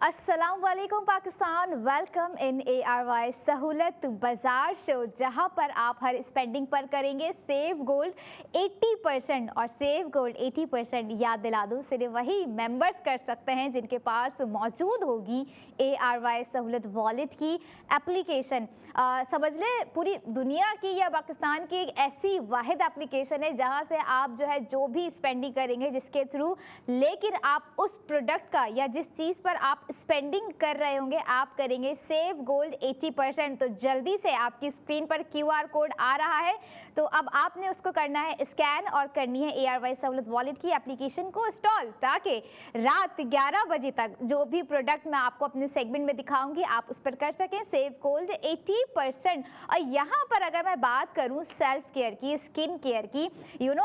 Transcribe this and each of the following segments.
अस्सलाम वालेकुम Pakistan. Welcome in ARY सहूलत बाज़ार शो, जहां पर आप हर स्पेंडिंग पर करेंगे सेव गोल्ड 80%। और सेव गोल्ड 80% याद दिला दूं, सिर्फ वही मेंबर्स कर सकते हैं जिनके पास मौजूद होगी ARY सहूलत वॉलेट की एप्लीकेशन। समझ ले पूरी दुनिया की या पाकिस्तान की एक ऐसी वाहिद एप्लीकेशन है जहां से आप जो भी स्पेंडिंग करेंगे जिसके थ्रू, लेकिन आप उस प्रोडक्ट का या जिस चीज़ पर आप स्पेंडिंग कर रहे होंगे आप करेंगे सेव गोल्ड 80%। तो जल्दी से आपकी स्क्रीन पर QR कोड आ रहा है, तो अब आपने उसको करना है स्कैन और करनी है ARY सहूलत वॉलेट की एप्लीकेशन को इंस्टॉल, ताकि रात 11 बजे तक जो भी प्रोडक्ट मैं आपको अपने सेगमेंट में दिखाऊंगी आप उस पर कर सकें सेव गोल्ड 80%। और यहाँ पर अगर मैं बात करूँ सेल्फ केयर की, स्किन केयर की,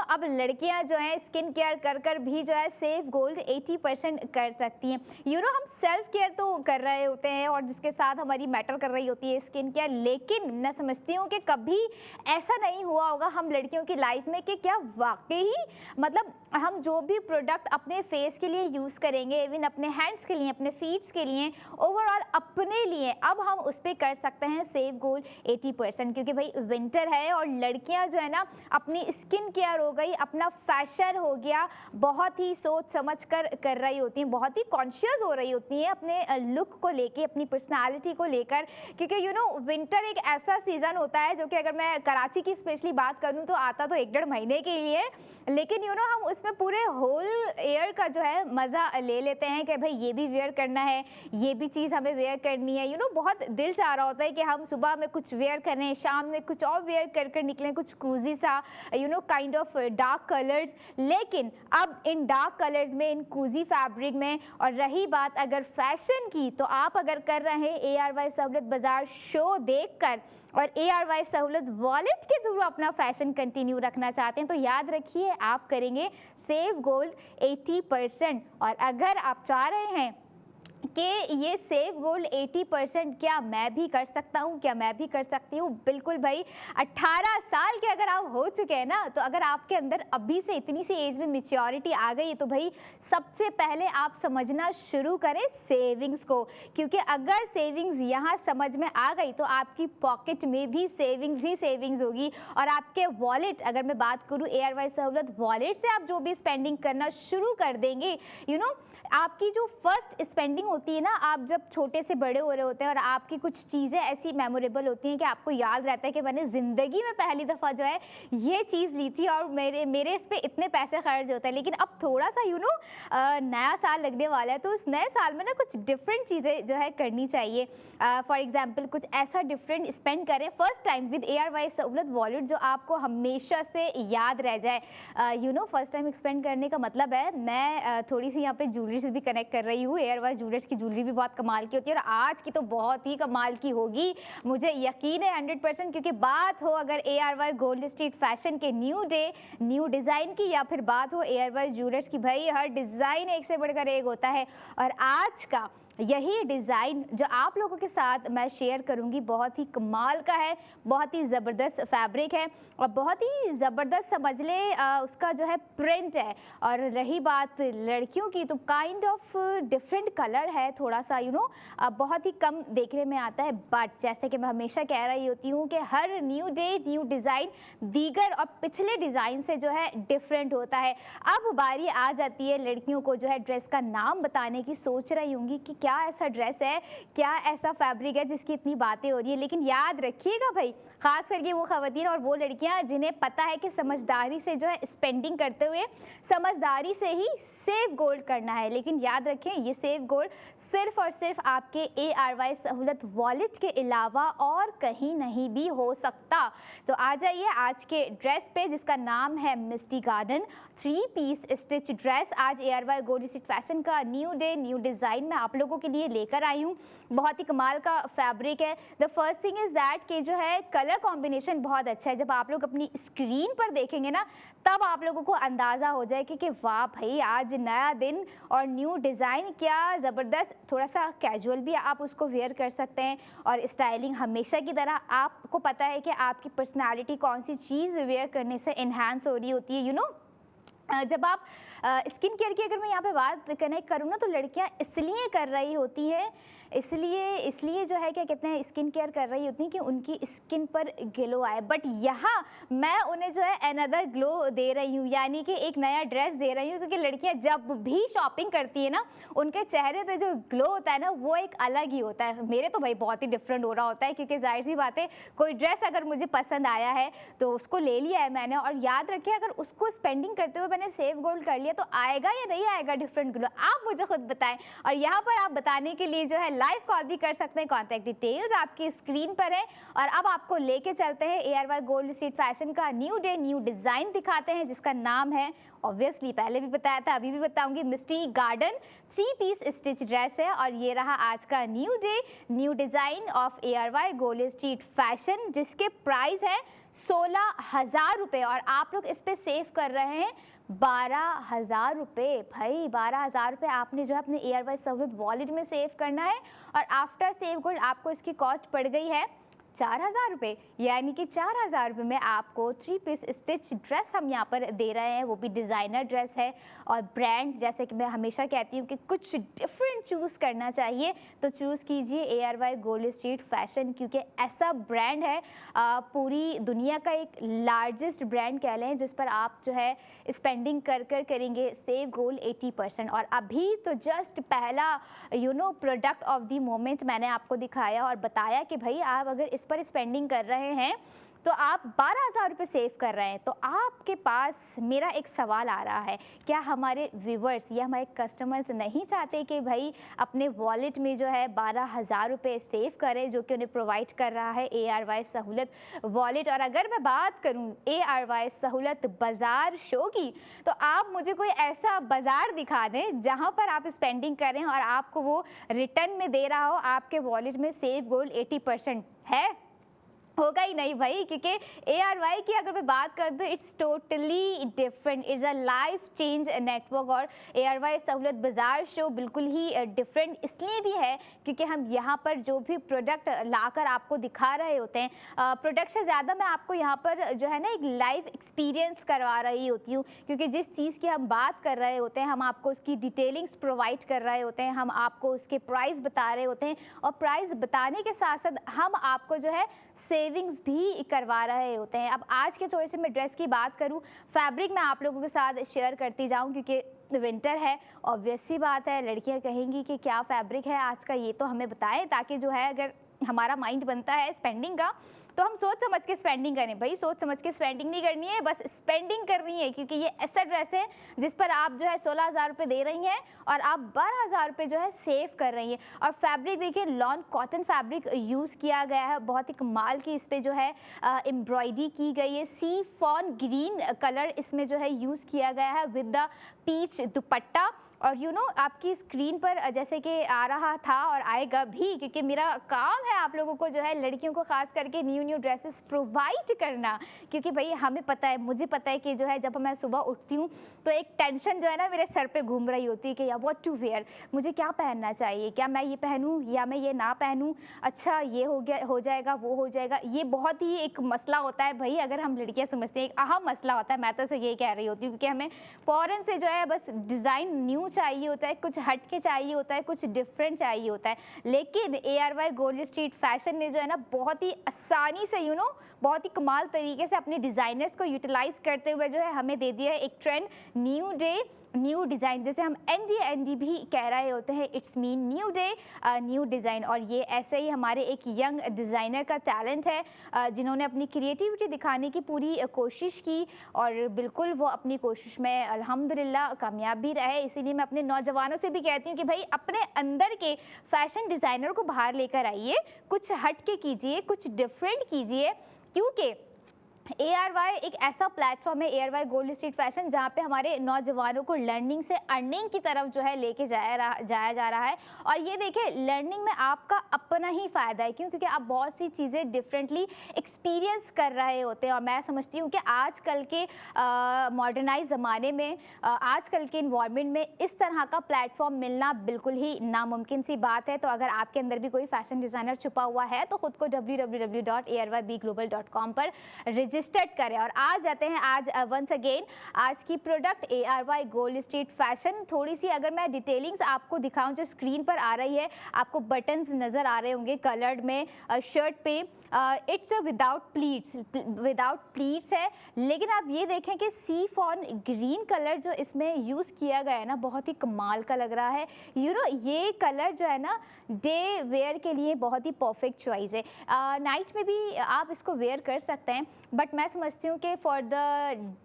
अब लड़कियाँ जो हैं स्किन केयर कर कर भी सेव गोल्ड 80% कर सकती हैं। हम सेल्फ केयर तो कर रहे होते हैं और जिसके साथ हमारी मैटर कर रही होती है स्किन केयर, लेकिन मैं समझती हूँ कि कभी ऐसा नहीं हुआ होगा हम लड़कियों की लाइफ में कि क्या वाकई मतलब हम जो भी प्रोडक्ट अपने फेस के लिए यूज़ करेंगे, इवन अपने हैंड्स के लिए, अपने फीट्स के लिए, ओवरऑल अपने लिए, अब हम उस पर कर सकते हैं सेव गोल्ड 80%। क्योंकि भाई विंटर है और लड़कियां जो है ना अपनी स्किन केयर हो गई, अपना फैशन हो गया, बहुत ही सोच समझ कर रही होती हैं, बहुत ही कॉन्शियस हो रही होती हैं अपने लुक को लेके, अपनी पर्सनालिटी को लेकर। क्योंकि विंटर एक ऐसा सीज़न होता है जो कि अगर मैं कराची की स्पेशली बात करूं तो आता तो 1-1.5 महीने के लिए, लेकिन हम उसमें पूरे होल ईयर का मज़ा ले लेते हैं कि भाई ये भी वेयर करना है, ये भी चीज़ हमें वेयर करनी है। बहुत दिल चाह रहा होता है कि हम सुबह में कुछ वेयर करें, शाम में कुछ और वेयर कर निकलें, कुछ कूजी सा काइंड ऑफ डार्क कलर्स। लेकिन अब इन डार्क कलर्स में, इन कूजी फैब्रिक में, और रही बात अगर फैशन की, तो आप अगर कर रहे हैं ARY सहूलत बाज़ार शो देखकर और ARY सहूलत वॉलेट के थ्रू अपना फैशन कंटिन्यू रखना चाहते हैं, तो याद रखिए आप करेंगे सेव गोल्ड 80%। और अगर आप चाह रहे हैं कि ये सेव गोल्ड 80% क्या मैं भी कर सकता हूँ, क्या मैं भी कर सकती हूँ, बिल्कुल भाई। 18 साल के अगर आप हो चुके हैं ना, तो अगर आपके अंदर अभी से इतनी सी एज में मैच्योरिटी आ गई है, तो भाई सबसे पहले आप समझना शुरू करें सेविंग्स को। क्योंकि अगर सेविंग्स यहाँ समझ में आ गई तो आपकी पॉकेट में भी सेविंग्स ही सेविंग्स होगी। और आपके वॉलेट, अगर मैं बात करूँ ARY सहूलत वॉलेट से आप जो भी स्पेंडिंग करना शुरू कर देंगे, आपकी जो फर्स्ट स्पेंडिंग होती है ना, आप जब छोटे से बड़े हो रहे होते हैं और आपकी कुछ चीज़ें ऐसी मेमोरेबल होती हैं कि आपको याद रहता है कि मैंने ज़िंदगी में पहली दफ़ा ये चीज़ ली थी और मेरे इस पे इतने पैसे खर्च होते हैं। लेकिन अब थोड़ा सा नया साल लगने वाला है, तो उस नए साल में ना कुछ डिफरेंट चीज़ें करनी चाहिए। फॉर एग्जाम्पल कुछ ऐसा डिफरेंट स्पेंड करें first time with ARY Sahulat wallet जो आपको हमेशा से याद रह जाए। फर्स्ट टाइम स्पेंड करने का मतलब है, मैं थोड़ी सी यहाँ पे ज्वेलरी से भी कनेक्ट कर रही हूँ। ARY ज्वेलर्स की ज्वेलरी भी बहुत कमाल की होती है और आज की तो बहुत ही कमाल की होगी, मुझे यकीन है 100%। क्योंकि बात हो अगर ARY गोल्ड स्ट्रीट फैशन के न्यू डे न्यू डिज़ाइन की, या फिर बात हो ARY ज्वेलर्स की, भाई हर डिज़ाइन एक से बढ़कर एक होता है। और आज का यही डिज़ाइन जो आप लोगों के साथ मैं शेयर करूंगी बहुत ही कमाल का है, बहुत ही ज़बरदस्त फैब्रिक है और बहुत ही ज़बरदस्त समझ ले उसका प्रिंट है। और रही बात लड़कियों की, तो काइंड ऑफ डिफरेंट कलर है, थोड़ा सा बहुत ही कम देखने में आता है। बट जैसे कि मैं हमेशा कह रही होती हूँ कि हर न्यू डे न्यू डिज़ाइन दीगर और पिछले डिज़ाइन से डिफरेंट होता है। अब बारी आ जाती है लड़कियों को ड्रेस का नाम बताने की। सोच रही होंगी कि क्या ऐसा ड्रेस है, क्या ऐसा फैब्रिक है जिसकी इतनी बातें हो रही है। लेकिन याद रखिएगा भाई, खास करके वो खवातीन और वो लड़कियां जिन्हें पता है कि समझदारी से स्पेंडिंग करते हुए समझदारी से ही सेव गोल्ड करना है। लेकिन याद रखें ये सेव गोल्ड सिर्फ और सिर्फ आपके ARY सहूलत वॉलेट के अलावा और कहीं नहीं भी हो सकता। तो आ जाइए आज के ड्रेस पे, जिसका नाम है मिस्टी गार्डन 3 पीस स्टिच ड्रेस। आज ARY गोल्ड स्ट्रीट फैशन का न्यू डे न्यू डिज़ाइन में आप लोगों के लिए लेकर आई हूँ। बहुत ही कमाल का फैब्रिक है। The first thing is that कि कलर कॉम्बिनेशन बहुत अच्छा है। जब आप लोग अपनी स्क्रीन पर देखेंगे ना, तब आप लोगों को अंदाज़ा हो जाए कि वाह भाई आज नया दिन और न्यू डिज़ाइन, क्या ज़बरदस्त। थोड़ा सा कैजुअल भी आप उसको वेयर कर सकते हैं और स्टाइलिंग हमेशा की तरह। आपको पता है कि आपकी पर्सनैलिटी कौन सी चीज़ वेयर करने से इन्हांस हो रही होती है, जब आप स्किन केयर की अगर मैं यहाँ पे बात कनेक्ट करूँ ना, तो लड़कियाँ इसलिए कर रही होती हैं, इसलिए जो है क्या कहते हैं, स्किन केयर कर रही होती हैं कि उनकी स्किन पर ग्लो आए। बट यहाँ मैं उन्हें जो है अनदर ग्लो दे रही हूँ, यानी कि एक नया ड्रेस दे रही हूँ, क्योंकि लड़कियाँ जब भी शॉपिंग करती है ना, उनके चेहरे पे जो ग्लो होता है ना, वो एक अलग ही होता है। मेरे तो भाई बहुत ही डिफरेंट हो रहा होता है, क्योंकि जाहिर सी बात है, कोई ड्रेस अगर मुझे पसंद आया है तो उसको ले लिया है मैंने, और याद रखिए अगर उसको स्पेंडिंग करते हुए मैंने सेव गोल्ड कर लिया, तो आएगा या नहीं आएगा डिफरेंट ग्लो, आप मुझे खुद बताएं। और यहाँ पर आप बताने के लिए जो है लाइव कॉल भी कर सकते हैं। कॉन्टैक्ट डिटेल्स आपकी स्क्रीन पर है। और अब आपको लेके चलते हैं ARY गोल्ड स्ट्रीट फैशन का न्यू डे न्यू डिज़ाइन दिखाते हैं, जिसका नाम है, ऑब्वियसली पहले भी बताया था, अभी भी बताऊंगी, मिस्टी गार्डन 3 पीस स्टिच ड्रेस है। और ये रहा आज का new day new design of ARY gold street fashion, जिसके प्राइस है 16,000 रुपये, और आप लोग इस पे सेव कर रहे हैं 12,000 रुपये। भाई 12,000 रुपये आपने जो है अपने ARY सहूलियत वॉलेट में सेव करना है, और आफ्टर सेव गोल्ड आपको इसकी कॉस्ट पड़ गई है 4,000 रुपये, यानी कि 4,000 रुपये में आपको 3 पीस स्टिच ड्रेस हम यहाँ पर दे रहे हैं, वो भी डिज़ाइनर ड्रेस है। और ब्रांड, जैसे कि मैं हमेशा कहती हूँ कि कुछ डिफरेंट चूज़ करना चाहिए, तो चूज़ कीजिए ARY गोल्ड स्ट्रीट फैशन, क्योंकि ऐसा ब्रांड है, पूरी दुनिया का एक लार्जेस्ट ब्रांड कह लें, जिस पर आप जो है स्पेंडिंग कर करेंगे सेव गोल्ड 80%। और अभी तो जस्ट पहला प्रोडक्ट ऑफ द मोमेंट मैंने आपको दिखाया और बताया कि भाई आप अगर इस पर स्पेंडिंग कर रहे हैं तो आप 12,000 रुपये सेव कर रहे हैं। तो आपके पास मेरा एक सवाल आ रहा है, क्या हमारे व्यूवर्स या हमारे कस्टमर्स नहीं चाहते कि भाई अपने वॉलेट में जो है 12,000 रुपये सेव करें, जो कि उन्हें प्रोवाइड कर रहा है ARY सहूलत वॉलेट। और अगर मैं बात करूं ARY सहूलत बाज़ार शो की, तो आप मुझे कोई ऐसा बाज़ार दिखा दें जहां पर आप स्पेंडिंग करें और आपको वो रिटर्न में दे रहा हो आपके वॉलेट में सेव गोल्ड 80%। है होगा ही नहीं भाई, क्योंकि ARY की अगर मैं बात कर दूँ, it's totally different, it's a life change network. और ARY सहूलत बाज़ार शो बिल्कुल ही डिफरेंट इसलिए भी है क्योंकि हम यहाँ पर जो भी प्रोडक्ट लाकर आपको दिखा रहे होते हैं, प्रोडक्ट से ज़्यादा मैं आपको यहाँ पर जो है ना एक लाइव एक्सपीरियंस करवा रही होती हूँ, क्योंकि जिस चीज़ की हम बात कर रहे होते हैं, हम आपको उसकी डिटेलिंग्स प्रोवाइड कर रहे होते हैं, हम आपको उसके प्राइस बता रहे होते हैं, और प्राइस बताने के साथ साथ हम आपको जो है सेविंग्स भी करवा रहे होते हैं। अब आज के थोड़े से मैं ड्रेस की बात करूं, फैब्रिक मैं आप लोगों के साथ शेयर करती जाऊं, क्योंकि विंटर है, ऑब्वियस सी बात है लड़कियां कहेंगी कि क्या फैब्रिक है आज का, ये तो हमें बताएं, ताकि जो है अगर हमारा माइंड बनता है स्पेंडिंग का, तो हम सोच समझ के स्पेंडिंग करें। भाई सोच समझ के स्पेंडिंग नहीं करनी है, बस स्पेंडिंग करनी है, क्योंकि ये ऐसा ड्रेस है जिस पर आप जो है 16,000 रुपये दे रही हैं और आप 12,000 रुपये जो है सेव कर रही हैं। और फैब्रिक देखिए, लॉन कॉटन फैब्रिक यूज़ किया गया है, बहुत ही कमाल की इस पर जो है एम्ब्रॉयडरी की गई है, सी फॉन ग्रीन कलर इसमें जो है यूज़ किया गया है विद द पीच दुपट्टा। और आपकी स्क्रीन पर जैसे कि आ रहा था और आएगा भी, क्योंकि मेरा काम है आप लोगों को जो है लड़कियों को खास करके न्यू ड्रेसेस प्रोवाइड करना, क्योंकि भाई हमें पता है, मुझे पता है कि जो है जब मैं सुबह उठती हूँ तो एक टेंशन जो है ना मेरे सर पे घूम रही होती है कि यार व्हाट टू वेयर, मुझे क्या पहनना चाहिए, क्या मैं ये पहनूँ या मैं ये ना पहनूँ, अच्छा ये हो गया हो जाएगा वो हो जाएगा, ये बहुत ही एक मसला होता है भाई। अगर हम लड़कियाँ समझते हैं एक अहम मसला होता है, मैं तो से यही कह रही होती हूँ, क्योंकि हमें फ़ौरन से जो है बस डिज़ाइन न्यू चाहिए होता है, कुछ हट के चाहिए होता है, कुछ डिफरेंट चाहिए होता है। लेकिन ARY गोल्ड स्ट्रीट फैशन ने जो है ना बहुत ही आसानी से बहुत ही कमाल तरीके से अपने डिज़ाइनर्स को यूटिलाइज करते हुए जो है हमें दे दिया है एक trend, new day new design, जैसे हम ND भी कह रहे होते हैं, it's mean new day new design. और ये ऐसे ही हमारे एक यंग डिज़ाइनर का टैलेंट है, जिन्होंने अपनी क्रिएटिविटी दिखाने की पूरी कोशिश की, और बिल्कुल वो अपनी कोशिश में अल्हम्दुलिल्लाह कामयाब भी रहे। इसीलिए मैं अपने नौजवानों से भी कहती हूँ कि भाई अपने अंदर के फैशन डिज़ाइनर को बाहर लेकर आइए, कुछ हट के कीजिए, कुछ डिफरेंट कीजिए, क्योंकि ARY एक ऐसा प्लेटफॉर्म है, ARY गोल्ड स्ट्रीट फैशन, जहाँ पे हमारे नौजवानों को लर्निंग से अर्निंग की तरफ जो है लेके जाया जा रहा है। और ये देखिए, लर्निंग में आपका अपना ही फ़ायदा है, क्योंकि आप बहुत सी चीज़ें डिफरेंटली एक्सपीरियंस कर रहे होते हैं। और मैं समझती हूँ कि आजकल के मॉडर्नाइज ज़माने में, आजकल के इन्वायरमेंट में इस तरह का प्लेटफॉर्म मिलना बिल्कुल ही नामुमकिन सी बात है। तो अगर आपके अंदर भी कोई फैशन डिज़ाइनर छुपा हुआ है, तो ख़ुद को www.arybglobal.com पर रजिस्टर्ड करें। और आज जाते हैं आज वंस अगेन आज की product ARY gold street fashion. थोड़ी सी अगर मैं डिटेलिंग्स आपको दिखाऊं, जो स्क्रीन पर आ रही है, आपको बटन्स नज़र आ रहे होंगे कलर्ड में शर्ट पे। इट्स विदाउट प्लीट्स है, लेकिन आप ये देखें कि सी फॉन ग्रीन कलर जो इसमें यूज़ किया गया है ना, बहुत ही कमाल का लग रहा है। ये कलर जो है ना, डे वेयर के लिए बहुत ही परफेक्ट चॉइस है। नाइट में भी आप इसको वेयर कर सकते हैं, बट मैं समझती हूँ कि for the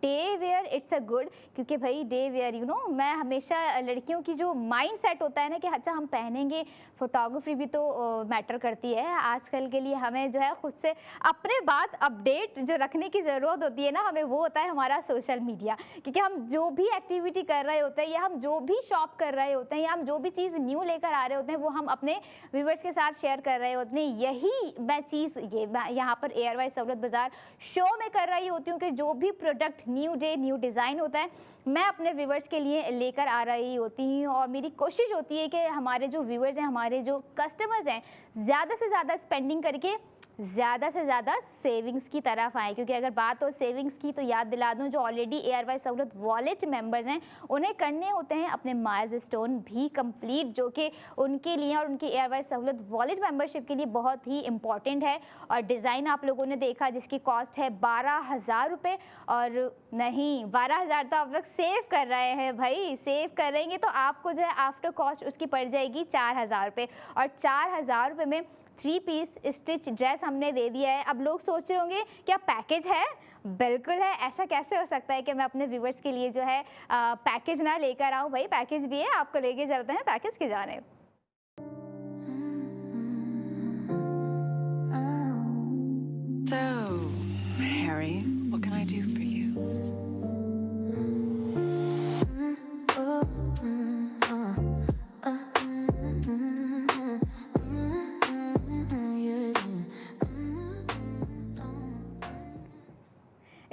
day wear it's a good, क्योंकि भाई डे वेयर मैं हमेशा लड़कियों की जो माइंड सेट होता है ना कि अच्छा हम पहनेंगे, फोटोग्राफी भी तो मैटर करती है आजकल के लिए। हमें जो है खुद से अपने बात अपडेट जो रखने की ज़रूरत होती है ना, हमें वो होता है हमारा सोशल मीडिया। क्योंकि हम जो भी एक्टिविटी कर रहे होते हैं, या हम जो भी शॉप कर रहे होते हैं, या हम जो भी चीज़ न्यू लेकर आ रहे होते हैं, वो हम अपने व्यूअर्स के साथ शेयर कर रहे होते हैं। यही मैं चीज़ यहाँ पर ARY सहूलत बाज़ार शो में कर रही होती हूँ कि जो भी product new day new design होता है, मैं अपने व्यूअर्स के लिए लेकर आ रही होती हूँ। और मेरी कोशिश होती है कि हमारे जो व्यूअर्स हैं, हमारे जो कस्टमर्स हैं, ज़्यादा से ज़्यादा स्पेंडिंग करके ज़्यादा से ज़्यादा सेविंग्स की तरफ आए। क्योंकि अगर बात हो सेविंग्स की, तो याद दिला दूं, जो already ARY Sahulat wallet members हैं, उन्हें करने होते हैं अपने माइलस्टोन भी कंप्लीट, जो कि उनके लिए और उनकी ARY सहूलत वॉलेट मेंबरशिप के लिए बहुत ही इंपॉर्टेंट है। और डिज़ाइन आप लोगों ने देखा, जिसकी कॉस्ट है 12,000 रुपये। और नहीं, 12,000 तो आप लोग सेव कर रहे हैं भाई, सेव करेंगे तो आपको जो है आफ्टर कॉस्ट उसकी पड़ जाएगी 4,000 रुपये। और 4,000 रुपये में 3 पीस स्टिच ड्रेस हमने दे दिया है। अब लोग सोच रहे होंगे क्या पैकेज है? बिल्कुल है। ऐसा कैसे हो सकता है कि मैं अपने व्यूवर्स के लिए जो है पैकेज ना लेकर आऊँ? भाई पैकेज भी है, आपको लेके चलते हैं पैकेज की जानिब। So, Harry, what can I do for you?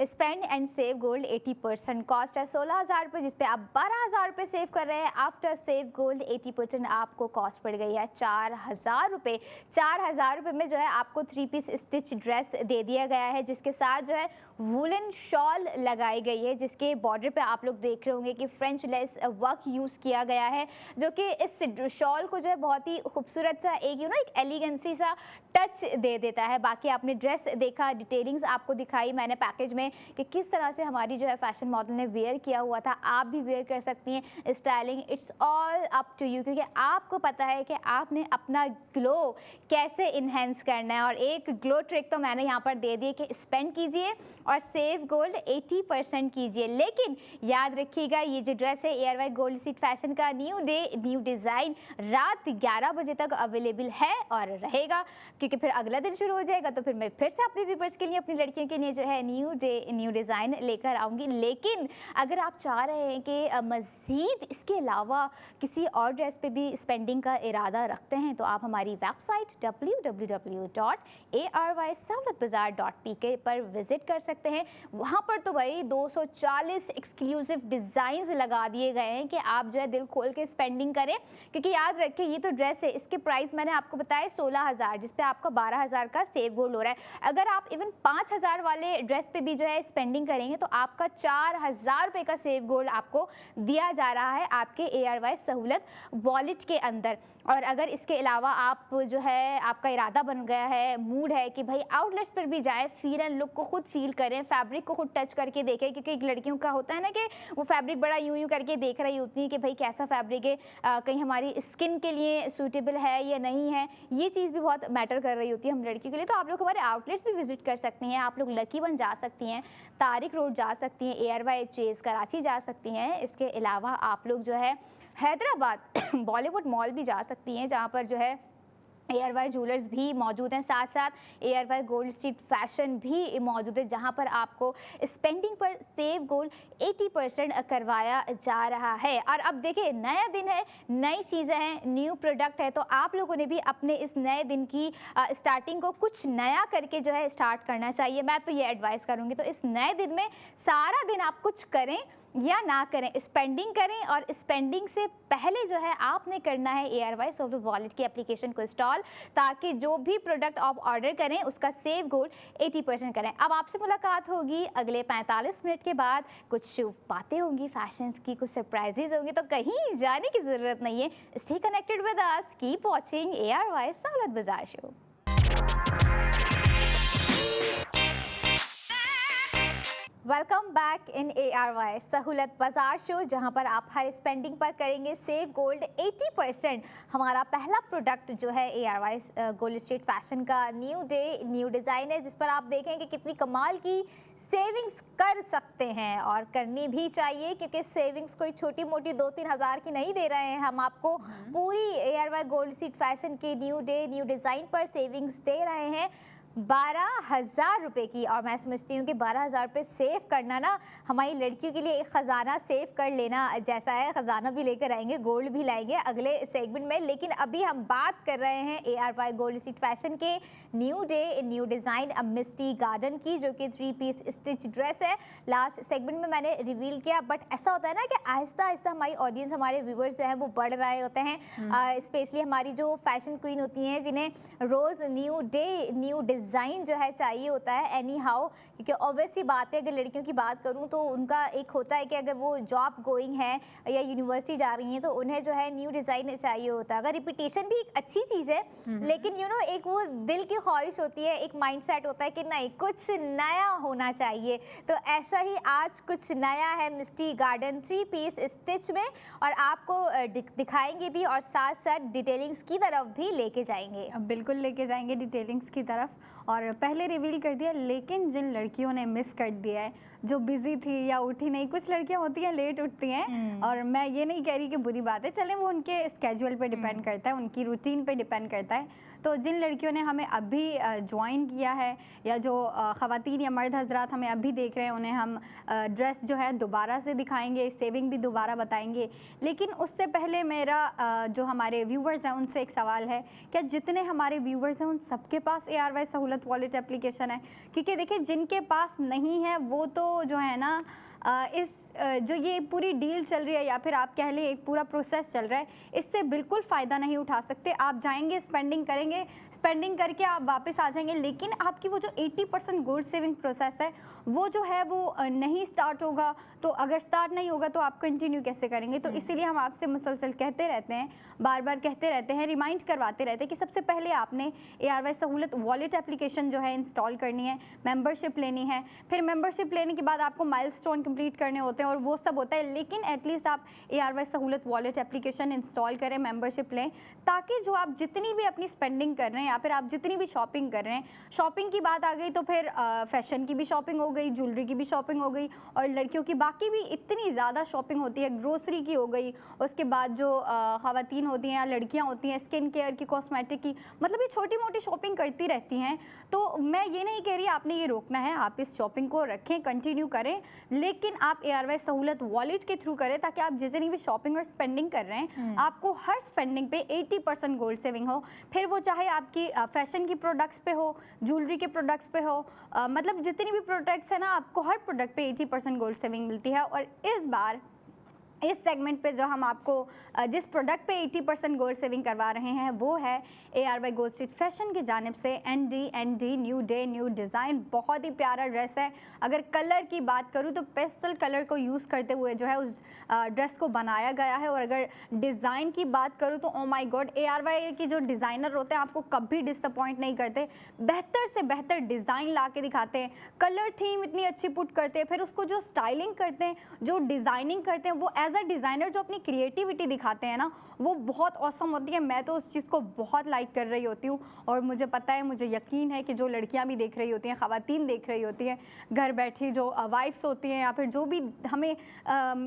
Spend and save gold 80% cost है 16,000 रुपये, जिस पे आप 12,000 रुपये सेव कर रहे हैं। आफ्टर सेव गोल्ड 80% आपको कॉस्ट पड़ गई है 4,000 रुपये। 4,000 रुपये में जो है आपको 3 पीस स्टिच ड्रेस दे दिया गया है, जिसके साथ जो है वूलन शॉल लगाई गई है, जिसके बॉर्डर पे आप लोग देख रहे होंगे कि फ्रेंच लेस वर्क यूज़ किया गया है, जो कि इस शॉल को जो है बहुत ही खूबसूरत सा एक एलिगेंसी सा टच दे देता है। बाकी आपने ड्रेस देखा, डिटेलिंग्स आपको दिखाई मैंने पैकेज में कि किस तरह से हमारी जो है फैशन मॉडल ने वेयर किया हुआ था। आप भी वेयर कर सकती हैं। Styling it's all up to you, क्योंकि आपको पता है कि आपने अपना ग्लो कैसे इन्हेंस करना है। और एक ग्लो ट्रिक तो मैंने यहाँ पर दे दी कि स्पेंड कीजिए और सेव गोल्ड 80% कीजिए। लेकिन याद रखिएगा, ये जो ड्रेस है ARY गोल्ड स्ट्रीट फैशन का न्यू डे न्यू डिज़ाइन रात 11 बजे तक अवेलेबल है और रहेगा, क्योंकि फिर अगला दिन शुरू हो जाएगा। तो फिर मैं फिर से अपने व्यूअर्स के लिए, अपनी लड़कियों के लिए जो है न्यू डे न्यू डिज़ाइन लेकर आऊँगी। लेकिन अगर आप चाह रहे हैं कि मज़ीद इसके अलावा किसी और ड्रेस पे भी स्पेंडिंग का इरादा रखते हैं, तो आप हमारी वेबसाइट www.arysahoulatbazaar.pk पर विज़िट कर सकते हैं। वहाँ पर तो भाई 240 एक्सक्लूसिव डिज़ाइंस लगा दिए गए हैं कि आप जो है दिल खोल के स्पेंडिंग करें। क्योंकि याद रखें, ये तो ड्रेस है, इसके प्राइस मैंने आपको बताया 16,000, जिस पे आपका 12,000 का सेव गोल्ड हो रहा है। अगर आप इवन 5,000 वाले ड्रेस पे भी जो है स्पेंडिंग करेंगे, तो आपका 4,000 रुपये का सेव गोल्ड आपको दिया जा रहा है आपके ARY सहूलत वॉलेट के अंदर। और अगर इसके अलावा आप जो है आपका इरादा बन गया है, मूड है कि भाई आउटलेट्स पर भी जाएं, फील एंड लुक को खुद फील करें, फैब्रिक को खुद टच करके देखें, क्योंकि एक लड़कियों का होता है ना कि वो फैब्रिक बड़ा यूं करके देख रही होती है कि भाई कैसा फैब्रिक है, कहीं हमारी स्किन के लिए सूटेबल है या नहीं है। ये चीज़ भी बहुत मैटर कर रही होती है हम लड़की के लिए। तो आप लोग हमारे आउटलेट्स भी विजिट कर सकती हैं। आप लोग लकी वन जा सकती हैं, तारिक रोड जा सकती हैं, ARY चेज़ कराची जा सकती हैं। इसके अलावा आप लोग जो है हैदराबाद बॉलीवुड मॉल भी जा सकती हैं, जहाँ पर जो है ARY ज्वेलर्स भी मौजूद हैं। साथ साथ ARY गोल्ड स्ट्रीट फैशन भी मौजूद है, जहां पर आपको स्पेंडिंग पर सेव गोल्ड 80% करवाया जा रहा है। और अब देखिए, नया दिन है, नई चीज़ें हैं, न्यू प्रोडक्ट है, तो आप लोगों ने भी अपने इस नए दिन की स्टार्टिंग को कुछ नया करके जो है स्टार्ट करना चाहिए। मैं तो ये एडवाइस करूँगी, तो इस नए दिन में सारा दिन आप कुछ करें या ना करें, स्पेंडिंग करें। और स्पेंडिंग से पहले जो है आपने करना है ARY सहुलत वॉलेट की एप्लीकेशन को इंस्टॉल, ताकि जो भी प्रोडक्ट आप ऑर्डर करें उसका सेव गोल्ड 80% करें। अब आपसे मुलाकात होगी अगले 45 मिनट के बाद। कुछ शुभ बातें होंगी, फैशंस की कुछ सरप्राइजेज होंगी, तो कहीं जाने की ज़रूरत नहीं है। Stay connected with us, keep watching ARY सहुलत बाजार show. Welcome back in ARY सहूलत बाजार शो, जहां पर आप हर स्पेंडिंग पर करेंगे सेव गोल्ड 80%। हमारा पहला प्रोडक्ट जो है ARY गोल्ड स्ट्रीट फैशन का न्यू डे न्यू डिज़ाइन है, जिस पर आप देखेंगे कितनी कमाल की सेविंग्स कर सकते हैं और करनी भी चाहिए, क्योंकि सेविंग्स कोई छोटी मोटी 2-3 हज़ार की नहीं दे रहे हैं। हम आपको पूरी ARY गोल्ड स्ट्रीट फैशन के न्यू डे न्यू डिज़ाइन पर सेविंग्स दे रहे हैं 12,000 रुपये की। और मैं समझती हूँ कि 12,000 रुपये सेव करना ना हमारी लड़कियों के लिए एक ख़जाना सेव कर लेना जैसा है। ख़जाना भी लेकर आएंगे, गोल्ड भी लाएंगे अगले सेगमेंट में, लेकिन अभी हम बात कर रहे हैं ARY गोल्ड स्ट्रीट फैशन के न्यू डे न्यू डिज़ाइन मिस्टी गार्डन की, जो कि 3 पीस स्टिच ड्रेस है। लास्ट सेगमेंट में मैंने रिवील किया, बट ऐसा होता है ना कि आहिस्ता आहिस्ता हमारी ऑडियंस, हमारे व्यूवर्स जो हैं वो बढ़ रहे होते हैं, स्पेशली हमारी जो फैशन क्वीन होती हैं, जिन्हें रोज़ न्यू डे न्यू डिज़ाइन जो है चाहिए होता है एनी हाउ। क्योंकि ऑब्वियसली बात है, अगर लड़कियों की बात करूं तो उनका एक होता है कि अगर वो जॉब गोइंग है या यूनिवर्सिटी जा रही हैं तो उन्हें जो है न्यू डिज़ाइन चाहिए होता है। अगर रिपीटेशन भी एक अच्छी चीज़ है, लेकिन एक वो दिल की ख्वाहिश होती है, एक माइंडसेट होता है कि नहीं, कुछ नया होना चाहिए। तो ऐसा ही आज कुछ नया है मिस्टी गार्डन 3 पीस स्टिच में, और आपको दिखाएंगे भी और साथ साथ डिटेलिंग्स की तरफ भी लेके जाएंगे। बिल्कुल लेके जाएंगे डिटेलिंग्स की तरफ। और पहले रिवील कर दिया, लेकिन जिन लड़कियों ने मिस कर दिया है, जो बिजी थी या उठी नहीं, कुछ लड़कियां होती हैं लेट उठती हैं, और मैं ये नहीं कह रही कि बुरी बात है, चलें वो उनके स्केड्यूल पे डिपेंड करता है, उनकी रूटीन पे डिपेंड करता है। तो जिन लड़कियों ने हमें अभी ज्वाइन किया है, या जो ख़वातीन या मर्द हजरात हमें अभी देख रहे हैं, उन्हें हम ड्रेस जो है दोबारा से दिखाएंगे, सेविंग भी दोबारा बताएंगे। लेकिन उससे पहले मेरा जो हमारे व्यूवर्स हैं उनसे एक सवाल है, क्या जितने हमारे व्यूवर्स हैं उन सबके पास ARY सहूलत वॉलेट एप्लीकेशन है? क्योंकि देखिए, जिनके पास नहीं है वो तो जो है ना इस जो ये पूरी डील चल रही है, या फिर आप कह लें एक पूरा प्रोसेस चल रहा है, इससे बिल्कुल फ़ायदा नहीं उठा सकते। आप जाएंगे, स्पेंडिंग करेंगे, स्पेंडिंग करके आप वापस आ जाएंगे, लेकिन आपकी वो जो 80% गोल्ड सेविंग प्रोसेस है वो जो है वो नहीं स्टार्ट होगा। तो अगर स्टार्ट नहीं होगा तो आप कंटिन्यू कैसे करेंगे? तो इसीलिए हम आपसे मुसलसल कहते रहते हैं, बार बार कहते रहते हैं, रिमाइंड करवाते रहते हैं कि सबसे पहले आपने ARY सहूलत वॉलेट एप्लीकेशन जो है इंस्टॉल करनी है, मेंबरशिप लेनी है, फिर मेंबरशिप लेने के बाद आपको माइलस्टोन कंप्लीट करने होते हैं और वो सब होता है। लेकिन एटलीस्ट आप ARY Sahulat wallet application install करें, मेंबरशिप लें, ताकि जो आप जितनी भी अपनी स्पेंडिंग कर रहे हैं या फिर आप जितनी भी शॉपिंग कर रहे हैं, शॉपिंग की बात आ गई तो फिर फैशन की भी शॉपिंग हो गई, ज्वेलरी की भी शॉपिंग हो गई, और लड़कियों की बाकी भी इतनी ज़्यादा शॉपिंग होती है, ग्रोसरी की हो गई, उसके बाद जो ख़वातीन होती हैं या लड़कियाँ होती हैं, स्किन केयर की, कॉस्मेटिक की, मतलब ये छोटी मोटी शॉपिंग करती रहती हैं। तो मैं ये नहीं कह रही आपने ये रोकना है, आप इस शॉपिंग को रखें, कंटिन्यू करें, लेकिन आप ARY सहूलत वॉलेट के थ्रू करें, ताकि आप जितनी भी शॉपिंग और स्पेंडिंग कर रहे हैं आपको हर स्पेंडिंग पे 80% गोल्ड सेविंग हो। फिर वो चाहे आपकी फैशन की प्रोडक्ट्स पे हो, ज्वेलरी के प्रोडक्ट्स पे हो, मतलब जितनी भी प्रोडक्ट्स है ना, आपको हर प्रोडक्ट पे 80% गोल्ड सेविंग मिलती है। और इस बार इस सेगमेंट पे जो हम आपको जिस प्रोडक्ट पे 80% गोल्ड सेविंग करवा रहे हैं वो है ARY गोल्ड स्ट्रीट फैशन की जानिब से ND new day new design. बहुत ही प्यारा ड्रेस है। अगर कलर की बात करूँ तो पेस्टल कलर को यूज़ करते हुए जो है उस ड्रेस को बनाया गया है। और अगर डिज़ाइन की बात करूँ तो ओ माय गॉड, ARY की जो डिज़ाइनर होते हैं आपको कभी डिसअपॉइंट नहीं करते, बेहतर से बेहतर डिज़ाइन ला के दिखाते हैं, कलर थीम इतनी अच्छी पुट करते हैं, फिर उसको जो स्टाइलिंग करते हैं, जो डिज़ाइनिंग करते हैं, वो एज अ डिज़ाइनर जो अपनी क्रिएटिविटी दिखाते हैं ना, वो बहुत ऑसम होती है। मैं तो उस चीज़ को बहुत लाइक कर रही होती हूँ, और मुझे पता है, मुझे यकीन है कि जो लड़कियाँ भी देख रही होती हैं, ख़वातीन देख रही होती हैं, घर बैठी जो वाइफ्स होती हैं, या फिर जो भी हमें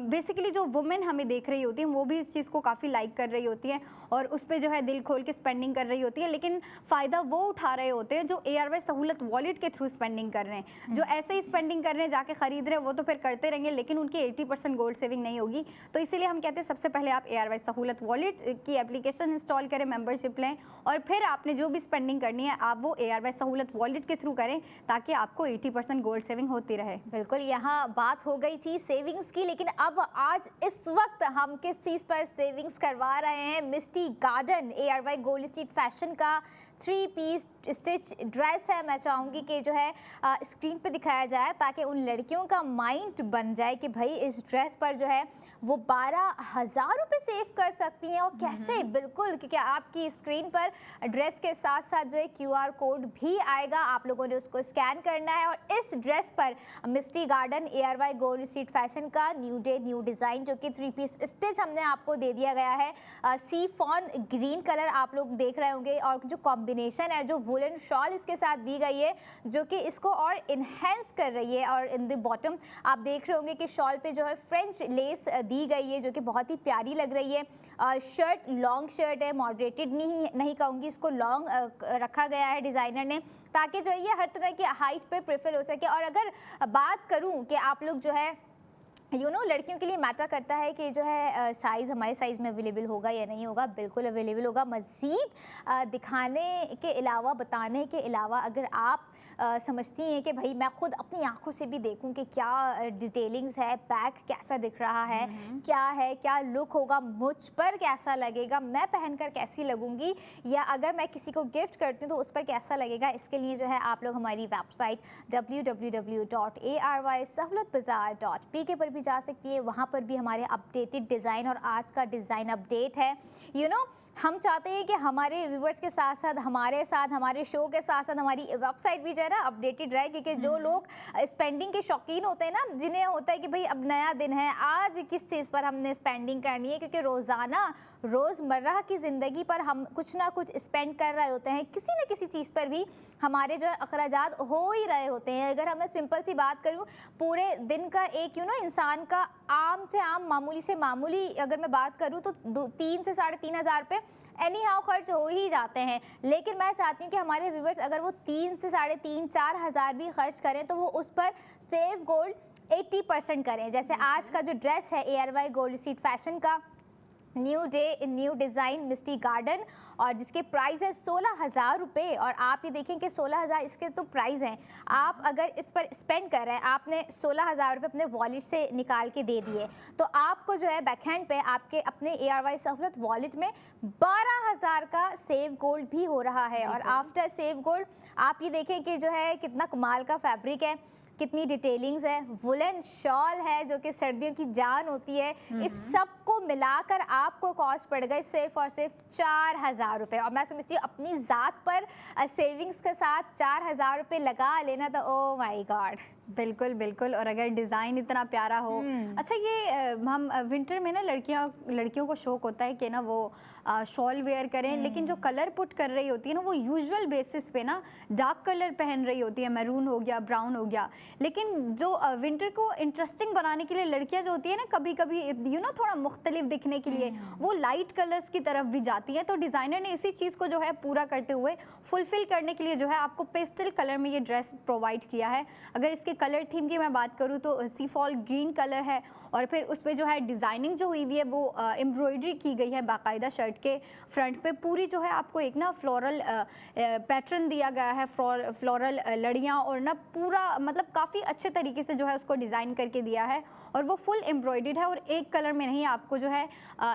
बेसिकली जो वुमेन हमें देख रही होती हैं, वो भी इस चीज़ को काफ़ी लाइक कर रही होती हैं और उस पर जो है दिल खोल के स्पेंडिंग कर रही होती है। लेकिन फ़ायदा वो उठा रहे होते हैं जो ARY सहूलत वॉलेट के थ्रू स्पेंडिंग कर रहे हैं। जो ऐसे ही स्पेंडिंग कर रहे हैं, जाके ख़रीद रहे हैं, वो तो फिर करते रहेंगे, लेकिन उनकी 80% गोल्ड सेविंग नहीं होगी, तो इसीलिए हम कहते हैं सबसे पहले आप ARY सहूलत वॉलेट की एप्लीकेशन इंस्टॉल करें, मेंबरशिप लें और फिर आपने जो भी स्पेंडिंग करनी है आप वो ARY सहूलत वॉलेट के थ्रू करें ताकि आपको 80% गोल्ड सेविंग होती रहे। बिल्कुल, यहाँ बात हो गई थी सेविंग्स की, लेकिन अब आज इस वक्त हम किस चीज़ पर सेविंग्स करवा रहे हैं? Misty garden ARY gold street fashion का 3 पीस स्टिच ड्रेस है। मैं चाहूँगी कि जो है स्क्रीन पे दिखाया जाए ताकि उन लड़कियों का माइंड बन जाए कि भाई इस ड्रेस पर जो है वो 12,000 रुपये सेव कर सकती हैं। और कैसे? बिल्कुल, क्योंकि आपकी स्क्रीन पर ड्रेस के साथ साथ जो है QR कोड भी आएगा, आप लोगों ने उसको स्कैन करना है। और इस ड्रेस पर Misty garden ARY gold street fashion का न्यू डे न्यू डिज़ाइन जो कि 3 पीस स्टिच हमने आपको दे दिया गया है। सी फॉन ग्रीन कलर आप लोग देख रहे होंगे और जो कॉम्बिनेशन है, जो वुलन शॉल इसके साथ दी गई है जो कि इसको और इन्हेंस कर रही है। और इन द बॉटम आप देख रहे होंगे कि शॉल पे जो है फ्रेंच लेस दी गई है जो कि बहुत ही प्यारी लग रही है। शर्ट लॉन्ग शर्ट है, मॉडरेटेड नहीं कहूँगी, इसको लॉन्ग रखा गया है डिज़ाइनर ने ताकि जो है ये हर तरह की हाइट पे प्रेफर हो सके। और अगर बात करूँ कि आप लोग जो है लड़कियों के लिए मैटर करता है कि जो है साइज़ हमारे साइज़ में अवेलेबल होगा या नहीं होगा, बिल्कुल अवेलेबल होगा। मज़ीद दिखाने के अलावा, बताने के अलावा अगर आप समझती हैं कि भाई मैं खुद अपनी आंखों से भी देखूं कि क्या डिटेलिंग्स है, बैक कैसा दिख रहा है, क्या लुक होगा, मुझ पर कैसा लगेगा, मैं पहनकर कैसी लगूंगी, या अगर मैं किसी को गिफ्ट करती हूँ तो उस पर कैसा लगेगा, इसके लिए जो है आप लोग हमारी वेबसाइट www.arysahoolatbazaar.pk पर भी जा सकती है। वहाँ पर भी हमारे अपडेटेड डिज़ाइन और आज का डिज़ाइन अपडेट है। हम चाहते हैं कि हमारे व्यूवर्स के साथ साथ हमारे शो के साथ साथ हमारी वेबसाइट भी जो है ना अपडेटेड रहे, क्योंकि जो लोग स्पेंडिंग के शौकीन होते हैं ना, जिन्हें होता है कि भाई अब नया दिन है, आज किस चीज़ पर हमने स्पेंडिंग करनी है, क्योंकि रोज़मर्रा की ज़िंदगी पर हम कुछ ना कुछ स्पेंड कर रहे होते हैं, किसी न किसी चीज़ पर भी हमारे जो है अखराजात हो ही रहे होते हैं। अगर हमें सिंपल सी बात करूँ, पूरे दिन का एक इंसान का आम से आम, मामूली से मामूली अगर मैं बात करूँ तो 3 से 3,500 रुपये एनी हाउ खर्च हो ही जाते हैं। लेकिन मैं चाहती हूँ कि हमारे व्यूवर्स अगर वो 3 से 3,500-4 हज़ार भी खर्च करें तो वो उस पर सेव गोल्ड 80% करें। जैसे आज का जो ड्रेस है ARY गोल्ड स्ट्रीट फैशन का न्यू डे न्यू डिज़ाइन मिस्टी गार्डन, और जिसके प्राइस है 16,000 रुपये। और आप ये देखें कि 16,000 इसके तो प्राइस हैं। आप अगर इस पर स्पेंड कर रहे हैं, आपने 16,000 रुपये अपने वॉलेट से निकाल के दे दिए, तो आपको जो है बैकहैंड पे आपके अपने ARY सहूलत वॉलेट में 12,000 का सेव गोल्ड भी हो रहा है। और आफ्टर सेव गोल्ड आप ये देखें कि जो है कितना कमाल का फैब्रिक है, कितनी डिटेलिंग्स है, वुलन शॉल है जो कि सर्दियों की जान होती है। इस सब को मिलाकर आपको कॉस्ट पड़ गई सिर्फ और सिर्फ 4,000 रुपये। और मैं समझती हूँ अपनी ज़ात पर सेविंग्स के साथ 4,000 रुपये लगा लेना तो ओ माय गॉड। बिल्कुल बिल्कुल। और अगर डिज़ाइन इतना प्यारा हो, अच्छा ये हम विंटर में ना लड़कियों को शौक होता है कि ना वो शॉल वेयर करें, लेकिन जो कलर पुट कर रही होती है ना वो यूजुअल बेसिस पे ना डार्क कलर पहन रही होती है, मैरून हो गया, ब्राउन हो गया। लेकिन जो विंटर को इंटरेस्टिंग बनाने के लिए लड़कियां जो होती है ना, कभी कभी थोड़ा मुख्तलिफ दिखने के लिए वो लाइट कलर्स की तरफ भी जाती है। तो डिज़ाइनर ने इसी चीज़ को जो है पूरा करते हुए फुलफिल करने के लिए जो है आपको पेस्टल कलर में ये ड्रेस प्रोवाइड किया है। अगर इसके कलर थीम की मैं बात करूँ तो सी फॉल ग्रीन कलर है, और फिर उस पर जो है डिज़ाइनिंग जो हुई हुई है वो एम्ब्रॉयडरी की गई है बाकायदा। शर्ट के फ्रंट पे पूरी जो है आपको एक ना फ्लोरल पैटर्न दिया गया है, फ्लोरल लड़ियाँ, और ना पूरा मतलब काफ़ी अच्छे तरीके से जो है उसको डिज़ाइन करके दिया है। और वो फुल एम्ब्रॉयडर्ड है, और एक कलर में नहीं, आपको जो है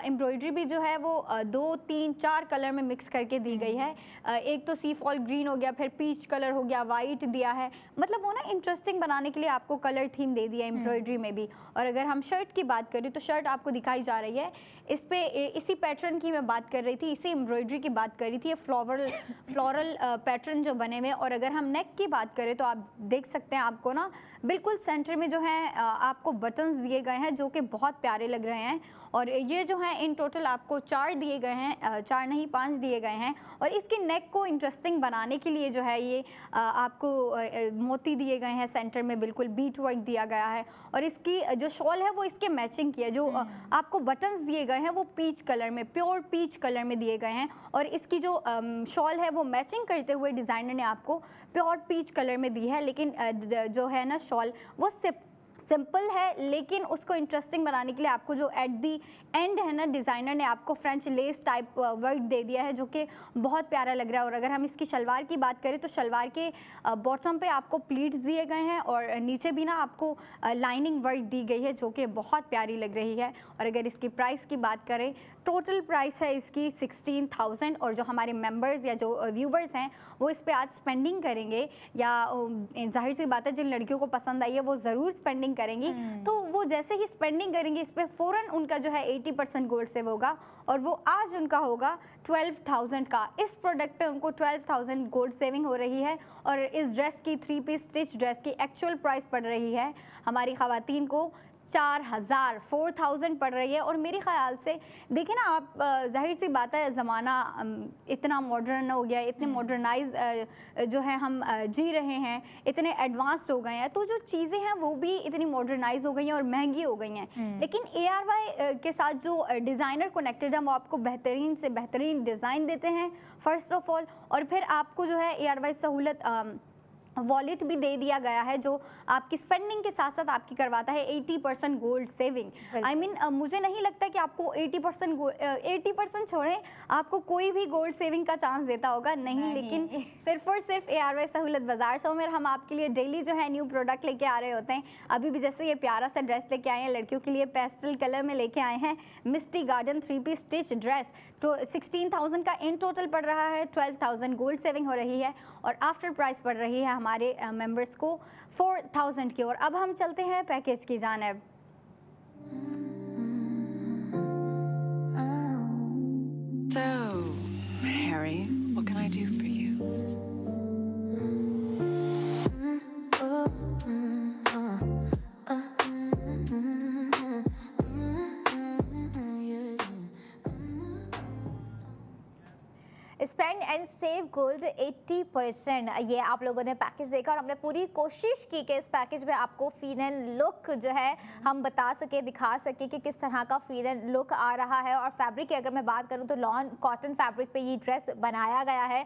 एम्ब्रॉयडरी भी जो है वो 2, 3, 4 कलर में मिक्स करके दी गई है। एक तो सी फॉल ग्रीन हो गया, फिर पीच कलर हो गया, वाइट दिया है, मतलब वो ना इंटरेस्टिंग बनाने के लिए आपको कलर थीम दे दिया एम्ब्रॉयडरी में भी। और अगर हम शर्ट की बात करें तो शर्ट आपको दिखाई जा रही है, इस पे इसी पैटर्न की मैं बात कर रही थी, इसी एम्ब्रॉयडरी की बात कर रही थी, फ्लोरल पैटर्न जो बने हुए। और अगर हम नेक की बात करें तो आप देख सकते हैं, आपको ना बिल्कुल सेंटर में जो है आपको बटन्स दिए गए हैं जो कि बहुत प्यारे लग रहे हैं। और ये जो है इन टोटल आपको 4 दिए गए हैं, 4 नहीं 5 दिए गए हैं। और इसके नेक को इंटरेस्टिंग बनाने के लिए जो है ये आपको मोती दिए गए हैं, सेंटर में बिल्कुल बीट वर्क दिया गया है। और इसकी जो शॉल है वो इसके मैचिंग की है, जो आपको बटन्स दिए गए हैं वो पीच कलर में, प्योर पीच कलर में दिए गए हैं। और इसकी जो शॉल है वो मैचिंग करते हुए डिज़ाइनर ने आपको प्योर पीच कलर में दी है, लेकिन जो है ना शॉल वो सिंपल है, लेकिन उसको इंटरेस्टिंग बनाने के लिए आपको जो एट दी एंड है ना, डिज़ाइनर ने आपको फ्रेंच लेस टाइप वर्क दे दिया है जो कि बहुत प्यारा लग रहा है। और अगर हम इसकी शलवार की बात करें तो शलवार के बॉटम पे आपको प्लीट्स दिए गए हैं और नीचे भी ना आपको लाइनिंग वर्क दी गई है जो कि बहुत प्यारी लग रही है। और अगर इसकी प्राइस की बात करें, टोटल प्राइस है इसकी 16,000 और जो हमारे मेंबर्स या जो व्यूवर्स हैं वो इस पे आज स्पेंडिंग करेंगे, या जाहिर सी बात है जिन लड़कियों को पसंद आई है वो ज़रूर स्पेंडिंग करेंगी, तो वो जैसे ही स्पेंडिंग करेंगे इस पे फ़ौरन उनका जो है 80% गोल्ड सेव होगा और वो आज उनका होगा 12,000 का। इस प्रोडक्ट पे उनको 12,000 गोल्ड सेविंग हो रही है और इस ड्रेस की 3 पीस स्टिच ड्रेस की एक्चुअल प्राइस पड़ रही है हमारी ख़वातीन को 4,000 पड़ रही है। और मेरे ख़्याल से देखिए ना आप, जाहिर सी बात है ज़माना इतना मॉडर्न हो गया है, इतने मॉडर्नाइज जो है हम जी रहे हैं, इतने एडवांस्ड हो गए हैं, तो जो चीज़ें हैं वो भी इतनी मॉडर्नाइज हो गई हैं और महंगी हो गई हैं। लेकिन ARY के साथ जो डिज़ाइनर कनेक्टेड हैं वो आपको बेहतरीन से बेहतरीन डिज़ाइन देते हैं फर्स्ट ऑफ ऑल, और फिर आपको जो है ARY सहूलत वॉलेट भी दे दिया गया है जो आपकी स्पेंडिंग के साथ साथ आपकी करवाता है 80% गोल्ड सेविंग। आई मीन मुझे नहीं लगता कि आपको 80% छोड़ें, आपको कोई भी गोल्ड सेविंग का चांस देता होगा नहीं। लेकिन सिर्फ और सिर्फ ARY सहूलत बाजार शो में हम आपके लिए डेली जो है न्यू प्रोडक्ट लेके आ रहे होते हैं। अभी भी जैसे ये प्यारा सा ड्रेस लेके आए हैं, लड़कियों के लिए पेस्टल कलर में लेके आए हैं Misty garden 3 piece stitch dress, तो 16,000 का इन टोटल पड़ रहा है, 12,000 गोल्ड सेविंग हो रही है और आफ्टर प्राइस पड़ रही है हमारे मेंबर्स को 4,000 की। और अब हम चलते हैं पैकेज की जानिब। So, Harry, what can I do for you? Spend and save gold 80%, ये आप लोगों ने पैकेज देखा और हमने पूरी कोशिश की कि इस पैकेज में आपको फीनल लुक जो है हम बता सके, दिखा सके कि किस तरह का फीनल लुक आ रहा है। और फैब्रिक की अगर मैं बात करूं तो लॉन कॉटन फैब्रिक पे ये ड्रेस बनाया गया है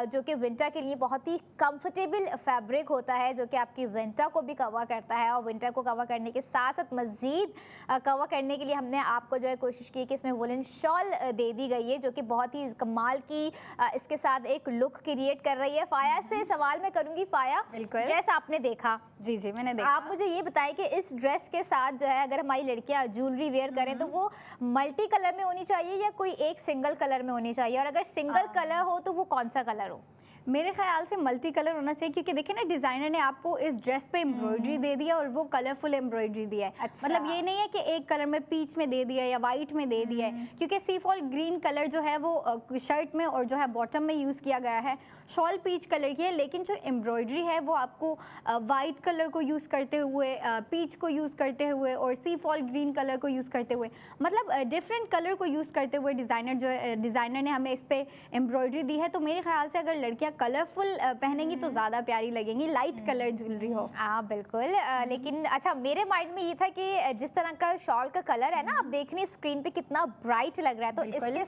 जो कि विंटर के लिए बहुत ही कंफर्टेबल फैब्रिक होता है जो कि आपकी विंटर को भी कवर करता है। और विंटर को कवर करने के साथ साथ मज़ीद कवर करने के लिए हमने आपको जो है कोशिश की कि इसमें वुलन शॉल दे दी गई है जो कि बहुत ही कमाल की इसके साथ एक लुक क्रिएट कर रही है। फाया से सवाल मैं करूंगी, फाया ड्रेस आपने देखा? जी जी मैंने देखा। आप मुझे ये बताएं कि इस ड्रेस के साथ जो है अगर हमारी लड़कियां ज्वेलरी वेयर करें तो वो मल्टी कलर में होनी चाहिए या कोई एक सिंगल कलर में होनी चाहिए, और अगर सिंगल कलर हो तो वो कौन सा कलर हो? मेरे ख्याल से मल्टी कलर होना चाहिए, क्योंकि देखिए ना डिज़ाइनर ने आपको इस ड्रेस पे एम्ब्रॉयडरी दे दिया और वो कलरफुल एम्ब्रॉयडरी दिया है। अच्छा। मतलब ये नहीं है कि एक कलर में पीच में दे दिया या वाइट में दे दिया है, क्योंकि सीफॉल ग्रीन कलर जो है वो शर्ट में और जो है बॉटम में यूज़ किया गया है। शॉल पीच कलर की है, लेकिन जो एम्ब्रॉयडरी है वो आपको वाइट कलर को यूज़ करते हुए, पीच को यूज़ करते हुए और सीफॉल ग्रीन कलर को यूज़ करते हुए, मतलब डिफरेंट कलर को यूज़ करते हुए डिज़ाइनर ने हमें इस पर एम्ब्रॉयडरी दी है। तो मेरे ख्याल से अगर लड़कियाँ कलरफुल पहनेंगी तो ज़्यादा प्यारी लगेंगी, लाइट कलर ज्वेलरी हो। हाँ बिल्कुल। लेकिन अच्छा, मेरे माइंड में ये था कि जिस तरह का शॉल का कलर है ना, आप देख रहे हैं स्क्रीन पे कितना ब्राइट लग रहा है, तो इसके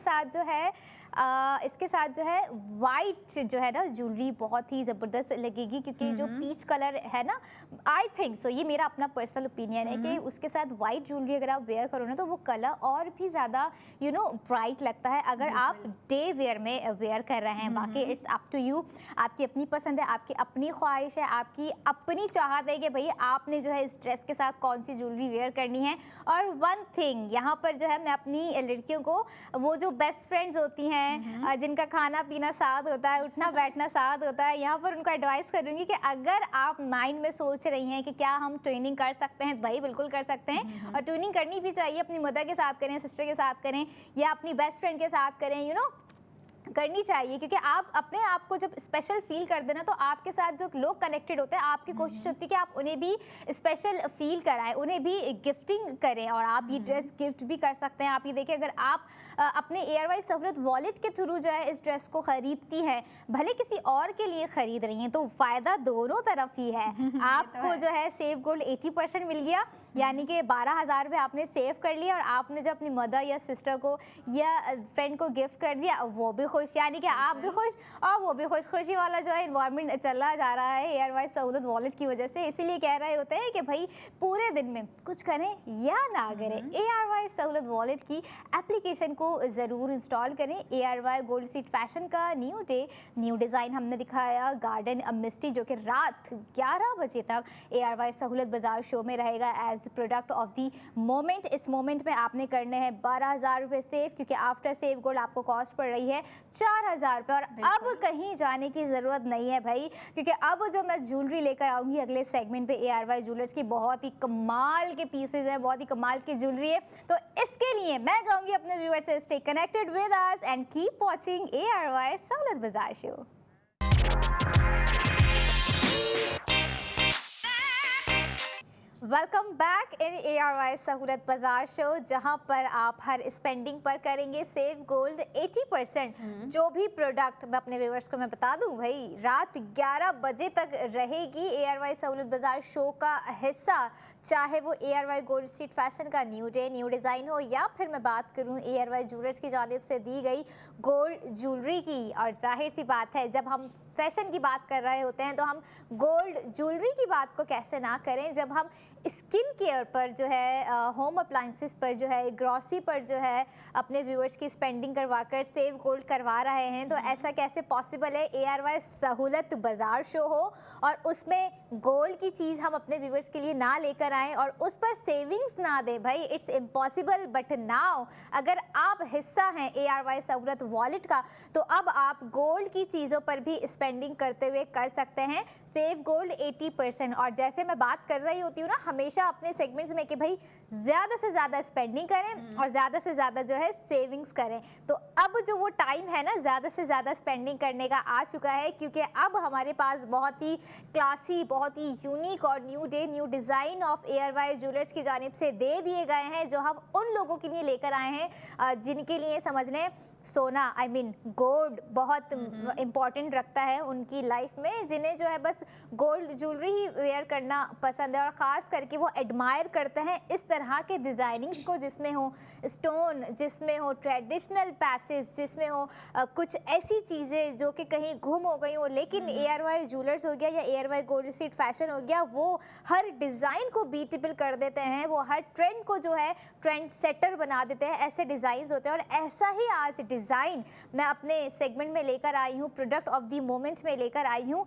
साथ जो है वाइट जो है ना ज्वेलरी बहुत ही ज़बरदस्त लगेगी, क्योंकि जो पीच कलर है ना, आई थिंक सो, ये मेरा अपना पर्सनल ओपिनियन है कि उसके साथ वाइट ज्वेलरी अगर आप वेयर करो ना तो वो कलर और भी ज़्यादा ब्राइट लगता है अगर आप डे वेयर में वेयर कर रहे हैं। बाकी इट्स अप टू यू, आपकी अपनी पसंद है, आपकी अपनी ख्वाहिश है, आपकी अपनी चाहत है कि भाई आपने जो है इस ड्रेस के साथ कौन सी ज्वेलरी वेयर करनी है। और वन थिंग यहाँ पर जो है मैं अपनी लड़कियों को, वो जो बेस्ट फ्रेंड्स होती हैं जिनका खाना पीना साथ होता है, उठना बैठना साथ होता है, यहाँ पर उनको एडवाइस करूँगी कि अगर आप माइंड में सोच रही हैं कि क्या हम ट्रेनिंग कर सकते हैं, भाई बिल्कुल कर सकते हैं, और ट्रेनिंग करनी भी चाहिए। अपनी मदर के साथ करें, सिस्टर के साथ करें या अपनी बेस्ट फ्रेंड के साथ करें, करनी चाहिए, क्योंकि आप अपने आप को जब स्पेशल फील कर देना तो आपके साथ जो लोग कनेक्टेड होते हैं आपकी कोशिश होती है कि आप उन्हें भी स्पेशल फील कराएं, उन्हें भी गिफ्टिंग करें। और आप ये ड्रेस गिफ्ट भी कर सकते हैं। आप ये देखिए, अगर आप अपने ARY सहूलत वॉलेट के थ्रू जो है इस ड्रेस को ख़रीदती हैं, भले किसी और के लिए ख़रीद रही हैं, तो फ़ायदा दोनों तरफ ही है। आपको जो है सेव गोल्ड 80% मिल गया, यानी कि 12,000 रुपये आपने सेव कर लिया, और आपने जो अपनी मदर या सिस्टर को या फ्रेंड को गिफ्ट कर दिया वो भी खुश, यानी कि आप भी खुश और वो भी खुश। खुशी वाला जो है इन्वायरमेंट चला जा रहा है ARY सहूलत वॉलेट की वजह से, इसीलिए कह रहे होते हैं कि भाई पूरे दिन में कुछ करें या ना करें, ARY सहूलत वॉलेट की एप्लीकेशन को ज़रूर इंस्टॉल करें। ARY गोल्ड सीट फैशन का न्यू डे, न्यू डिज़ाइन हमने दिखाया, गार्डन मिस्टी, जो कि रात 11 बजे तक ARY सहूलत बाजार शो में रहेगा as product of the moment. इस मोमेंट में आपने करने हैं 12,000 रुपये सेव, क्योंकि आफ्टर सेव गोल्ड आपको कॉस्ट पड़ रही है 4,000 रुपये। और अब कहीं जाने की ज़रूरत नहीं है भाई, क्योंकि अब जो मैं ज्वेलरी लेकर आऊँगी अगले सेगमेंट पे ARY ज्वेलर्स की, बहुत ही कमाल के पीसेज हैं, बहुत ही कमाल की ज्वेलरी है। तो इसके लिए मैं कहूँगी अपने व्यूअर्स से stay connected with us and keep watching ARY सहूलत Bazaar show. Welcome back in ARY सहूलत बाजार शो, जहां पर आप हर स्पेंडिंग पर करेंगे सेव गोल्ड 80%। जो भी प्रोडक्ट मैं अपने व्यूअर्स को मैं बता दूं भाई, रात 11 बजे तक रहेगी ARY सहूलत बाजार शो का हिस्सा, चाहे वो ARY गोल्ड स्ट्रीट फैशन का न्यू डे, न्यू डिज़ाइन हो, या फिर मैं बात करूं ARY ज्वेलर्स की जानिब से दी गई गोल्ड ज्वेलरी की। और जाहिर सी बात है, जब हम फैशन की बात कर रहे होते हैं तो हम गोल्ड ज्वेलरी की बात को कैसे ना करें, जब हम स्किन केयर पर जो है, होम अप्लाइंसेस पर जो है, ग्रॉसरी पर जो है अपने व्यूअर्स की स्पेंडिंग करवाकर सेव गोल्ड करवा रहे हैं, तो ऐसा कैसे पॉसिबल है ARY सहूलत बाजार शो हो और उसमें गोल्ड की चीज़ हम अपने व्यूअर्स के लिए ना लेकर आएँ और उस पर सेविंग्स ना दें भाई, इट्स इम्पॉसिबल। बट नाउ अगर आप हिस्सा हैं ARY सहूलत वॉलेट का, तो अब आप गोल्ड की चीज़ों पर भी स्पेंडिंग करते हुए कर सकते हैं सेव गोल्ड 80%। और जैसे मैं बात कर रही होती हूँ ना हमेशा अपने सेगमेंट्स में कि भाई ज़्यादा से ज़्यादा स्पेंडिंग करें और ज़्यादा से ज़्यादा जो है सेविंग्स करें, तो अब जो वो टाइम है ना ज़्यादा से ज़्यादा स्पेंडिंग करने का आ चुका है, क्योंकि अब हमारे पास बहुत ही क्लासी, बहुत ही यूनिक और new day, new design of ARY jewellers की जानिब से दे दिए गए हैं, जो हम उन लोगों के लिए लेकर आए हैं जिनके लिए समझ लें सोना, आई मीन गोल्ड बहुत इम्पॉर्टेंट रखता है उनकी लाइफ में, जिन्हें जो है बस गोल्ड ज्वेलरी ही वेयर करना पसंद है और ख़ास करके वो एडमायर करते हैं इस तरह के डिज़ाइनिंग्स को, जिसमें हो स्टोन, जिसमें हो ट्रेडिशनल पैचेस, जिसमें हो कुछ ऐसी चीज़ें जो कि कहीं गुम हो गई हो, लेकिन ARY ज्वेलर्स हो गया या ARY गोल्ड स्ट्रीट फैशन हो गया, वो हर डिज़ाइन को बीटेबल कर देते हैं, वो हर ट्रेंड को जो है ट्रेंड सेटर बना देते हैं, ऐसे डिज़ाइंस होते हैं। और ऐसा ही आज डिज़ाइन मैं अपने सेगमेंट में लेकर आई हूँ, प्रोडक्ट ऑफ द मोमेंट में लेकर आई हूँ,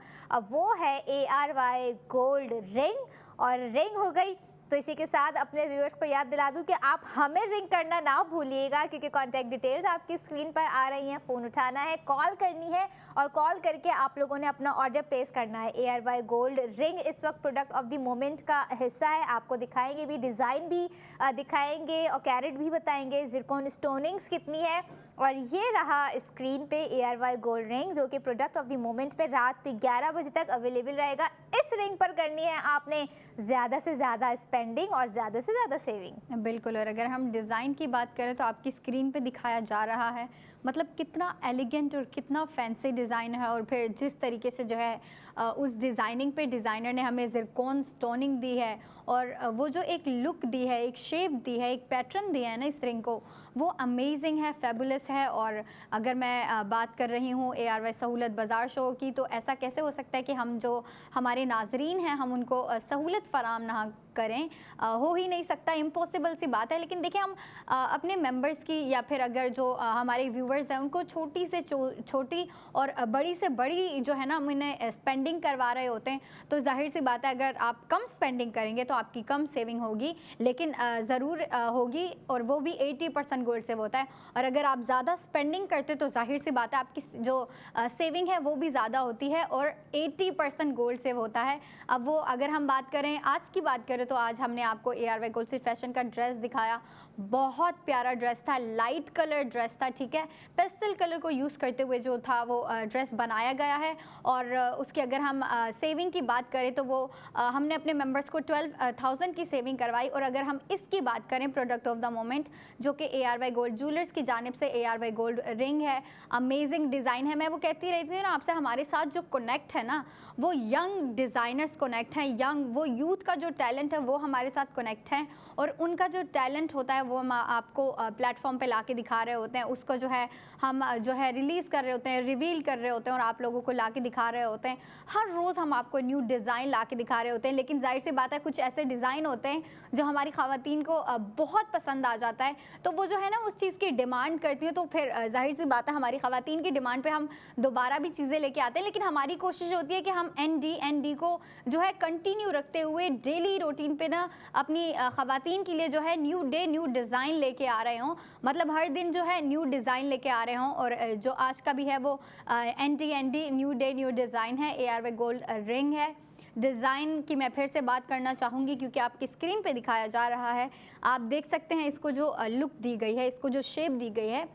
वो है ARY गोल्ड रिंग। और रिंग हो गई तो इसी के साथ अपने व्यूअर्स को याद दिला दूं कि आप हमें रिंग करना ना भूलिएगा, क्योंकि कॉन्टैक्ट डिटेल्स आपकी स्क्रीन पर आ रही हैं, फ़ोन उठाना है, कॉल करनी है और कॉल करके आप लोगों ने अपना ऑर्डर प्लेस करना है। ARY गोल्ड रिंग इस वक्त प्रोडक्ट ऑफ द मोमेंट का हिस्सा है, आपको दिखाएंगे भी, डिज़ाइन भी दिखाएंगे और कैरेट भी बताएंगे, जिरकॉन स्टोनिंग्स कितनी है। और ये रहा स्क्रीन पे ARY गोल्ड रिंग, जो कि प्रोडक्ट ऑफ द मोमेंट पे रात 11 बजे तक अवेलेबल रहेगा। इस रिंग पर करनी है आपने ज़्यादा से ज़्यादा स्पेंडिंग और ज़्यादा से ज़्यादा सेविंग। बिल्कुल। और अगर हम डिज़ाइन की बात करें तो आपकी स्क्रीन पे दिखाया जा रहा है, मतलब कितना एलिगेंट और कितना फैंसी डिज़ाइन है। और फिर जिस तरीके से जो है उस डिज़ाइनिंग पे डिज़ाइनर ने हमें ज़िरकॉन स्टोनिंग दी है और वो जो एक लुक दी है, एक शेप दी है, एक पैटर्न दिया है ना इस रिंग को, वो अमेजिंग है, फेबुलस है। और अगर मैं बात कर रही हूँ ARY सहूलत बाज़ार शो की, तो ऐसा कैसे हो सकता है कि हम जो हमारे नाजरीन हैं हम उनको सहूलत फराम ना करें, हो ही नहीं सकता, इम्पॉसिबल सी बात है। लेकिन देखिए हम अपने मेंबर्स की या फिर अगर जो हमारे व्यूवर्स हैं उनको छोटी से छोटी और बड़ी से बड़ी जो है ना हम इन्हें स्पेंडिंग करवा रहे होते हैं, तो जाहिर सी बात है अगर आप कम स्पेंडिंग करेंगे तो आपकी कम सेविंग होगी, लेकिन ज़रूर होगी, और वो भी 80% गोल्ड सेव होता है। और अगर आप ज़्यादा स्पेंडिंग करते तो जाहिर सी बात है आपकी जो सेविंग है वो भी ज़्यादा होती है और 80% गोल्ड सेव होता है। अब वो अगर हम बात करें, आज की बात करें, तो आज हमने आपको ARY गोल्ड स्ट्रीट फैशन का ड्रेस दिखाया, बहुत प्यारा ड्रेस था, लाइट कलर ड्रेस था, ठीक है, पेस्टल कलर को यूज़ करते हुए जो था वो ड्रेस बनाया गया है। और उसकी अगर हम सेविंग की बात करें तो वो हमने अपने मेंबर्स को 12,000 की सेविंग करवाई। और अगर हम इसकी बात करें प्रोडक्ट ऑफ द मोमेंट, जो कि ARY गोल्ड ज्वेलर्स की जानिब से ARY गोल्ड रिंग है, अमेजिंग डिज़ाइन है। मैं वो कहती रहती हूँ ना आपसे, हमारे साथ जो कनेक्ट है ना वो यंग डिज़ाइनर्स कनेक्ट हैं, यंग वो यूथ का जो टैलेंट है है वो हमारे साथ कनेक्ट हैं और उनका जो टैलेंट होता है वो हम आपको प्लेटफॉर्म पे लाके दिखा रहे होते हैं, उसको जो है हम जो है रिलीज़ कर रहे होते हैं, रिवील कर रहे होते हैं और आप लोगों को लाके दिखा रहे होते हैं। हर रोज़ हम आपको न्यू डिज़ाइन लाके दिखा रहे होते हैं, लेकिन जाहिर सी बात है कुछ ऐसे डिज़ाइन होते हैं जो हमारी ख़वातीन को बहुत पसंद आ जाता है, तो वो जो है ना उस चीज़ की डिमांड करती है, तो फिर जाहिर सी बात है हमारी ख़वातीन की डिमांड पे हम दोबारा भी चीज़ें लेके आते हैं। लेकिन हमारी कोशिश होती है कि हम एनडी को जो है कंटिन्यू रखते हुए डेली रूटीन पे ना अपनी ख़वातीन के लिए जो है न्यू डे न्यू डिज़ाइन लेके आ रहे हों, मतलब हर दिन जो है न्यू डिज़ाइन लेके आ रहे हों। और जो आज का भी है वो एनडी न्यू डे न्यू डिज़ाइन है, ARY गोल्ड रिंग है। डिज़ाइन की मैं फिर से बात करना चाहूँगी क्योंकि आपकी स्क्रीन पे दिखाया जा रहा है, आप देख सकते हैं इसको जो लुक दी गई है, इसको जो शेप दी गई है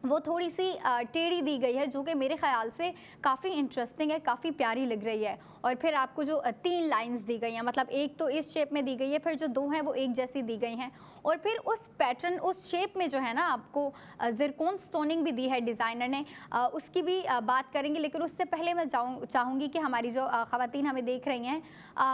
वो थोड़ी सी टेढ़ी दी गई है, जो कि मेरे ख़्याल से काफ़ी इंटरेस्टिंग है, काफ़ी प्यारी लग रही है। और फिर आपको जो 3 लाइंस दी गई हैं, मतलब एक तो इस शेप में दी गई है, फिर जो 2 हैं वो एक जैसी दी गई हैं, और फिर उस पैटर्न उस शेप में जो है ना आपको ज़िरकॉन स्टोनिंग भी दी है डिज़ाइनर ने, उसकी भी बात करेंगे। लेकिन उससे पहले मैं चाहूँगी कि हमारी जो ख़वातीन हमें देख रही हैं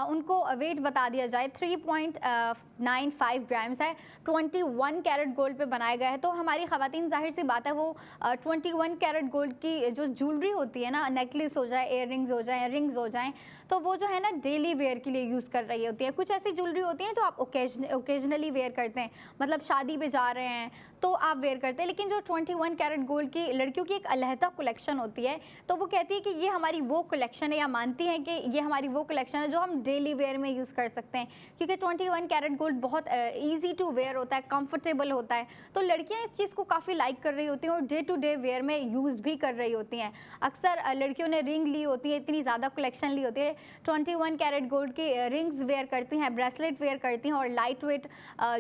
उनको वेट बता दिया जाए। 3.95 ग्राम्स है, 21 कैरेट गोल्ड पे बनाया गया है। तो हमारी ख़वातीन जाहिर सी बात है वो 21 कैरेट गोल्ड की जो ज्वेलरी होती है ना, नेकलेस हो जाए, इयर रिंग्स हो जाए, रिंग्स हो जाएं, तो वो जो है ना डेली वेयर के लिए यूज़ कर रही होती है। कुछ ऐसी ज्वेलरी होती है जो आप ओकेजनली वेयर करते हैं, मतलब शादी पे जा रहे हैं तो आप वेयर करते हैं। लेकिन जो 21 कैरेट गोल्ड की लड़कियों की एक अलहदा कलेक्शन होती है, तो वो कहती है कि ये हमारी वो कलेक्शन है, या मानती हैं कि ये हमारी वो कलेक्शन है जो हम डेली वेयर में यूज़ कर सकते हैं, क्योंकि 21 कैरेट गोल्ड बहुत ईजी टू वेयर होता है, कंफर्टेबल होता है। तो लड़कियाँ इस चीज़ को काफ़ी लाइक कर रही होती हैं और डे टू डे वेयर में यूज़ भी कर रही होती हैं। अक्सर लड़कियों ने रिंग ली होती है, इतनी ज़्यादा कलेक्शन ली होती है, 21 कैरेट गोल्ड की रिंग्स वेयर करती हैं, ब्रेसलेट वेयर करती हैं, और लाइट वेट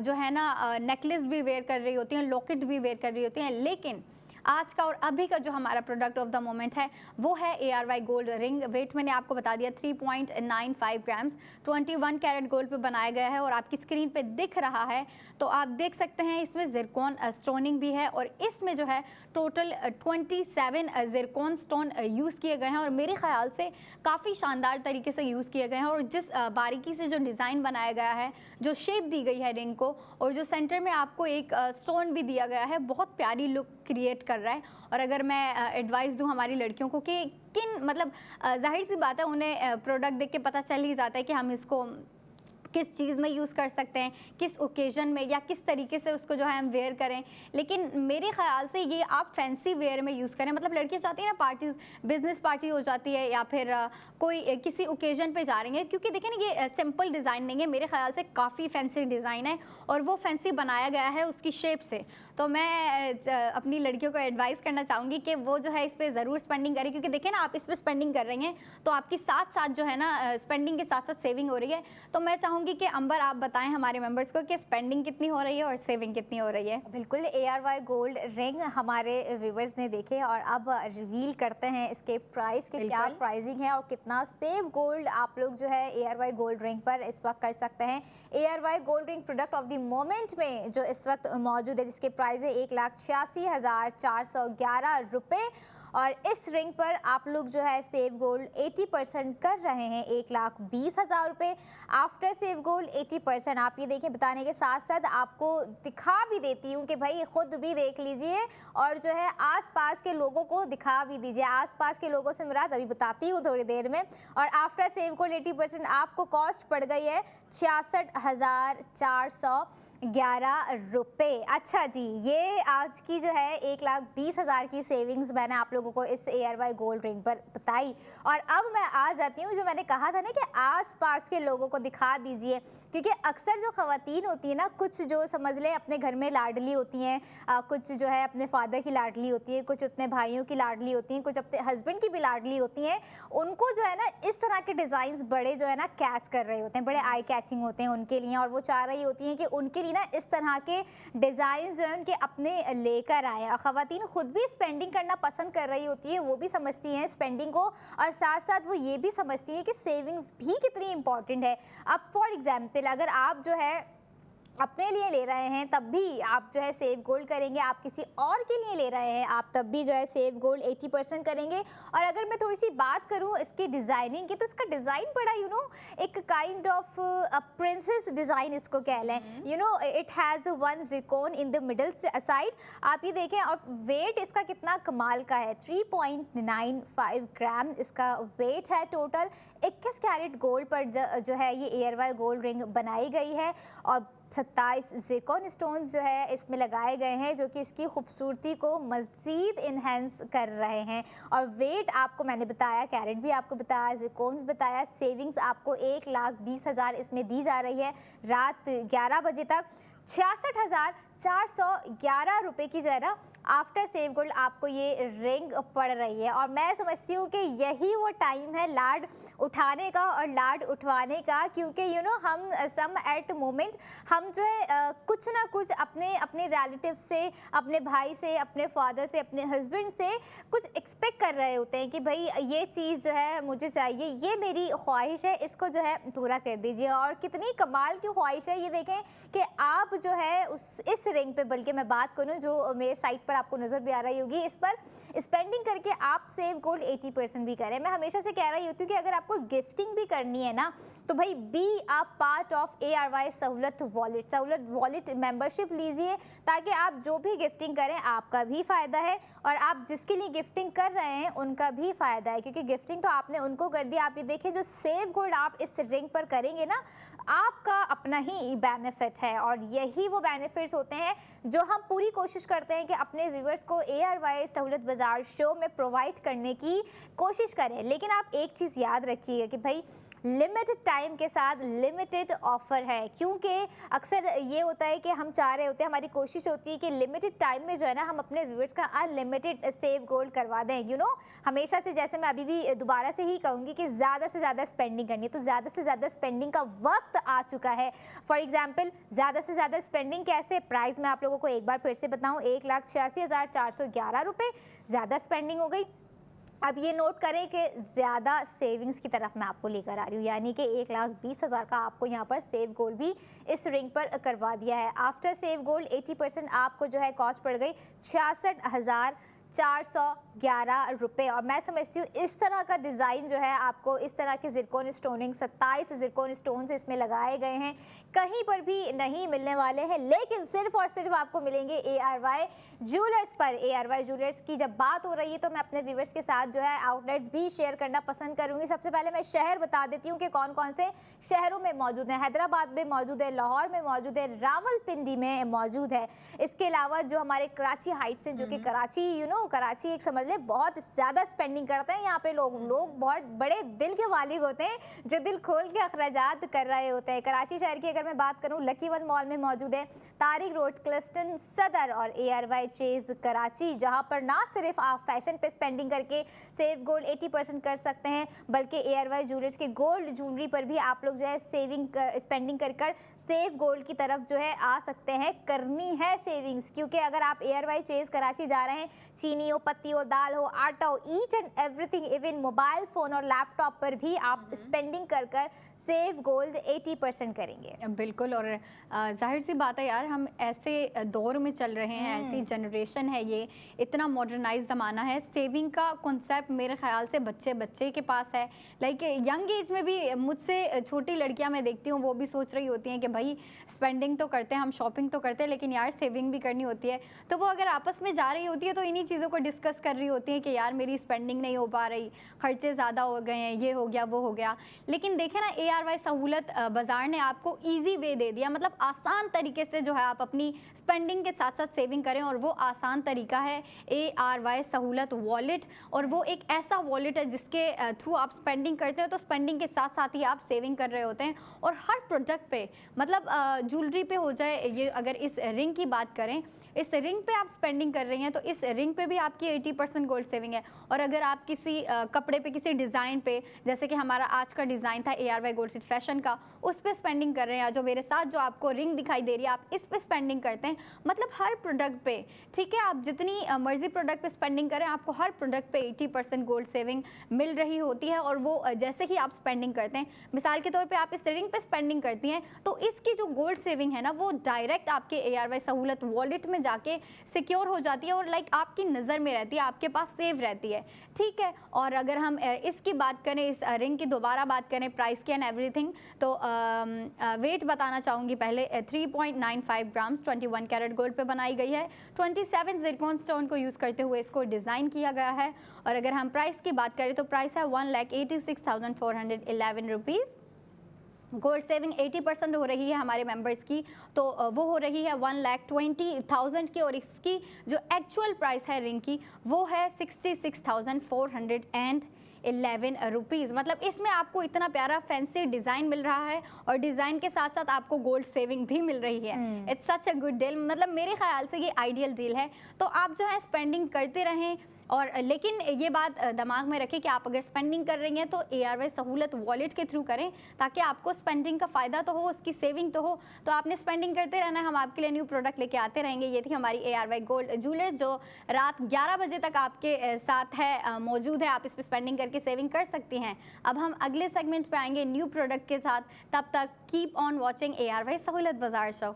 जो है ना नेकलेस भी वेयर कर रही होती हैं, लॉकेट भी वेयर कर रही होती हैं। लेकिन आज का और अभी का जो हमारा प्रोडक्ट ऑफ द मोमेंट है वो है ARY गोल्ड रिंग। वेट मैंने आपको बता दिया 3.95 ग्राम्स, 21 कैरेट गोल्ड पे बनाया गया है और आपकी स्क्रीन पे दिख रहा है। तो आप देख सकते हैं इसमें ज़िरकॉन स्टोनिंग भी है, और इसमें जो है टोटल 27 ज़िरकॉन स्टोन यूज़ किए गए हैं, और मेरे ख्याल से काफ़ी शानदार तरीके से यूज़ किए गए हैं। और जिस बारीकी से जो डिज़ाइन बनाया गया है, जो शेप दी गई है रिंग को, और जो सेंटर में आपको एक स्टोन भी दिया गया है, बहुत प्यारी लुक क्रिएट कर रहा है। और अगर मैं एडवाइस दूं हमारी लड़कियों को कि किन, मतलब जाहिर सी बात है उन्हें प्रोडक्ट देख के पता चल ही जाता है कि हम इसको किस चीज़ में यूज़ कर सकते हैं, किस ओकेजन में, या किस तरीके से उसको जो है हम वेयर करें। लेकिन मेरे ख़्याल से ये आप फैंसी वेयर में यूज़ करें, मतलब लड़कियाँ चाहती हैं ना पार्टीज़, बिज़नेस पार्टी हो जाती है या फिर कोई किसी ओकेजन पे जा रही हैं, क्योंकि देखें ना ये सिंपल डिज़ाइन नहीं है, मेरे ख़्याल से काफ़ी फैंसी डिज़ाइन है और वो फैंसी बनाया गया है उसकी शेप से। तो मैं अपनी लड़कियों को एडवाइस करना चाहूँगी कि वो जो है इस पर ज़रूर स्पेंडिंग करें, क्योंकि देखें ना आप इस पर स्पेंडिंग कर रही हैं तो आपकी साथ साथ जो है ना स्पेंडिंग के साथ साथ सेविंग हो रही है। तो मैं चाहूँगी कि अंबर आप बताएं हमारे मेंबर्स को कि स्पेंडिंग कितनी हो रही है और सेविंग कितनी हो रही है। बिल्कुल, ARY गोल्ड रिंग हमारे व्यूवर्स ने देखे, और अब रिवील करते हैं इसके प्राइस के, क्या प्राइसिंग है और कितना सेव गोल्ड आप लोग जो है ARY गोल्ड रिंग पर इस वक्त कर सकते हैं। ARY gold ring product of the moment में जो इस वक्त मौजूद है, जिसके प्राइस है 1,86,411 रुपये, और इस रिंग पर आप लोग जो है सेव गोल्ड 80% कर रहे हैं 1,20,000 रुपये। आफ्टर सेव गोल्ड 80%, आप ये देखें, बताने के साथ साथ आपको दिखा भी देती हूँ कि भाई खुद भी देख लीजिए और जो है आसपास के लोगों को दिखा भी दीजिए। आसपास के लोगों से मुराद अभी बताती हूँ थोड़ी देर में। और आफ्टर सेव गोल्ड 80% आपको कॉस्ट पड़ गई है 66,411 रुपये। अच्छा जी, ये आज की जो है 1,20,000 की सेविंग्स मैंने आप लोगों को इस ARY गोल्ड रिंग पर बताई। और अब मैं आ जाती हूँ, जो मैंने कहा था ना कि आसपास के लोगों को दिखा दीजिए, क्योंकि अक्सर जो ख़वातीन होती है ना, कुछ जो समझ लें अपने घर में लाडली होती हैं, कुछ जो है अपने फादर की लाडली होती है, कुछ अपने भाइयों की लाडली होती हैं, कुछ अपने हस्बैंड की भी लाडली होती हैं, उनको जो है ना इस तरह के डिज़ाइंस बड़े जो है ना कैच कर रहे होते हैं, बड़े आई कैचिंग होते हैं उनके लिए, और वो चाह रही होती हैं कि उनके लिए ना इस तरह के डिज़ाइन जो है उनके अपने लेकर आए। ख़वातीन खुद भी स्पेंडिंग करना पसंद कर रही होती है, वो भी समझती हैं स्पेंडिंग को, और साथ साथ वो ये भी समझती हैं कि सेविंग्स भी कितनी इंपॉर्टेंट है। अब फॉर एग्जाम्पल अगर आप जो है अपने लिए ले रहे हैं तब भी आप जो है सेव गोल्ड करेंगे, आप किसी और के लिए ले रहे हैं आप तब भी जो है सेव गोल्ड 80% करेंगे। और अगर मैं थोड़ी सी बात करूं इसकी डिज़ाइनिंग की, तो इसका डिज़ाइन बड़ा एक काइंड ऑफ प्रिंसेस डिज़ाइन इसको कह लें। It has one zircon in the middle side, आप ये देखें। और वेट इसका कितना कमाल का है, 3.95 ग्राम इसका वेट है टोटल। 21 कैरेट गोल्ड पर जो है ये एयरवाई गोल्ड रिंग बनाई गई है और 27 जिरकॉन स्टोन्स जो है इसमें लगाए गए हैं, जो कि इसकी खूबसूरती को मज़ीद इन्हेंस कर रहे हैं। और वेट आपको मैंने बताया, कैरेट भी आपको बताया, जिरकॉन भी बताया। सेविंग्स आपको 1,20,000 इसमें दी जा रही है रात 11 बजे तक। 66,411 रुपये की जो है ना आफ्टर सेव गोल्ड आपको ये रिंग पड़ रही है। और मैं समझती हूँ कि यही वो टाइम है लाड उठाने का और लाड उठवाने का, क्योंकि हम सम एट मोमेंट हम जो है कुछ ना कुछ अपने रिलेटिव से, अपने भाई से, अपने फादर से, अपने हस्बैंड से कुछ एक्सपेक्ट कर रहे होते हैं कि भाई ये चीज़ जो है मुझे चाहिए, ये मेरी ख्वाहिश है, इसको जो है पूरा कर दीजिए। और कितनी कमाल की ख्वाहिश है, ये देखें कि आप जो है इस रिंग पे, बल्कि मैं बात करूँ जो मेरे साइट पर आपको नज़र भी आ रही होगी, इस पर स्पेंडिंग करके आप सेव गोल्ड 80% भी करें। मैं हमेशा से कह रही होती हूँ कि अगर आपको गिफ्टिंग भी करनी है ना, तो भाई बी आप part of ARY Sahulat wallet membership लीजिए, ताकि आप जो भी गिफ्टिंग करें आपका भी फ़ायदा है और आप जिसके लिए गिफ्टिंग कर रहे हैं उनका भी फ़ायदा है, क्योंकि गिफ्टिंग तो आपने उनको कर दी। आप ये देखिए जो सेव गोल्ड आप इस रिंग पर करेंगे ना, आपका अपना ही बेनिफिट है। और यही वो बेनिफिट्स होते हैं जो हम पूरी कोशिश करते हैं कि अपने व्यूवर्स को ARY सहूलत बाज़ार शो में प्रोवाइड करने की कोशिश करें। लेकिन आप एक चीज़ याद रखिए कि भाई लिमिटेड टाइम के साथ लिमिटेड ऑफ़र है, क्योंकि अक्सर ये होता है कि हम चाह रहे होते हैं, हमारी कोशिश होती है कि लिमिटेड टाइम में जो है ना हम अपने व्यूवर्स का अनलिमिटेड सेव गोल्ड करवा दें। हमेशा से, जैसे मैं अभी भी दोबारा से ही कहूँगी कि ज़्यादा से ज़्यादा स्पेंडिंग करनी है, तो ज़्यादा से ज़्यादा स्पेंडिंग का वक्त आ चुका है। फॉर एग्जाम्पल ज़्यादा से ज़्यादा स्पेंडिंग कैसे, प्राइस मैं आप लोगों को एक बार फिर से बताऊँ, 1,86,411 रुपये ज़्यादा स्पेंडिंग हो गई। अब ये नोट करें कि ज़्यादा सेविंग्स की तरफ मैं आपको लेकर आ रही हूँ, यानी कि 1,20,000 का आपको यहाँ पर सेव गोल्ड भी इस रिंग पर करवा दिया है। आफ्टर सेव गोल्ड 80% आपको जो है कॉस्ट पड़ गई 66,411 रुपये। और मैं समझती हूँ इस तरह का डिज़ाइन जो है आपको, इस तरह के जिरकोन स्टोनिंग, 27 जिरकोन स्टोन्स इसमें लगाए गए हैं, कहीं पर भी नहीं मिलने वाले हैं, लेकिन सिर्फ और सिर्फ आपको मिलेंगे ARY ज्वेलर्स पर। ARY ज्वेलर्स की जब बात हो रही है तो मैं अपने व्यूवर्स के साथ जो है आउटलेट्स भी शेयर करना पसंद करूँगी। सबसे पहले मैं शहर बता देती हूँ कि कौन कौन से शहरों में मौजूद है। हैदराबाद में मौजूद है, लाहौर में मौजूद है, रावलपिंडी में मौजूद है। इसके अलावा जो हमारे कराची हाइट्स हैं, जो कि कराची कराची एक समझ लें बहुत ज़्यादा स्पेंडिंग करते हैं यहाँ पे लोग बहुत बड़े दिल के मालिक होते हैं, जो दिल खोल के अखराजात कर रहे होते हैं। कराची शहर की अगर मैं बात करूँ, लकी वन मॉल में मौजूद है, तारिक रोड, क्लिफ्टन सदर और ARY चेज कराची, जहाँ पर ना सिर्फ आप फैशन पे स्पेंडिंग करके सेव गोल्ड 80% कर सकते हैं, बल्कि ARY ज्वेलर्स के गोल्ड ज्वेलरी पर भी आप लोग जो है स्पेंडिंग कर सेव गोल्ड की तरफ जो है आ सकते हैं। करनी है सेविंग्स, क्योंकि अगर आप ARY चेज कराची जा रहे हैं, चीनी हो, पत्ती हो, दाल हो, आटा हो, each and everything, even mobile phone और लैपटॉप पर भी आप स्पेंडिंग कर सेव गोल्ड 80% करेंगे। बिल्कुल, और जाहिर सी बात है यार, हम ऐसे दौर में चल रहे हैं, ऐसी जनरेशन है, ये इतना मॉडर्नाइज ज़माना है। सेविंग का कॉन्सेप्ट मेरे ख्याल से बच्चे के पास है। लाइक यंग एज में भी मुझसे छोटी लड़कियां मैं देखती हूँ, वो भी सोच रही होती हैं कि भाई स्पेंडिंग तो करते हैं हम, शॉपिंग तो करते हैं, लेकिन यार सेविंग भी करनी होती है। तो वो अगर आपस में जा रही होती है तो इन्हीं चीज़ों को डिस्कस कर रही होती हैं कि यार मेरी स्पेंडिंग नहीं हो पा रही, खर्चे ज़्यादा हो गए हैं, ये हो गया वो हो गया। लेकिन देखें ना, ARY सहूलत बाज़ार ने आपको ईजी वे दे दिया, मतलब आसान तरीके से जो है आप अपनी स्पेंडिंग के साथ साथ सेविंग करें। और वो आसान तरीका है ARY सहूलत वॉलेट। और वो एक ऐसा वॉलेट है जिसके थ्रू आप स्पेंडिंग करते हैं तो स्पेंडिंग के साथ साथ ही आप सेविंग कर रहे होते हैं। और हर प्रोडक्ट पे, मतलब ज्वेलरी पे हो जाए, ये अगर इस रिंग की बात करें, इस रिंग पे आप स्पेंडिंग कर रही हैं तो इस रिंग पे भी आपकी 80% गोल्ड सेविंग है। और अगर आप किसी कपड़े पे, किसी डिज़ाइन पे, जैसे कि हमारा आज का डिज़ाइन था ARY गोल्ड सीट फैशन का, उस पे स्पेंडिंग कर रहे हैं, या जो मेरे साथ जो आपको रिंग दिखाई दे रही है आप इस पे स्पेंडिंग करते हैं, मतलब हर प्रोडक्ट पे, ठीक है, आप जितनी मर्जी प्रोडक्ट पे स्पेंडिंग करें आपको हर प्रोडक्ट पे 80% गोल्ड सेविंग मिल रही होती है। और वो जैसे ही आप स्पेंडिंग करते हैं, मिसाल के तौर पे आप इस रिंग पे स्पेंडिंग करती हैं तो इसकी जो गोल्ड सेविंग है ना वो डायरेक्ट आपके ARY सहूलत वॉलेट में जाके सिक्योर हो जाती है और लाइक आपकी नज़र में रहती है, आपके पास सेव रहती है, ठीक है। और अगर हम इसकी बात करें, इस रिंग की दोबारा बात करें, प्राइस की एंड एवरीथिंग, तो वेट बताना चाहूँगी पहले। 3.95 ग्राम्स 21 कैरेट गोल्ड पे बनाई गई है। 27 ज़िरकॉन स्टोन को यूज़ करते हुए इसको डिज़ाइन किया गया है। और अगर हम प्राइस की बात करें तो प्राइस है 1,86,411 रुपीज़। गोल्ड सेविंग 80% हो रही है हमारे मेंबर्स की, तो वो हो रही है 1,20,000 की, और इसकी जो एक्चुअल प्राइस है रिंग की वो है 66,411 रुपीज़। मतलब इसमें आपको इतना प्यारा फैंसी डिज़ाइन मिल रहा है और डिज़ाइन के साथ साथ आपको गोल्ड सेविंग भी मिल रही है। It's such a good deal, मतलब मेरे ख्याल से ये आइडियल डील है। तो आप जो है स्पेंडिंग करते रहें, और लेकिन ये बात दिमाग में रखें कि आप अगर स्पेंडिंग कर रही हैं तो ARY सहूलत वॉलेट के थ्रू करें, ताकि आपको स्पेंडिंग का फ़ायदा तो हो, उसकी सेविंग तो हो। तो आपने स्पेंडिंग करते रहना है, हम आपके लिए न्यू प्रोडक्ट लेके आते रहेंगे। ये थी हमारी ARY गोल्ड ज्वेलर्स जो रात 11 बजे तक आपके साथ है, मौजूद है। आप इस पर स्पेंडिंग करके सेविंग कर सकती हैं। अब हम अगले सेगमेंट पे आएंगे न्यू प्रोडक्ट के साथ, तब तक कीप ऑन वॉचिंग ARY सहूलत Bazaar show.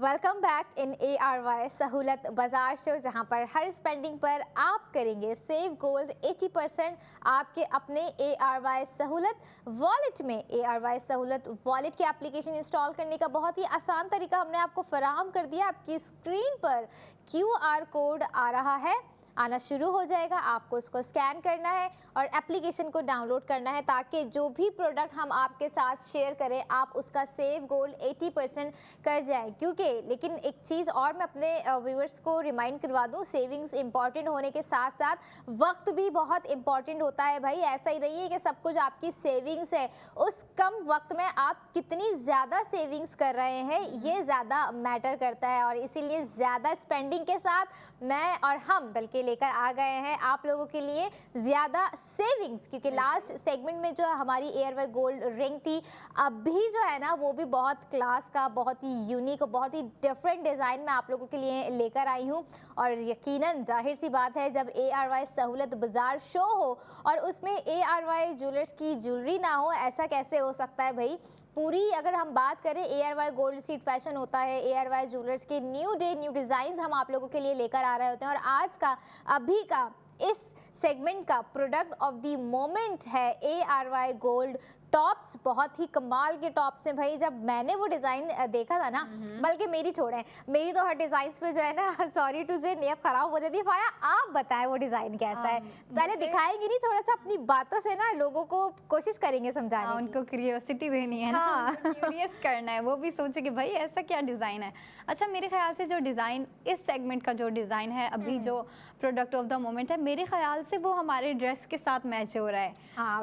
Welcome back in ARY सहूलत बाजार शो, जहां पर हर स्पेंडिंग पर आप करेंगे सेव गोल्ड 80%। आपके अपने ARY सहूलत वॉलेट में ARY सहूलत वॉलेट की एप्लीकेशन इंस्टॉल करने का बहुत ही आसान तरीका हमने आपको फराहम कर दिया। आपकी स्क्रीन पर QR कोड आ रहा है, आना शुरू हो जाएगा। आपको उसको स्कैन करना है और एप्लीकेशन को डाउनलोड करना है, ताकि जो भी प्रोडक्ट हम आपके साथ शेयर करें आप उसका सेव गोल्ड 80% कर जाएं। क्योंकि लेकिन एक चीज़ और मैं अपने व्यूअर्स को रिमाइंड करवा दूं, सेविंग्स इंपॉर्टेंट होने के साथ साथ वक्त भी बहुत इंपॉर्टेंट होता है भाई। ऐसा ही नहीं है कि सब कुछ आपकी सेविंग्स है, उस कम वक्त में आप कितनी ज़्यादा सेविंग्स कर रहे हैं ये ज़्यादा मैटर करता है। और इसीलिए ज़्यादा स्पेंडिंग के साथ मैं और हम बल्कि लेकर आ गए हैं आप लोगों के लिए ज़्यादा सेविंग्स, क्योंकि लास्ट सेगमेंट में जो हमारी ARY गोल्ड रिंग थी, अभी जो है ना वो भी बहुत क्लास का, बहुत ही यूनिक, बहुत ही डिफरेंट डिज़ाइन में आप लोगों के लिए लेकर आई हूँ। और यकीनन जाहिर सी बात है, जब ARY सहूलत बाजार शो हो और उसमें ARY ज्वेलर्स की ज्वेलरी ना हो, ऐसा कैसे हो सकता है भाई। पूरी अगर हम बात करें, ARY गोल्ड सीट फैशन होता है, ARY ज्वेलर्स के न्यू डे न्यू डिज़ाइंस हम आप लोगों के लिए लेकर आ रहे होते हैं। और आज का, अभी का, इस सेगमेंट का प्रोडक्ट ऑफ द मोमेंट है ARY गोल्ड टॉप्स। बहुत ही कमाल के टॉप्स हैं भाई। जब मैंने वो डिज़ाइन देखा था ना, बल्कि मेरी छोड़ें, मेरी तो हर डिज़ाइंस पे जो है ना सॉरी टू से नीयत ख़राब हो जाती है। फाया आप बताएं वो डिज़ाइन कैसा है, पहले दिखाएंगे नहीं, थोड़ा सा अपनी बातों से ना लोगों को कोशिश करेंगे समझाने की। उनको क्यूरियोसिटी देनी है ना, क्यूरियस करना है, वो भी सोचे कि भाई ऐसा क्या डिज़ाइन है। अच्छा, मेरे ख्याल से जो डिज़ाइन इस सेगमेंट का जो डिज़ाइन है, अभी जो प्रोडक्ट ऑफ द मोमेंट है, मेरे ख्याल से वो हमारे ड्रेस के साथ मैच हो रहा है।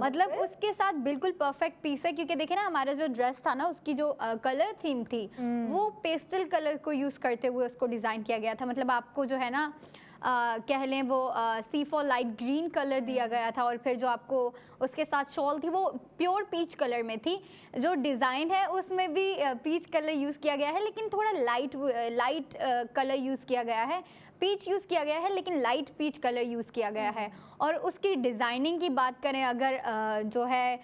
मतलब उसके साथ बिल्कुल परफेक्ट पीस है। क्योंकि देखिए ना, हमारा जो ड्रेस था ना, उसकी जो कलर थीम थी वो पेस्टल कलर को यूज़ करते हुए उसको डिज़ाइन किया गया था। मतलब आपको जो है ना कह लें वो C4 लाइट ग्रीन कलर दिया गया था, और फिर जो आपको उसके साथ शॉल थी वो प्योर पीच कलर में थी। जो डिज़ाइन है उसमें भी पीच कलर यूज़ किया गया है, लेकिन थोड़ा लाइट कलर यूज़ किया गया है। पीच यूज़ किया गया है लेकिन लाइट पीच कलर यूज़ किया गया है। और उसकी डिज़ाइनिंग की बात करें अगर जो है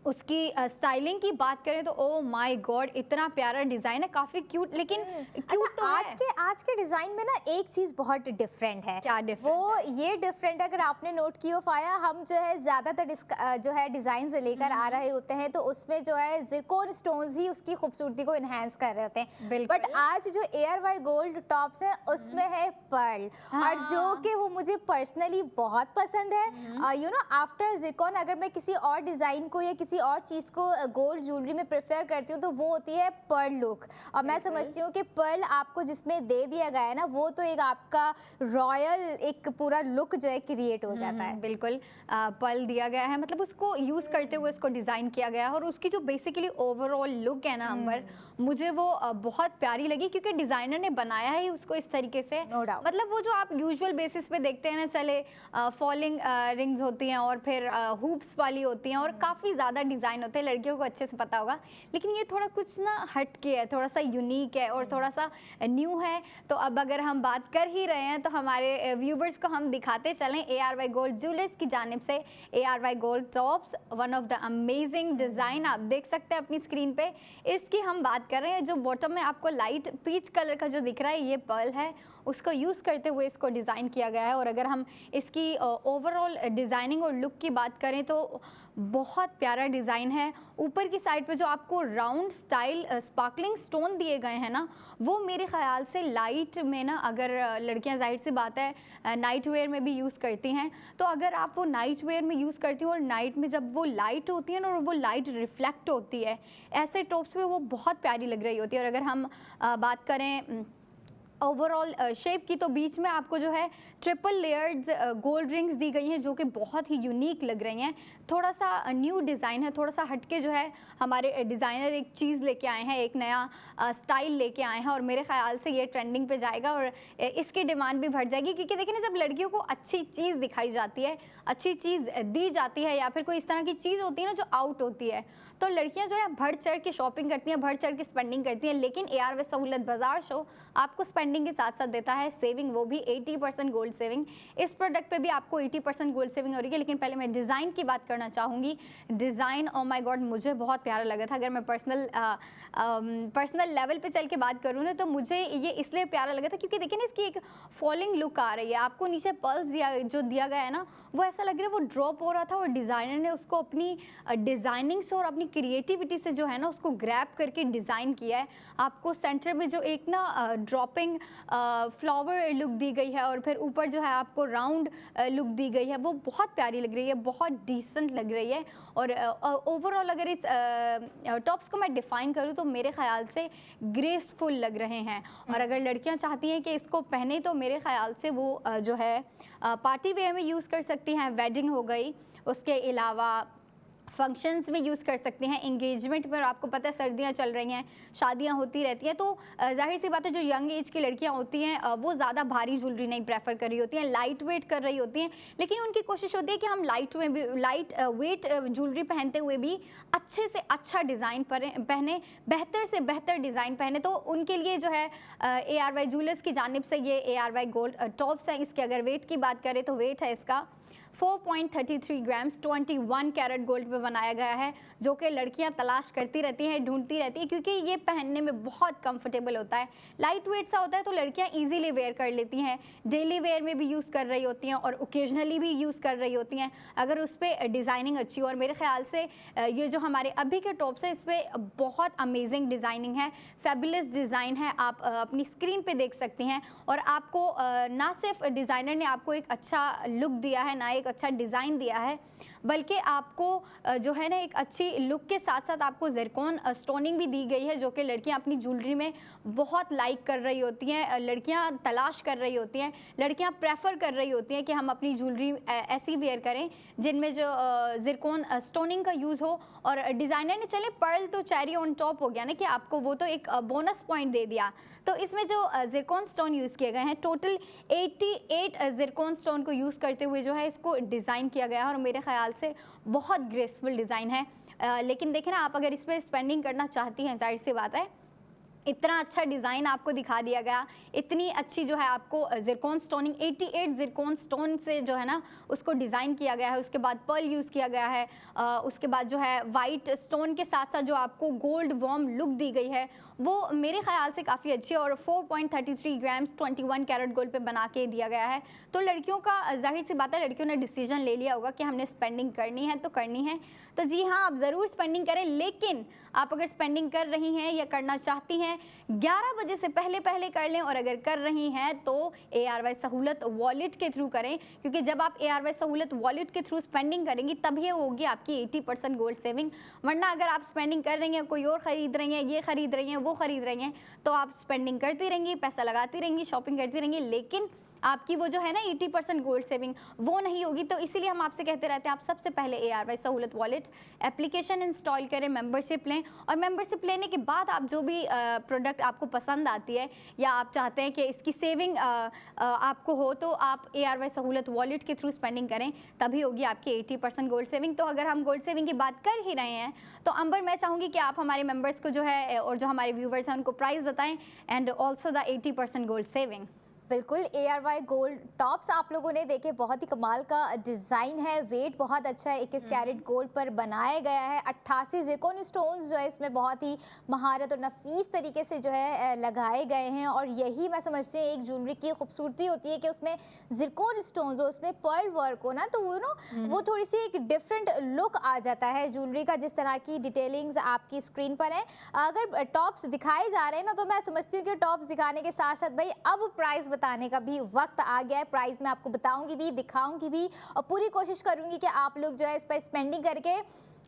उसकी स्टाइलिंग की बात करें तो ओ माय गॉड, इतना प्यारा डिज़ाइन है, काफ़ी क्यूट। लेकिन क्यूट तो आज के डिज़ाइन में ना एक चीज़ बहुत डिफरेंट है। क्या डिफरेंट? वो ये डिफरेंट, अगर आपने नोट किया फाया, हम जो है ज़्यादातर जो है डिज़ाइन लेकर आ रहे होते हैं तो उसमें जो है ज़िरकॉन स्टोन्स ही उसकी खूबसूरती को इन्हेंस कर रहे होते हैं। बट आज जो ARY गोल्ड टॉप्स हैं उसमें है पर्ल, और जो कि वो मुझे पर्सनली बहुत पसंद है। यू नो, आफ्टर ज़िरकॉन अगर मैं किसी और डिज़ाइन को या किसी किसी और चीज़ को गोल्ड ज्वेलरी में प्रेफर करती हूँ तो वो होती है पर्ल लुक। और मैं समझती हूँ कि पर्ल आपको जिसमें दे दिया गया है ना, वो तो एक आपका रॉयल एक पूरा लुक जो है क्रिएट हो जाता है। बिल्कुल पर्ल दिया गया है, मतलब उसको यूज़ करते हुए उसको डिज़ाइन किया गया है और उसकी जो बेसिकली ओवरऑल लुक है ना अंबर, मुझे वो बहुत प्यारी लगी क्योंकि डिज़ाइनर ने बनाया है उसको इस तरीके से। No doubt. मतलब वो जो आप यूजुअल बेसिस पे देखते हैं ना, चले फॉलिंग रिंग्स होती हैं और फिर हुप्स वाली होती हैं और काफ़ी ज़्यादा डिज़ाइन होते हैं, लड़कियों को अच्छे से पता होगा। लेकिन ये थोड़ा कुछ ना हट के है, थोड़ा सा यूनिक है और थोड़ा सा न्यू है। तो अब अगर हम बात कर ही रहे हैं तो हमारे व्यूवर्स को हम दिखाते चलें ARY गोल्ड ज्वेलर्स की जानिब से ARY gold tops, one of the amazing design आप देख सकते हैं अपनी स्क्रीन पे। इसकी हम बात कर रहे हैं, जो बॉटम में आपको लाइट पीच कलर का जो दिख रहा है ये पर्ल है, उसको यूज़ करते हुए इसको डिज़ाइन किया गया है। और अगर हम इसकी ओवरऑल डिज़ाइनिंग और लुक की बात करें तो बहुत प्यारा डिज़ाइन है। ऊपर की साइड पे जो आपको राउंड स्टाइल स्पार्कलिंग स्टोन दिए गए हैं ना, वो मेरे ख़्याल से लाइट में ना, अगर लड़कियां जाहिर सी बात है नाइट वेयर में भी यूज़ करती हैं, तो अगर आप वो नाइट वेयर में यूज़ करती हो और नाइट में जब वो लाइट होती है ना और वो लाइट रिफ्लेक्ट होती है, ऐसे टॉप्स पे वो बहुत प्यारी लग रही होती है। और अगर हम बात करें ओवरऑल शेप की, तो बीच में आपको जो है ट्रिपल लेयर्ड गोल्ड रिंग्स दी गई हैं जो कि बहुत ही यूनिक लग रही हैं। थोड़ा सा न्यू डिज़ाइन है, थोड़ा सा हटके जो है हमारे डिज़ाइनर एक चीज़ लेके आए हैं, एक नया स्टाइल लेके आए हैं और मेरे ख्याल से ये ट्रेंडिंग पे जाएगा और इसकी डिमांड भी बढ़ जाएगी। क्योंकि देखिए ना, जब लड़कियों को अच्छी चीज़ दिखाई जाती है, अच्छी चीज़ दी जाती है या फिर कोई इस तरह की चीज़ होती है ना जो आउट होती है, तो लड़कियां जो है बढ़ चढ़ के शॉपिंग करती हैं, बढ़ चढ़ के स्पेंडिंग करती हैं। लेकिन ARY सहूलत बाजार शो आपको स्पेंडिंग के साथ साथ देता है सेविंग, वो भी 80% गोल्ड सेविंग। इस प्रोडक्ट पे भी आपको 80% गोल्ड सेविंग हो रही है। लेकिन पहले मैं डिज़ाइन की बात करना चाहूँगी। डिज़ाइन ओ माय गॉड मुझे बहुत प्यारा लगा था। अगर मैं पर्सनल लेवल पे चल के बात करूँ ना, तो मुझे ये इसलिए प्यारा लगा था क्योंकि देखिए ना, इसकी एक फॉलिंग लुक आ रही है। आपको नीचे पल्स दिया गया है ना, वो ऐसा लग रहा है वो ड्रॉप हो रहा था और डिज़ाइनर ने उसको अपनी डिज़ाइनिंग से और अपनी क्रिएटिविटी से जो है ना उसको ग्रैब करके डिज़ाइन किया है। आपको सेंटर में जो एक ना ड्रॉपिंग फ्लावर लुक दी गई है और फिर ऊपर जो है आपको राउंड लुक दी गई है, वो बहुत प्यारी लग रही है, बहुत डिसेंट लग रही है। और ओवरऑल अगर इस टॉप्स को मैं डिफ़ाइन करूँ तो मेरे ख्याल से ग्रेसफुल लग रहे हैं। और अगर लड़कियां चाहती हैं कि इसको पहने तो मेरे ख्याल से वो जो है पार्टी वेयर में यूज़ कर सकती हैं, वेडिंग हो गई, उसके अलावा फंक्शंस में यूज़ कर सकते हैं, इंगेजमेंट में। आपको पता है सर्दियां चल रही हैं, शादियां होती रहती हैं, तो जाहिर सी बात है जो यंग एज की लड़कियां होती हैं वो ज़्यादा भारी ज्वेलरी नहीं प्रेफर कर रही होती हैं, लाइट वेट कर रही होती हैं। लेकिन उनकी कोशिश होती है कि हम लाइट वेट ज्वेलरी पहनते हुए भी अच्छे से अच्छा डिज़ाइन पहने, बेहतर से बेहतर डिज़ाइन पहने। तो उनके लिए जो है ARY ज्वेलर्स की जानिब से ये ARY गोल्ड टॉप्स हैं। इसके अगर वेट की बात करें तो वेट है इसका 4.33 ग्राम्स, 21 कैरेट गोल्ड पे बनाया गया है, जो कि लड़कियां तलाश करती रहती हैं, ढूंढती रहती हैं, क्योंकि ये पहनने में बहुत कंफर्टेबल होता है, लाइट वेट सा होता है, तो लड़कियां इजीली वेयर कर लेती हैं, डेली वेयर में भी यूज़ कर रही होती हैं और ओकेजनली भी यूज़ कर रही होती हैं, अगर उस पर डिज़ाइनिंग अच्छी हो। और मेरे ख्याल से ये जो हमारे अभी के टॉप्स हैं, इस पर बहुत अमेजिंग डिज़ाइनिंग है, फेबुलस डिज़ाइन है, आप अपनी स्क्रीन पर देख सकती हैं। और आपको ना सिर्फ डिज़ाइनर ने आपको एक अच्छा लुक दिया है, ना एक अच्छा डिज़ाइन दिया है, बल्कि आपको जो है ना एक अच्छी लुक के साथ साथ आपको ज़िरकॉन स्टोनिंग भी दी गई है, जो कि लड़कियां अपनी ज्वेलरी में बहुत लाइक कर रही होती हैं, लड़कियां तलाश कर रही होती हैं, लड़कियां प्रेफर कर रही होती हैं कि हम अपनी ज्वेलरी ऐसी वेयर करें जिनमें जो ज़िरकॉन स्टोनिंग का यूज़ हो। और डिज़ाइनर ने चले पर्ल तो चेरी ऑन टॉप हो गया ना कि आपको वो तो एक बोनस पॉइंट दे दिया, तो इसमें जो ज़िरकॉन स्टोन यूज़ किए गए हैं, टोटल 88 ज़िरकॉन स्टोन को यूज़ करते हुए जो है इसको डिज़ाइन किया गया है और मेरे ख्याल से बहुत ग्रेसफुल डिज़ाइन है। लेकिन देखें ना, आप अगर इस पर स्पेंडिंग करना चाहती हैं, जाहिर सी बात है इतना अच्छा डिज़ाइन आपको दिखा दिया गया, इतनी अच्छी जो है आपको ज़िरकॉन स्टोनिंग 88 ज़िरकॉन स्टोन से जो है ना उसको डिज़ाइन किया गया है। उसके बाद पर्ल यूज़ किया गया है, उसके बाद जो है वाइट स्टोन के साथ साथ जो आपको गोल्ड वार्म लुक दी गई है, वो मेरे ख्याल से काफ़ी अच्छी है। और 4.33 ग्राम्स 21 कैरेट गोल्ड पे बना के दिया गया है। तो लड़कियों का जाहिर सी बात है, लड़कियों ने डिसीजन ले लिया होगा कि हमने स्पेंडिंग करनी है तो करनी है, तो जी हाँ, आप ज़रूर स्पेंडिंग करें। लेकिन आप अगर स्पेंडिंग कर रही हैं या करना चाहती हैं हैं 11 बजे से पहले पहले कर लें, और अगर कर रही हैं तो ARY सहूलत वॉलेट के थ्रू करें, क्योंकि जब आप ARY सहूलत वॉलेट के थ्रू स्पेंडिंग करेंगी तभी होगी आपकी 80% गोल्ड सेविंग। वरना अगर आप स्पेंडिंग कर रही हैं, कोई और ख़रीद रही हैं, ये ख़रीद रही हैं, वो ख़रीद रही हैं, तो आप स्पेंडिंग करती रहेंगी, पैसा लगाती रहेंगी, शॉपिंग करती रहेंगी, लेकिन आपकी वो जो है ना 80% गोल्ड सेविंग वो नहीं होगी। तो इसीलिए हम आपसे कहते रहते हैं आप सबसे पहले ARY Sahulat wallet application install करें, मेंबरशिप लें, और मेंबरशिप लेने के बाद आप जो भी प्रोडक्ट आपको पसंद आती है या आप चाहते हैं कि इसकी सेविंग आपको हो, तो आप ARY सहूलत वॉलेट के थ्रू स्पेंडिंग करें, तभी होगी आपकी 80% गोल्ड सेविंग। तो अगर हम गोल्ड सेविंग की बात कर ही रहे हैं तो अंबर, मैं चाहूँगी कि आप हमारे मेंबर्स को जो है और जो हमारे व्यूवर्स हैं उनको प्राइस बताएं and also the 80% gold saving. बिल्कुल, ARY गोल्ड टॉप्स आप लोगों ने देखे, बहुत ही कमाल का डिज़ाइन है, वेट बहुत अच्छा है, 21 कैरेट गोल्ड पर बनाया गया है, 88 ज़िरकॉन स्टोन्स जो है इसमें बहुत ही महारत और नफीस तरीके से जो है लगाए गए हैं। और यही मैं समझती हूँ एक ज्वेलरी की खूबसूरती होती है कि उसमें ज़िरकॉन स्टोन्स हो, उसमें पर्ल वर्क हो ना, तो वो थोड़ी सी एक डिफरेंट लुक आ जाता है ज्वेलरी का। जिस तरह की डिटेलिंग्स आपकी स्क्रीन पर है, अगर टॉप्स दिखाए जा रहे हैं ना, तो मैं समझती हूँ कि टॉप्स दिखाने के साथ साथ भाई अब प्राइस बताने का भी वक्त आ गया है। प्राइस मैं आपको बताऊंगी भी, दिखाऊंगी भी, और पूरी कोशिश करूंगी कि आप लोग जो है इस पर स्पेंडिंग करके,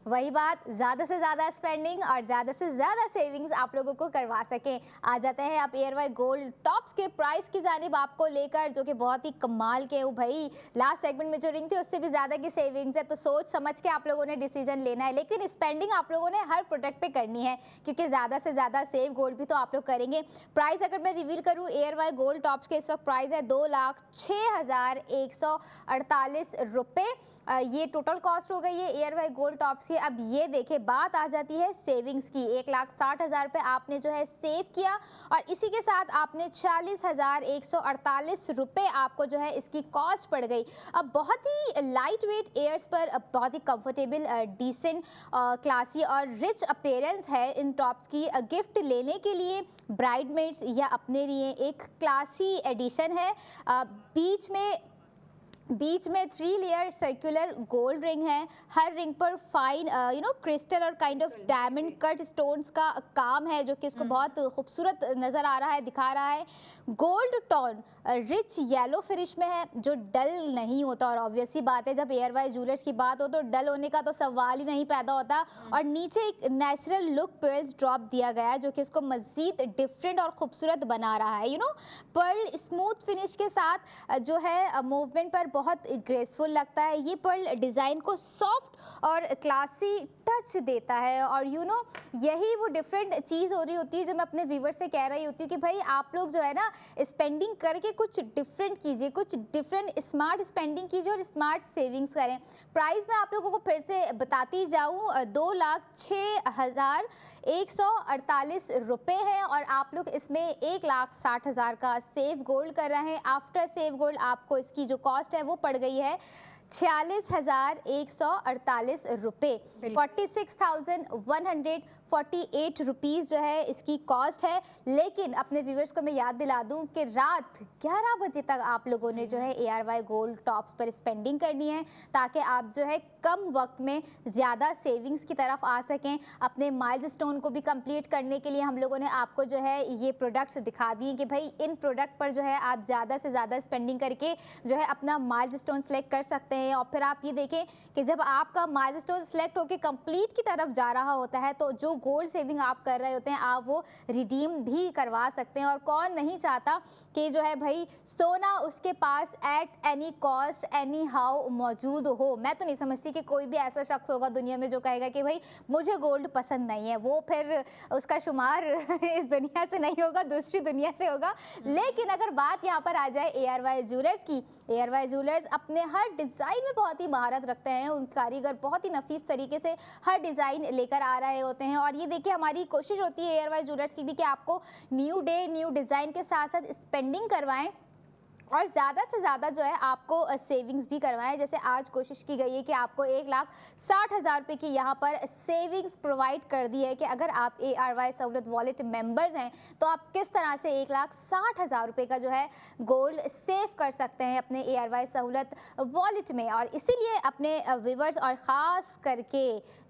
वही बात, ज़्यादा से ज़्यादा स्पेंडिंग और ज़्यादा से ज़्यादा सेविंग्स आप लोगों को करवा सकें। आ जाते हैं आप ARY गोल्ड टॉप्स के प्राइस की जानिब आपको लेकर, जो कि बहुत ही कमाल के हो भाई। लास्ट सेगमेंट में जो रिंग थी उससे भी ज़्यादा की सेविंग्स है, तो सोच समझ के आप लोगों ने डिसीजन लेना है, लेकिन स्पेंडिंग आप लोगों ने हर प्रोडक्ट पे करनी है, क्योंकि ज़्यादा से ज़्यादा सेव गोल्ड भी तो आप लोग करेंगे। प्राइस अगर मैं रिवील करूँ, ARY गोल्ड टॉप्स के इस वक्त प्राइस है 2,06,148 रुपये। ये टोटल कॉस्ट हो गई है ARY गोल्ड टॉप्स की। अब ये देखिए, बात आ जाती है सेविंग्स की। 1,60,000 रुपये आपने जो है सेव किया, और इसी के साथ आपने 40,148 रुपये आपको जो है इसकी कॉस्ट पड़ गई। अब बहुत ही लाइट वेट एयर्स पर बहुत ही कंफर्टेबल, डिसेंट, क्लासी और रिच अपीयरेंस है इन टॉप्स की। गिफ्ट लेने के लिए ब्राइडमेड्स या अपने लिए एक क्लासी एडिशन है। बीच में 3 लेयर सर्कुलर गोल्ड रिंग है। हर रिंग पर फाइन क्रिस्टल और kind of diamond cut stones का काम है, जो कि इसको बहुत खूबसूरत नज़र आ रहा है, दिखा रहा है। Gold tone rich yellow finish में है, जो डल नहीं होता, और ऑब्वियस सी बात है जब ARY ज्वेलर्स की बात हो तो डल होने का तो सवाल ही नहीं पैदा होता। और नीचे एक नेचुरल लुक पर्ल्स ड्रॉप दिया गया है, जो कि इसको मज़ीद डिफरेंट और खूबसूरत बना रहा है। पर्ल स्मूथ फिनिश के साथ जो है मूवमेंट पर बहुत ग्रेसफुल लगता है। ये पर्ल डिज़ाइन को सॉफ्ट और क्लासी टच देता है, और यही वो डिफरेंट चीज़ हो रही होती है जो मैं अपने व्यूवर से कह रही होती हूँ कि भाई आप लोग जो है ना स्पेंडिंग करके कुछ डिफरेंट कीजिए, कुछ डिफरेंट स्मार्ट स्पेंडिंग कीजिए और स्मार्ट सेविंग्स करें। प्राइस मैं आप लोगों को फिर से बताती जाऊँ, 2,06,148 रुपये है, और आप लोग इसमें 1,60,000 का सेव गोल्ड कर रहे हैं। आफ्टर सेव गोल्ड आपको इसकी जो कॉस्ट है वो पड़ गई है 46,148 रुपये। 46,148 रुपीज़ जो है इसकी कॉस्ट है। लेकिन अपने व्यूवर्स को मैं याद दिला दूं कि रात 11 बजे तक आप लोगों ने जो है ARY गोल्ड टॉप्स पर स्पेंडिंग करनी है, ताकि आप जो है कम वक्त में ज़्यादा सेविंग्स की तरफ आ सकें। अपने माइलस्टोन को भी कंप्लीट करने के लिए हम लोगों ने आपको जो है ये प्रोडक्ट्स दिखा दिए कि भाई इन प्रोडक्ट पर जो है आप ज़्यादा से ज़्यादा स्पेंडिंग करके जो है अपना माइलस्टोन सेलेक्ट कर सकते हैं। और फिर आप ये देखें कि जब आपका माइलस्टोन सेलेक्ट होकर कंप्लीट की तरफ जा रहा होता है, तो जो गोल्ड सेविंग आप कर रहे होते हैं आप वो रिडीम भी करवा सकते हैं। और कौन नहीं चाहता कि जो है भाई सोना उसके पास at any cost anyhow मौजूद हो। मैं तो नहीं समझती कि कोई भी ऐसा शख्स होगा दुनिया में जो कहेगा कि भाई मुझे गोल्ड पसंद नहीं है, वो फिर उसका शुमार इस दुनिया से नहीं होगा, दूसरी दुनिया से होगा। लेकिन अगर बात यहाँ पर आ जाए ARY ज्वेलर्स की, ARY ज्वेलर्स अपने हर डिज़ाइन में बहुत ही महारत रखते हैं। उन कारीगर बहुत ही नफीस तरीके से हर डिज़ाइन लेकर आ रहे होते हैं। और ये देखिए हमारी कोशिश होती है ARY ज्वेलर्स की भी कि आपको न्यू डे न्यू डिज़ाइन के साथ साथ स्पेंडिंग करवाएं, और ज़्यादा से ज़्यादा जो है आपको सेविंग्स भी करवाएं। जैसे आज कोशिश की गई है कि आपको 1,60,000 रुपये की यहाँ पर सेविंग्स प्रोवाइड कर दी है कि अगर आप ARY सहूलत वॉलेट मेंबर्स हैं तो आप किस तरह से 1,60,000 रुपये का जो है गोल्ड सेव कर सकते हैं अपने ARY सहूलत वॉलेट में। और इसीलिए अपने व्यूवर्स और ख़ास करके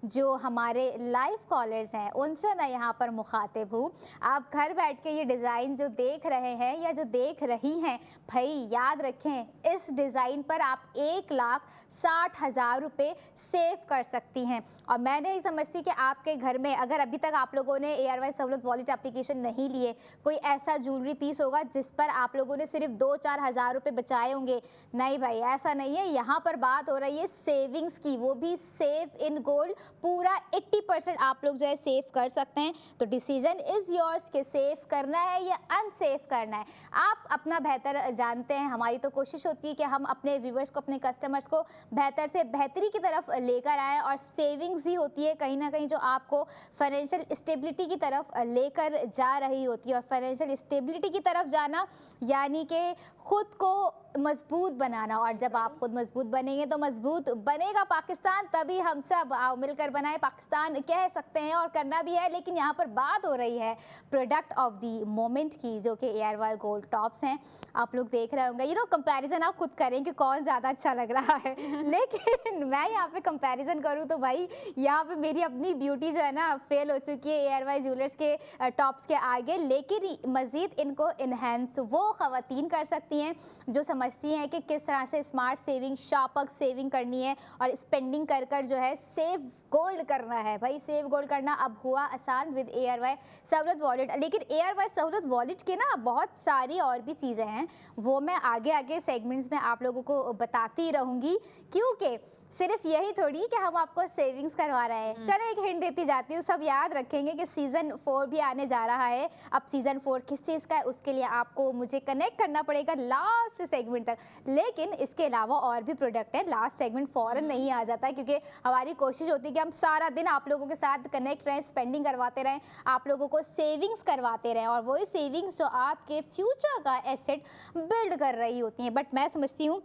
जो हमारे लाइव कॉलर्स हैं उनसे मैं यहाँ पर मुखातिब हूँ। आप घर बैठ के ये डिज़ाइन जो देख रहे हैं या जो देख रही हैं, भाई याद रखें इस डिज़ाइन पर आप 1,60,000 रुपये सेव कर सकती हैं। और मैं नहीं समझती कि आपके घर में अगर अभी तक आप लोगों ने ARY सहूलत वॉलेट एप्लीकेशन नहीं लिए, कोई ऐसा ज्वेलरी पीस होगा जिस पर आप लोगों ने सिर्फ 2-4 हज़ार रुपये बचाए होंगे। नहीं भाई, ऐसा नहीं है। यहाँ पर बात हो रही है सेविंग्स की, वो भी सेव इन गोल्ड। पूरा 80% आप लोग जो है सेव कर सकते हैं। तो डिसीजन इज़ योर्स कि सेव करना है या अनसेव करना है। आप अपना बेहतर जानते हैं। हमारी तो कोशिश होती है कि हम अपने व्यूवर्स को, अपने कस्टमर्स को बेहतर से बेहतरी की तरफ लेकर आएँ, और सेविंग्स ही होती है कहीं ना कहीं जो आपको फाइनेंशियल स्टेबिलिटी की तरफ लेकर जा रही होती है। और फाइनेंशियल स्टेबिलिटी की तरफ जाना यानी कि खुद को मजबूत बनाना। और जब आप खुद मजबूत बनेंगे तो मजबूत बनेगा पाकिस्तान। तभी हम सब आओ मिलकर बनाए पाकिस्तान कह सकते हैं, और करना भी है। लेकिन यहाँ पर बात हो रही है प्रोडक्ट ऑफ द मोमेंट की, जो कि ARY गोल्ड टॉप्स हैं। आप लोग देख रहे होंगे, कंपैरिजन आप खुद करें कि कौन ज़्यादा अच्छा लग रहा है। लेकिन मैं यहाँ पे कंपैरिजन करूँ तो भाई यहाँ पे मेरी अपनी ब्यूटी जो है ना फेल हो चुकी है ARY ज्वेलर्स के टॉप्स के आगे। लेकिन मज़ीद इनको इन्हेंस वो ख़वातीन कर सकती हैं जो समझती हैं कि किस तरह से स्मार्ट सेविंग, शार्प सेविंग करनी है और स्पेंडिंग कर कर जो है सेव गोल्ड करना है। भाई सेव गोल्ड करना अब हुआ आसान विद ARY सहूलत वॉलेट। लेकिन ARY सहूलत वॉलेट के ना बहुत सारी और भी चीज़ें हैं, वो मैं आगे आगे सेगमेंट्स में आप लोगों को बताती रहूँगी, क्योंकि सिर्फ यही थोड़ी कि हम आपको सेविंग्स करवा रहे हैं। चलो एक हिंट देती जाती हूँ। सब याद रखेंगे कि सीज़न 4 भी आने जा रहा है। अब सीज़न 4 किस चीज़ का है उसके लिए आपको मुझे कनेक्ट करना पड़ेगा लास्ट सेगमेंट तक। लेकिन इसके अलावा और भी प्रोडक्ट है। लास्ट सेगमेंट फ़ौरन नहीं आ जाता, क्योंकि हमारी कोशिश होती है कि हम सारा दिन आप लोगों के साथ कनेक्ट रहें, स्पेंडिंग करवाते रहें, आप लोगों को सेविंग्स करवाते रहें, और वही सेविंग्स जो आपके फ्यूचर का एसेट बिल्ड कर रही होती हैं। बट मैं समझती हूँ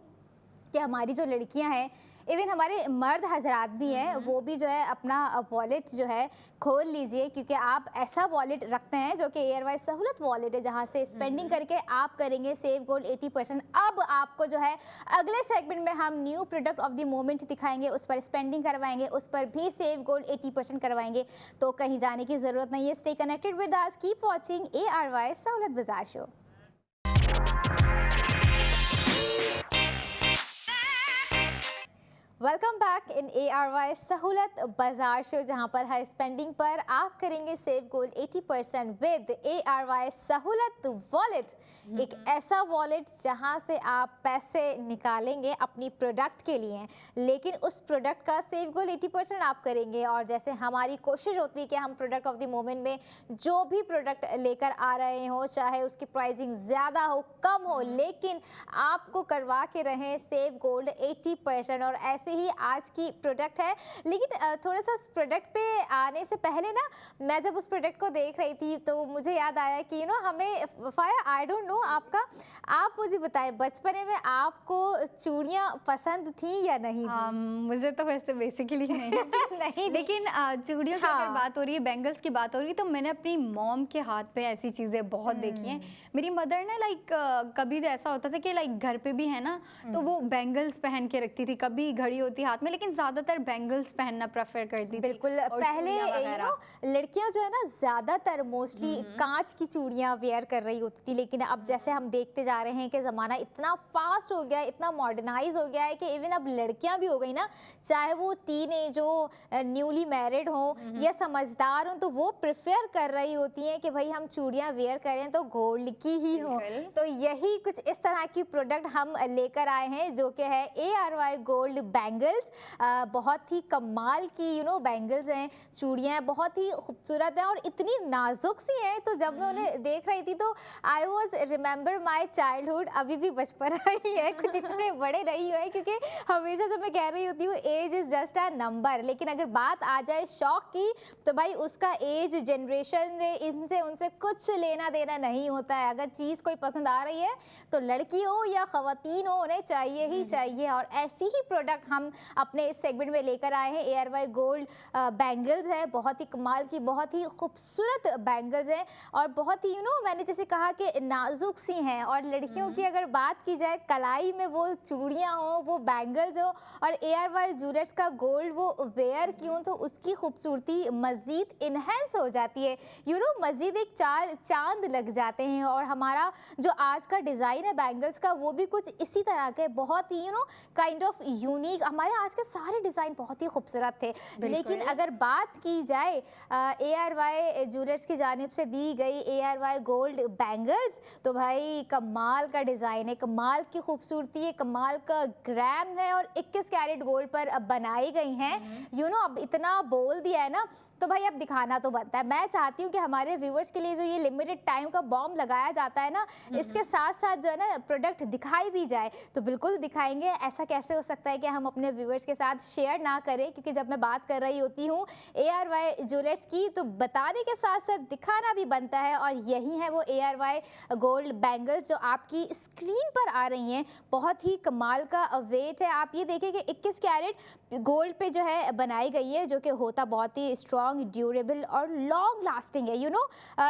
कि हमारी जो लड़कियां हैं, इवन हमारे मर्द हजरात भी हैं, वो भी जो है अपना वॉलेट जो है खोल लीजिए, क्योंकि आप ऐसा वॉलेट रखते हैं जो कि ARY सहूलत वॉलेट है, जहां से स्पेंडिंग करके आप करेंगे सेव गोल्ड 80%। अब आपको जो है अगले सेगमेंट में हम new product of the moment दिखाएंगे, उस पर स्पेंडिंग करवाएंगे, उस पर भी सेव गोल्ड 80% करवाएंगे। तो कहीं जाने की ज़रूरत नहीं है। Stay connected with us, keep watching ARY सहूलत Bazaar show. Welcome back in ARY सहूलत बाजार शो, जहां पर हर स्पेंडिंग पर आप करेंगे save gold 80% with ARY Sahulat wallet. एक ऐसा वॉलेट जहां से आप पैसे निकालेंगे अपनी प्रोडक्ट के लिए, लेकिन उस प्रोडक्ट का सेव गोल्ड 80% आप करेंगे। और जैसे हमारी कोशिश होती है कि हम प्रोडक्ट ऑफ द मोमेंट में जो भी प्रोडक्ट लेकर आ रहे हो, चाहे उसकी प्राइसिंग ज़्यादा हो कम हो, लेकिन आपको करवा के रहें सेव गोल्ड 80%। और ऐसे ही आज की प्रोडक्ट है। लेकिन थोड़ा सा उस प्रोडक्ट पे आने से पहले ना, मैं जब उस प्रोडक्ट को देख रही थी तो मुझे याद आया कि हमें फाया, आई डोंट नो आप मुझे बताएं, बचपन में आपको चूड़ियाँ पसंद थी या नहीं थी? मुझे तो वैसे बेसिकली नहीं नहीं, लेकिन चूड़ियों की अगर बात हो रही है, बैंगल्स की बात हो रही है, तो मैंने अपनी मॉम के हाथ पे ऐसी चीज़ें बहुत देखी हैं। मेरी मदर ने कभी तो ऐसा होता था कि घर पे भी है ना, तो वो बैंगल्स पहन के रखती थी, कभी घड़ी होती हाथ में, लेकिन ज्यादातर बैंगल्स पहनना प्रेफर करती थी। बिल्कुल। पहले लड़कियां जो है ना ज्यादातर मोस्टली कांच की चूड़ियां वेयर कर रही होती थी, लेकिन अब जैसे हम देखते जा रहे हैं कि ज़माना इतना फास्ट हो गया है, इतना मॉडर्नाइज हो गया है कि इवन अब लड़कियां भी हो गई ना, चाहे वो टीनेज हो, न्यूली मैरिड हो या समझदार हो, तो वो प्रेफर कर रही होती हैं कि भाई हम चूड़ियां वेयर करें तो गोल्ड की ही हो। तो यही कुछ इस तरह की प्रोडक्ट हम लेकर आए हैं, जो कि है ARY गोल्ड बैंगल्स, बहुत ही कमाल की बैंगल्स हैं, चूड़ियाँ हैं, बहुत ही खूबसूरत हैं और इतनी नाजुक सी हैं। तो जब मैं उन्हें देख रही थी तो I was remember my childhood. अभी भी बचपना ही है, कुछ इतने बड़े नहीं हुए, क्योंकि हमेशा जब मैं कह रही होती हूँ age is just a number, लेकिन अगर बात आ जाए शौक की तो भाई उसका एज, जनरेशन इनसे उनसे कुछ लेना देना नहीं होता है। अगर चीज़ कोई पसंद आ रही है तो लड़की हो या ख़वातीन हो, उन्हें चाहिए ही चाहिए। और ऐसी ही प्रोडक्ट हम अपने इस सेगमेंट में लेकर आए हैं। ARY गोल्ड बैंगल्स है, बहुत ही कमाल की, बहुत ही खूबसूरत बैंगल्स हैं और बहुत ही मैंने जैसे कहा कि नाजुक सी हैं। और लड़कियों की अगर बात की जाए, कलाई में वो चूड़ियाँ हो, वो बैंगल्स हो और ARY ज्वेलर्स का गोल्ड वो वेयर क्यों, तो उसकी खूबसूरती मज़ीद इन्हेंस हो जाती है। मज़ीद एक चार चांद लग जाते हैं। और हमारा जो आज का डिज़ाइन है बैंगल्स का, वो भी कुछ इसी तरह के, बहुत ही काइंड ऑफ यूनिक। हमारे आज के सारे डिज़ाइन बहुत ही खूबसूरत थे, लेकिन अगर बात की जाए ARY ज्वेलर्स की जानिब से दी गई ARY गोल्ड बैंगल्स, तो भाई कमाल का डिज़ाइन है, कमाल की खूबसूरती है, कमाल का ग्राम है और 21 कैरेट गोल्ड पर अब बनाई गई हैं। अब इतना बोल दिया है ना, तो भाई अब दिखाना तो बनता है। मैं चाहती हूँ कि हमारे व्यूवर्स के लिए जो ये लिमिटेड टाइम का बॉम्ब लगाया जाता है ना, इसके साथ साथ जो है ना प्रोडक्ट दिखाई भी जाए, तो बिल्कुल दिखाएंगे। ऐसा कैसे हो सकता है कि हम अपने व्यूवर्स के साथ शेयर ना करें, क्योंकि जब मैं बात कर रही होती हूँ ARY ज्वेलर्स की, तो बताने के साथ साथ दिखाना भी बनता है। और यही है वो ARY गोल्ड बैंगल्स जो आपकी स्क्रीन पर आ रही हैं। बहुत ही कमाल का वेट है। आप ये देखिए कि 21 कैरेट गोल्ड पे जो है बनाई गई है, जो कि होता बहुत ही स्ट्रॉन्ग, ड्यूरेबल और लॉन्ग लास्टिंग है।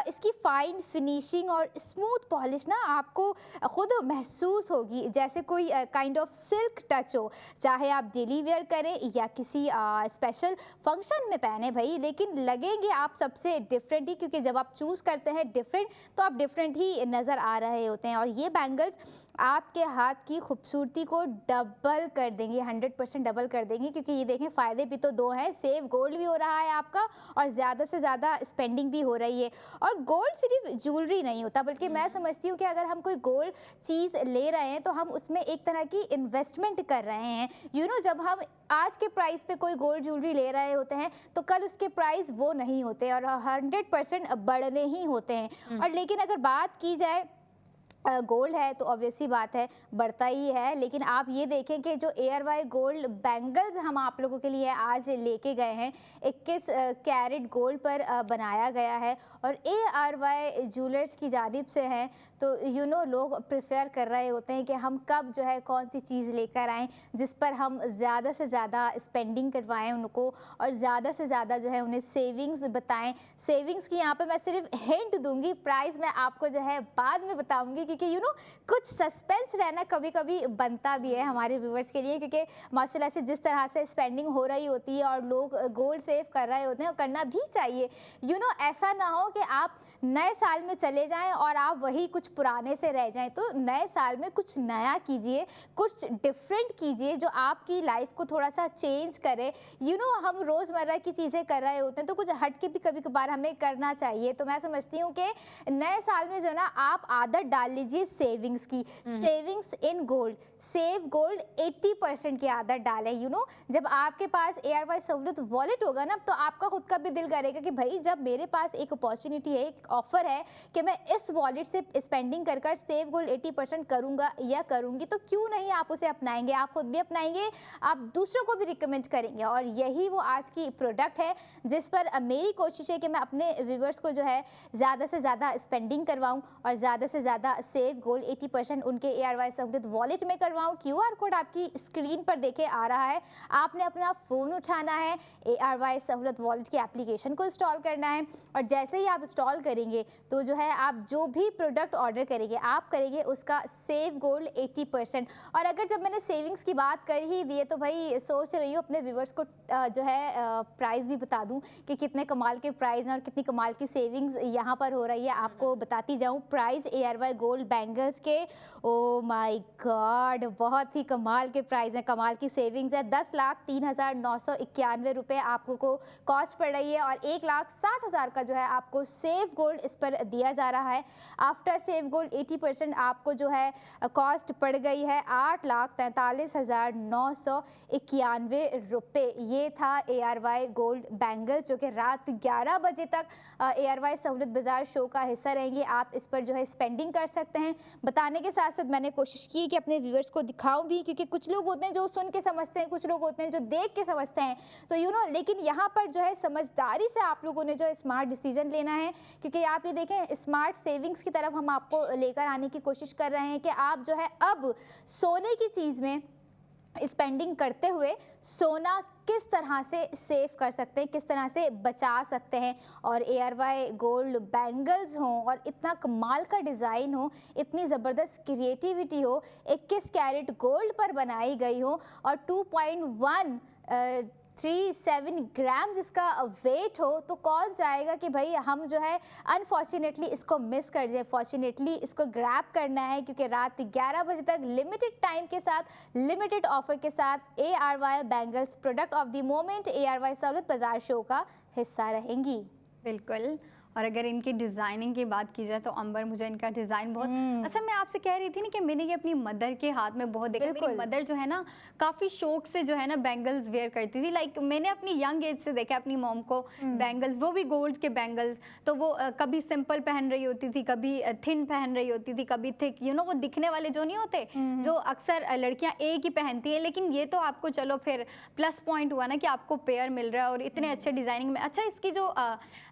इसकी फाइन फिनिशिंग और स्मूथ पॉलिश ना आपको खुद महसूस होगी जैसे कोई काइंड ऑफ सिल्क टच हो, चाहे आप डेली वेयर करें या किसी स्पेशल फंक्शन में पहने भाई, लेकिन लगेंगे आप सबसे डिफरेंट ही, क्योंकि जब आप चूज़ करते हैं डिफरेंट तो आप डिफरेंट ही नज़र आ रहे होते हैं। और ये बैंगल्स आपके हाथ की खूबसूरती को डबल कर देंगे, 100% डबल कर देंगे, क्योंकि ये देखें फ़ायदे भी तो दो हैं, सेव गोल्ड भी हो रहा है आपका और ज़्यादा से ज़्यादा स्पेंडिंग भी हो रही है। और गोल्ड सिर्फ ज्वेलरी नहीं होता, बल्कि मैं समझती हूँ कि अगर हम कोई गोल्ड चीज़ ले रहे हैं तो हम उसमें एक तरह की इन्वेस्टमेंट कर रहे हैं। जब हम आज के प्राइस पे कोई गोल्ड ज्वेलरी ले रहे होते हैं तो कल उसके प्राइस वो नहीं होते और 100% बढ़ने ही होते हैं। और लेकिन अगर बात की जाए गोल्ड है तो ऑब्वियसली बात है बढ़ता ही है, लेकिन आप ये देखें कि जो ARY गोल्ड बैंगल्स हम आप लोगों के लिए आज लेके गए हैं, 21 कैरेट गोल्ड पर बनाया गया है और ARY ज्वेलर्स की जानिब से हैं। तो लोग प्रेफर कर रहे होते हैं कि हम कब जो है कौन सी चीज़ लेकर आएँ जिस पर हम ज़्यादा से ज़्यादा स्पेंडिंग करवाएं उनको और ज़्यादा से ज़्यादा जो है उन्हें सेविंग्स बताएं। सेविंग्स की यहाँ पे मैं सिर्फ हिंट दूंगी, प्राइस मैं आपको जो है बाद में बताऊंगी, क्योंकि कुछ सस्पेंस रहना कभी कभी बनता भी है हमारे व्यूवर्स के लिए, क्योंकि माशाल्लाह से जिस तरह से स्पेंडिंग हो रही होती है और लोग गोल्ड सेव कर रहे होते हैं और करना भी चाहिए। ऐसा ना हो कि आप नए साल में चले जाएं और आप वही कुछ पुराने से रह जाएं। तो नए साल में कुछ नया कीजिए, कुछ डिफरेंट कीजिए जो आपकी लाइफ को थोड़ा सा चेंज करे। हम रोज़मर्रा की चीज़ें कर रहे होते हैं तो कुछ हट के भी कभी कभार हमें करना चाहिए। तो मैं समझती हूँ कि नए साल में जो ना आप आदत डाल लीजिए सेविंग्स की, savings in gold, save gold 80% की आदत डालें। जब आपके पास ARY सहूलत वॉलेट होगा ना, तो आपका खुद का भी दिल करेगा कि भाई जब मेरे पास एक अपॉर्चुनिटी है, एक ऑफर है कि मैं इस वॉलेट से स्पेंडिंग कर कर सेव गोल्ड 80% करूंगा या करूंगी, तो क्यों नहीं आप उसे अपनाएंगे। आप खुद भी अपनाएंगे, आप दूसरों को भी रिकमेंड करेंगे। और यही वो आज की प्रोडक्ट है जिस पर मेरी कोशिश है कि मैं अपने व्यूवर्स को जो है ज़्यादा से ज़्यादा स्पेंडिंग करवाऊँ और ज़्यादा से ज़्यादा सेव गोल्ड 80% उनके ARY सहूलत वॉलेट में करवाऊँ। QR कोड आपकी स्क्रीन पर देखे आ रहा है, आपने अपना फ़ोन उठाना है, ARY सहूलत वॉलेट की एप्लीकेशन को इंस्टॉल करना है और जैसे ही आप इंस्टॉल करेंगे तो जो है आप जो भी प्रोडक्ट ऑर्डर करेंगे आप करेंगे उसका सेव गोल्ड 80%। और अगर जब मैंने सेविंग्स की बात कर ही दी है तो भाई सोच रही हूँ अपने व्यूवर्स को जो है प्राइस भी बता दूँ कि कितने कमाल के प्राइस हैं और कितनी कमाल की सेविंग्स यहाँ पर हो रही है। आपको बताती जाऊँ price ARY gold gold bangles के। ओ माय गॉड, बहुत ही कमाल के प्राइस हैं, कमाल की सेविंग्स है। 10,03,991 रुपये आपको कॉस्ट पड़ रही है और 1,60,000 का जो है आपको सेव गोल्ड इस पर दिया जा रहा है। आफ्टर सेव गोल्ड 80% आपको जो है कॉस्ट पड़ गई है 8,43,991 रुपये। ये था ARY गोल्ड बैंगल्स जो कि रात 11 बजे तक ARY सहूलत बाज़ार शो का हिस्सा रहेंगे। आप इस पर जो है स्पेंडिंग कर सकते हैं। बताने के साथ साथ मैंने कोशिश की कि अपने व्यूअर्स को दिखाऊं भी, क्योंकि कुछ लोग होते हैं जो सुन के समझते हैं, कुछ लोग होते हैं जो देख के समझते हैं, तो लेकिन यहाँ पर जो है समझदारी से आप लोगों ने जो है स्मार्ट डिसीजन लेना है। क्योंकि आप ये देखें, स्मार्ट सेविंग्स की तरफ हम आपको लेकर आने की कोशिश कर रहे हैं कि आप जो है अब सोने की चीज़ में स्पेंडिंग करते हुए सोना किस तरह से सेव कर सकते हैं, किस तरह से बचा सकते हैं। और ARY गोल्ड बैंगल्स हों और इतना कमाल का डिज़ाइन हो, इतनी ज़बरदस्त क्रिएटिविटी हो, 21 कैरेट गोल्ड पर बनाई गई हो और 2.137 ग्राम जिसका वेट हो, तो कौन चाहेगा कि भाई हम जो है अनफॉर्चुनेटली इसको मिस कर जाए। फॉर्चुनेटली इसको ग्रैब करना है, क्योंकि रात 11 बजे तक लिमिटेड टाइम के साथ, लिमिटेड ऑफर के साथ ARY bangles product of the moment ARY सहूलत बाज़ार शो का हिस्सा रहेंगी। बिल्कुल। और अगर इनकी डिज़ाइनिंग की बात की जाए तो अंबर, मुझे इनका डिज़ाइन बहुत अच्छा, मैं आपसे कह रही थी ना कि मैंने ये अपनी मदर के हाथ में बहुत देखा। मेरी मदर जो है ना काफ़ी शौक से जो है ना बैंगल्स वेयर करती थी। लाइक मैंने अपनी यंग एज से देखा अपनी मॉम को बैंगल्स, वो भी गोल्ड के बैंगल्स। तो वो कभी सिंपल पहन रही होती थी, कभी थिन पहन रही होती थी, कभी थिक, वो दिखने वाले जो नहीं होते, जो अक्सर लड़कियाँ एक ही पहनती हैं। लेकिन ये तो आपको चलो फिर प्लस पॉइंट हुआ ना कि आपको पेयर मिल रहा है और इतने अच्छे डिज़ाइनिंग में। अच्छा, इसकी जो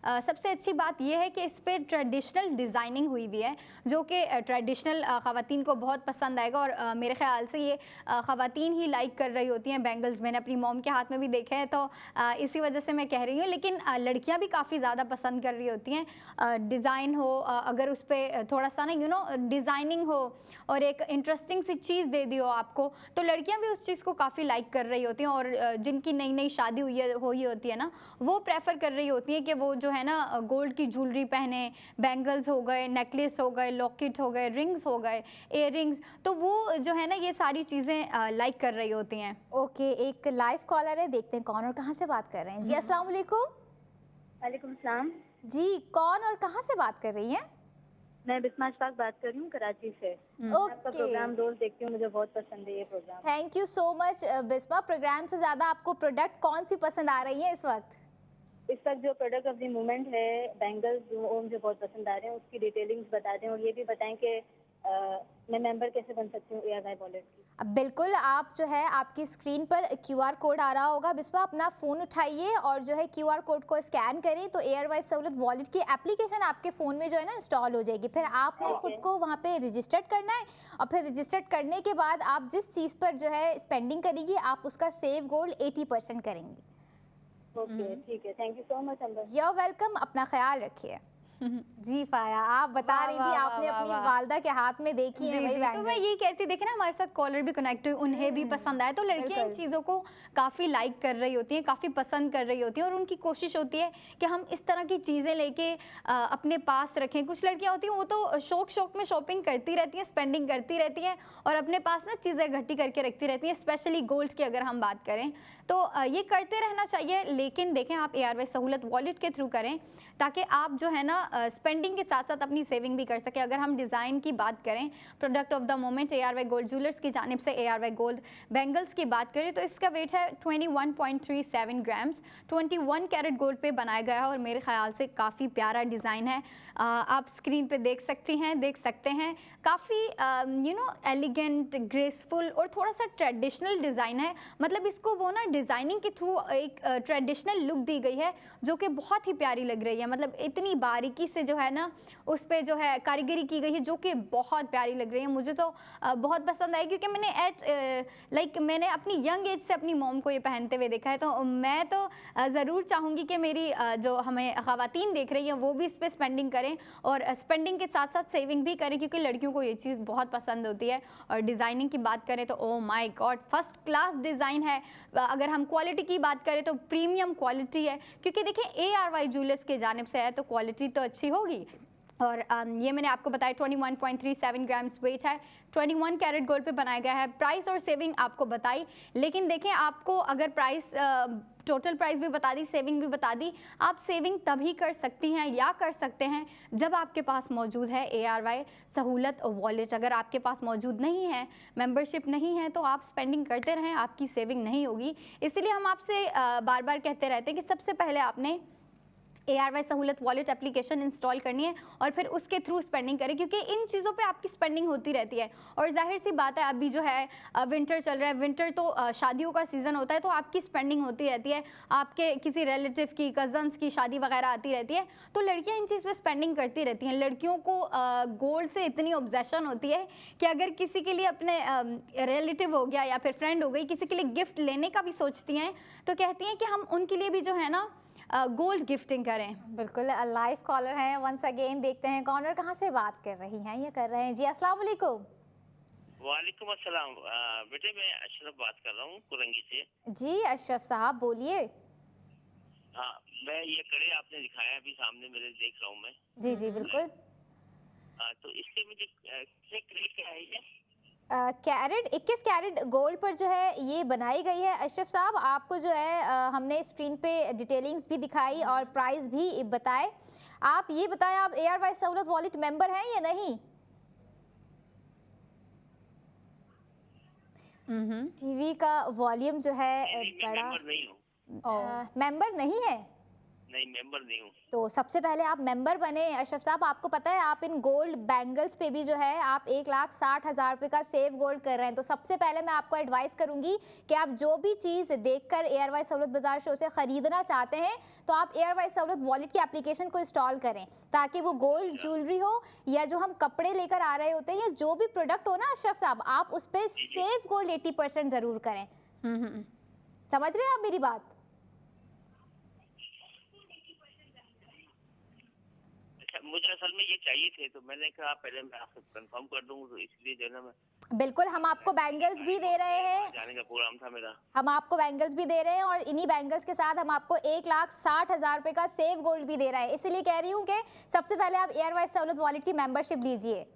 सबसे अच्छी बात यह है कि इस पर ट्रेडिशनल डिज़ाइनिंग हुई हुई है, जो कि ट्रेडिशनल ख़वातीन को बहुत पसंद आएगा। और मेरे ख्याल से ये ख़वातीन ही लाइक कर रही होती हैं बैंगल्स। मैंने अपनी मॉम के हाथ में भी देखे हैं, तो इसी वजह से मैं कह रही हूँ। लेकिन लड़कियाँ भी काफ़ी ज़्यादा पसंद कर रही होती हैं। डिज़ाइन हो, अगर उस पर थोड़ा सा ना डिज़ाइनिंग हो और एक इंटरेस्टिंग सी चीज़ दे दी हो आपको, तो लड़कियाँ भी उस चीज़ को काफ़ी लाइक कर रही होती हैं। और जिनकी नई नई शादी हुई होती है ना, वो प्रेफर कर रही होती हैं कि वो जो है ना गोल्ड की ज्वेलरी पहने, बैंगल्स हो गए, नेकलेस हो गए, लॉकेट हो गए, रिंग्स हो गए, इयररिंग्स, तो वो जो है ना ये सारी चीज़ें लाइक कर रही होती हैं। ओके, एक लाइव कॉलर है, देखते हैं कौन और कहाँ से बात कर रहे हैं। जी अस्सलाम वालेकुम। वालेकुम सलाम। जी, कौन और कहाँ से बात कर रही हैं? मैं बिस्मा अशफाक बात कर रही हूँ कराची से। मैं आपका प्रोग्राम रोज देखती हूँ, मुझे बहुत पसंद है ये program. Thank you so much Bisma. Program से ज़्यादा आपको प्रोडक्ट कौन सी पसंद आ रही है इस वक्त? इस वक्त जो प्रोडक्ट ऑफ द मोमेंट है बैंगल्स, वो मुझे बहुत पसंद आ रहे हैं। उसकी डिटेलिंग्स बता दें और ये भी बताएं कि मैं मेंबर कैसे बन सकती हूँ ARY वॉलेट की। अब बिल्कुल, आप जो है आपकी स्क्रीन पर QR कोड आ रहा होगा। बिस्मा, अपना फ़ोन उठाइए और जो है QR कोड को स्कैन करें तो ARY सहूलत वॉलेट की एप्लीकेशन आपके फ़ोन में जो है ना इंस्टॉल हो जाएगी। फिर आपने खुद को वहाँ पे रजिस्टर्ड करना है और फिर रजिस्टर्ड करने के बाद आप जिस चीज़ पर जो है स्पेंडिंग करेंगी, आप उसका सेव गोल्ड 80% करेंगी। ओके, ठीक है, thank you so much Amber. You are welcome, अपना ख्याल रखिए। जी फाया, आप बता रही थी आपने अपनी वालदा के हाथ में देखी है वही बैंगल। तो मैं ये कहती, देखे ना हमारे साथ कॉलर भी कनेक्ट हुए, उन्हें भी पसंद आया। तो लड़कियां इन चीज़ों को काफ़ी लाइक कर रही होती हैं, काफ़ी पसंद कर रही होती हैं और उनकी कोशिश होती है कि हम इस तरह की चीज़ें लेके अपने पास रखें। कुछ लड़कियां होती हैं वो तो शौक में शॉपिंग करती रहती हैं, स्पेंडिंग करती रहती हैं और अपने पास ना चीज़ें इकट्ठी करके रखती रहती हैं। स्पेशली गोल्ड की अगर हम बात करें तो ये करते रहना चाहिए। लेकिन देखें, आप ARY सहूलत वॉलेट के थ्रू करें ताकि आप जो है ना स्पेंडिंग के साथ साथ अपनी सेविंग भी कर सकें। अगर हम डिज़ाइन की बात करें, product of the moment ARY gold jewellers की जानिब से ARY गोल्ड बैंगल्स की बात करें तो इसका वेट है 21.37 ग्राम्स, 21 कैरेट गोल्ड पे बनाया गया है और मेरे ख्याल से काफ़ी प्यारा डिज़ाइन है। आप स्क्रीन पे देख सकते हैं काफ़ी एलिगेंट, ग्रेसफुल और थोड़ा सा ट्रेडिशनल डिज़ाइन है। मतलब इसको वो ना डिज़ाइनिंग के थ्रू एक ट्रेडिशनल लुक दी गई है जो कि बहुत ही प्यारी लग रही है। मतलब इतनी बारीकी से जो है ना उस पे जो है कारीगरी की गई है जो कि बहुत प्यारी लग रही है। मुझे तो बहुत पसंद आई क्योंकि मैंने अपनी यंग एज से अपनी मॉम को ये पहनते हुए देखा है। तो मैं तो ज़रूर चाहूँगी कि मेरी जो हमें ख़वातीन देख रही हैं वो भी इस पर स्पेंडिंग करें और स्पेंडिंग के साथ साथ सेविंग भी करें क्योंकि लड़कियों को ये चीज़ बहुत पसंद होती है। और डिज़ाइनिंग की बात करें तो oh my God, first class design है। अगर हम क्वालिटी की बात करें तो प्रीमियम क्वालिटी है क्योंकि देखिए ARY ज्वेलर्स के जानिब से है तो क्वालिटी तो अच्छी होगी। और ये मैंने आपको बताया 21.37 ग्राम्स वेट है, 21 कैरेट गोल्ड पे बनाया गया है। प्राइस और सेविंग आपको बताई, लेकिन देखें आपको अगर प्राइस टोटल प्राइस भी बता दी, सेविंग भी बता दी। आप सेविंग तभी कर सकती हैं या कर सकते हैं जब आपके पास मौजूद है ARY सहूलत वॉलेट। अगर आपके पास मौजूद नहीं है, मेंबरशिप नहीं है, तो आप स्पेंडिंग करते रहें, आपकी सेविंग नहीं होगी। इसलिए हम आपसे बार बार कहते रहते हैं कि सबसे पहले आपने ARY Sahulat wallet application install करनी है और फिर उसके थ्रू स्पेंडिंग करें, क्योंकि इन चीज़ों पे आपकी स्पेंडिंग होती रहती है। और जाहिर सी बात है, अभी जो है विंटर चल रहा है, विंटर तो शादियों का सीज़न होता है, तो आपकी स्पेंडिंग होती रहती है, आपके किसी रिलेटिव की, कज़न्स की शादी वगैरह आती रहती है, तो लड़कियाँ इन चीज़ पे स्पेंडिंग करती रहती हैं। लड़कियों को गोल्ड से इतनी ऑब्सेशन होती है कि अगर किसी के लिए अपने रिलेटिव हो गया या फिर फ्रेंड हो गई, किसी के लिए गिफ्ट लेने का भी सोचती हैं, तो कहती हैं कि हम उनके लिए भी जो है ना गोल्ड गिफ्टिंग करें। बिल्कुल। लाइव कॉलर हैं, वंस अगेन देखते हैं कौन और कहाँ से बात कर रही हैं या कर रहे हैं। जी अस्सलाम वालेकुम। वालेकुम अस्सलाम। बेटे मैं अशरफ बात कर रहा हूँ कुरंगी से। जी अशरफ साहब बोलिए। हाँ, मैं ये कड़े आपने दिखाया अभी सामने मेरे देख रहा हूँ मैं। जी जी बिल्कुल। तो इसके मुझे क्रेडिट क्या है ये? कैरेट 21 कैरेट गोल्ड पर जो है ये बनाई गई है अशरफ साहब। आपको जो है हमने स्क्रीन पे डिटेलिंग्स भी दिखाई और प्राइस भी बताए। आप ये बताएं, आप ARY सहूलत वॉलेट मेंबर हैं या नहीं? टीवी का वॉल्यूम जो है मैं बड़ा। मेंबर नहीं हूँ। मेंबर नहीं है? नहीं, मेंबर नहीं हूँ। तो सबसे पहले आप मेंबर बने अशरफ साहब। आपको पता है आप इन गोल्ड बैंगल्स पे भी जो है आप 1,60,000 रुपये का सेव गोल्ड कर रहे हैं। तो सबसे पहले मैं आपको एडवाइस करूंगी कि आप जो भी चीज़ देखकर ARY सहूलत बाजार शो से ख़रीदना चाहते हैं तो आप ARY सहूलत वॉलेट की एप्लीकेशन को इंस्टॉल करें, ताकि वो गोल्ड ज्वेलरी हो या जो हम कपड़े लेकर आ रहे होते हैं या जो भी प्रोडक्ट हो ना अशरफ साहब, आप उस पर सेव गोल्ड 80% ज़रूर करें। समझ रहे हैं आप मेरी बात? मुझे असल में ये चाहिए थे, तो मैंने कहा पहले मैं आपसे कंफर्म कर दूं, तो इसलिए जो है ना मैं बिल्कुल। हम आपको बैंगल्स भी दे रहे हैं, जाने का प्रोग्राम था मेरा। हम आपको बैंगल्स भी दे रहे हैं और इन्हीं बैंगल्स के साथ हम आपको 1,60,000 रुपये का सेव गोल्ड भी दे रहे हैं। इसलिए कह रही हूँ कि सबसे पहले आप ARY सहूलत वॉलेट की मेंबरशिप लीजिए।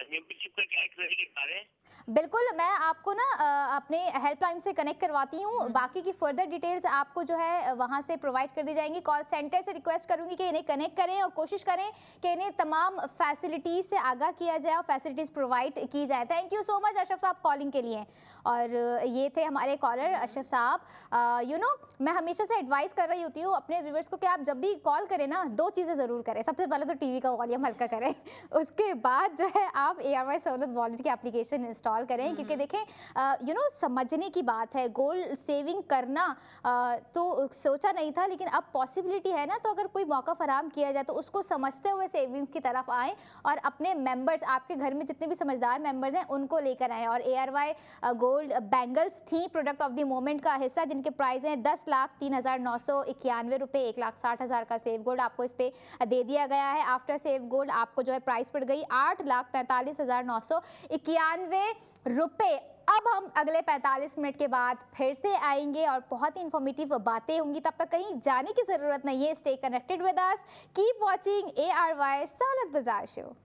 मेंबरशिप का क्या क्रेडिट कार्ड है? बिल्कुल, मैं आपको ना अपने हेल्पलाइन से कनेक्ट करवाती हूँ। बाकी की फर्दर डिटेल्स आपको जो है वहाँ से प्रोवाइड कर दी जाएंगी। कॉल सेंटर से रिक्वेस्ट करूँगी कि इन्हें कनेक्ट करें और कोशिश करें कि इन्हें तमाम फैसिलिटीज़ से आगाह किया जाए और फैसिलिटीज़ प्रोवाइड की जाए। Thank you so much Ashraf साहब कॉलिंग के लिए। और ये थे हमारे कॉलर अशरफ साहब। मैं हमेशा से एडवाइस कर रही होती हूँ अपने व्यूवर्स को कि आप जब भी कॉल करें ना, 2 चीज़ें ज़रूर करें। सबसे पहले तो टीवी का वॉल्यूम हल्का करें, उसके बाद जो है आप ARY सहूलत वॉलेट की एप्लीकेशन इंस्टॉल करें, क्योंकि देखें समझने की बात है। गोल्ड सेविंग करना तो सोचा नहीं था, लेकिन अब पॉसिबिलिटी है ना, तो अगर कोई मौका फराहम किया जाए तो उसको समझते हुए सेविंग्स की तरफ आएँ और अपने मेंबर्स, आपके घर में जितने भी समझदार मेंबर्स हैं उनको लेकर आएँ। और ARY गोल्ड बैंगल्स थी प्रोडक्ट ऑफ द मोमेंट का हिस्सा, जिनके प्राइस हैं 10,03,991 रुपये। 1,60,000 का सेव गोल्ड आपको इस पे दे दिया गया है। आफ्टर सेव गोल्ड आपको जो है प्राइस पड़ गई 8,45,991 रुपये। अब हम अगले 45 मिनट के बाद फिर से आएंगे और बहुत ही इंफॉर्मेटिव बातें होंगी। तब तक कहीं जाने की ज़रूरत नहीं है। Stay connected with us, keep watching ARY सहूलत Bazaar show.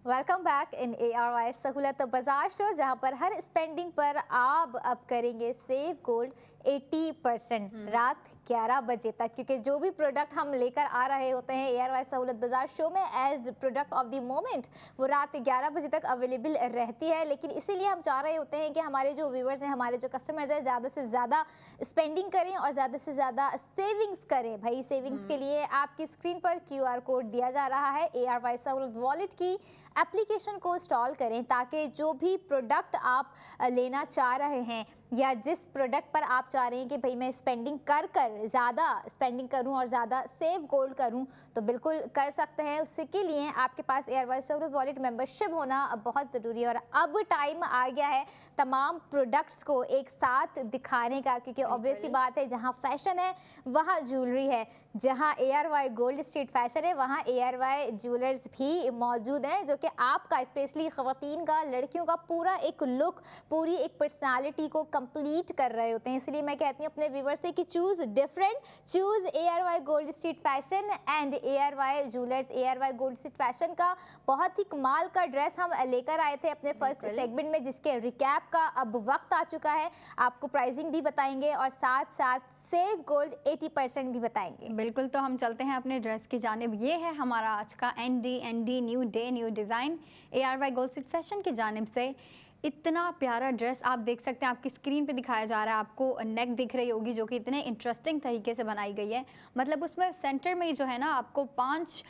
Welcome back in ARY सहूलत बाजार शो, जहां पर हर स्पेंडिंग पर आप अब करेंगे सेव गोल्ड 80% रात 11 बजे तक, क्योंकि जो भी प्रोडक्ट हम लेकर आ रहे होते हैं ARY सहूलत बाजार शो में as product of the moment, वो रात 11 बजे तक अवेलेबल रहती है। लेकिन इसीलिए हम चाह रहे होते हैं कि हमारे जो व्यूवर्स हैं, हमारे जो कस्टमर्स हैं, ज़्यादा से ज़्यादा स्पेंडिंग करें और ज़्यादा से ज़्यादा सेविंग्स करें। भाई सेविंग्स के लिए आपकी स्क्रीन पर QR कोड दिया जा रहा है। ARY सहूलत वॉलेट की एप्लीकेशन को इंस्टॉल करें, ताकि जो भी प्रोडक्ट आप लेना चाह रहे हैं या जिस प्रोडक्ट पर आप चाह रहे हैं कि भाई मैं स्पेंडिंग कर ज़्यादा स्पेंडिंग करूं और ज़्यादा सेव गोल्ड करूं, तो बिल्कुल कर सकते हैं। उसके लिए आपके पास ARY सहूलत वॉलेट मेंबरशिप होना बहुत ज़रूरी है। और अब टाइम आ गया है तमाम प्रोडक्ट्स को एक साथ दिखाने का, क्योंकि ऑब्वियस सी बात है, जहाँ फैशन है वहाँ ज्वेलरी है, जहाँ ARY गोल्ड स्ट्रीट फैशन है वहाँ ARY ज्वेलर्स भी मौजूद हैं, जो कि आपका स्पेशली ख़वातीन का, लड़कियों का पूरा एक लुक, पूरी एक पर्सनालिटी को कंप्लीट कर रहे होते हैं। इसलिए मैं कहती हूँ अपने व्यूवर्स से कि choose different, choose ARY gold street fashion and ARY jewellers. ARY gold street fashion का बहुत ही कमाल का ड्रेस हम लेकर आए थे अपने फर्स्ट सेगमेंट में, जिसके रिकैप का अब वक्त आ चुका है। आपको प्राइसिंग भी बताएंगे और साथ साथ सेव गोल्ड 80% भी बताएंगे। बिल्कुल, तो हम चलते हैं अपने ड्रेस की जानिब। ये है हमारा आज का ND new day new design ARY gold street fashion की जानिब से। इतना प्यारा ड्रेस आप देख सकते हैं, आपकी स्क्रीन पे दिखाया जा रहा है। आपको नेक दिख रही होगी जो कि इतने इंटरेस्टिंग तरीके से बनाई गई है। मतलब उसमें सेंटर में जो है ना आपको 5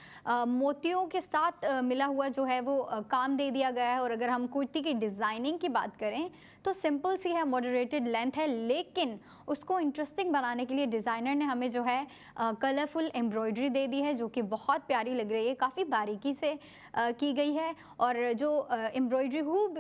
मोतियों के साथ मिला हुआ जो है वो काम दे दिया गया है। और अगर हम कुर्ती की डिज़ाइनिंग की बात करें तो सिंपल सी है, मॉडरेटेड लेंथ है, लेकिन उसको इंटरेस्टिंग बनाने के लिए डिज़ाइनर ने हमें जो है कलरफुल एम्ब्रॉयडरी दे दी है जो कि बहुत प्यारी लग रही है, काफ़ी बारीकी से की गई है। और जो एम्ब्रॉयडरी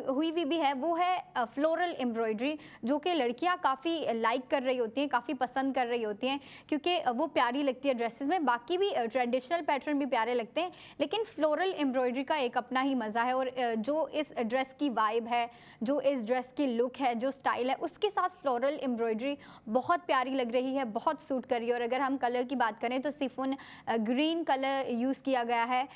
हुई भी है वो है फ्लोरल एम्ब्रॉयडरी, जो कि लड़कियां काफ़ी लाइक कर रही होती हैं, काफ़ी पसंद कर रही होती हैं, क्योंकि वो प्यारी लगती है ड्रेसेस में। बाकी भी ट्रेडिशनल पैटर्न भी प्यारे लगते हैं, लेकिन फ्लोरल एम्ब्रॉयडरी का एक अपना ही मज़ा है। और जो इस ड्रेस की वाइब है, जो इस ड्रेस की लुक है, जो स्टाइल है, उसके साथ फ्लोरल एम्ब्रॉयडरी बहुत प्यारी लग रही है, बहुत सूट कर रही है। और अगर हम कलर की बात करें तो सिफोन ग्रीन कलर यूज़ किया गया है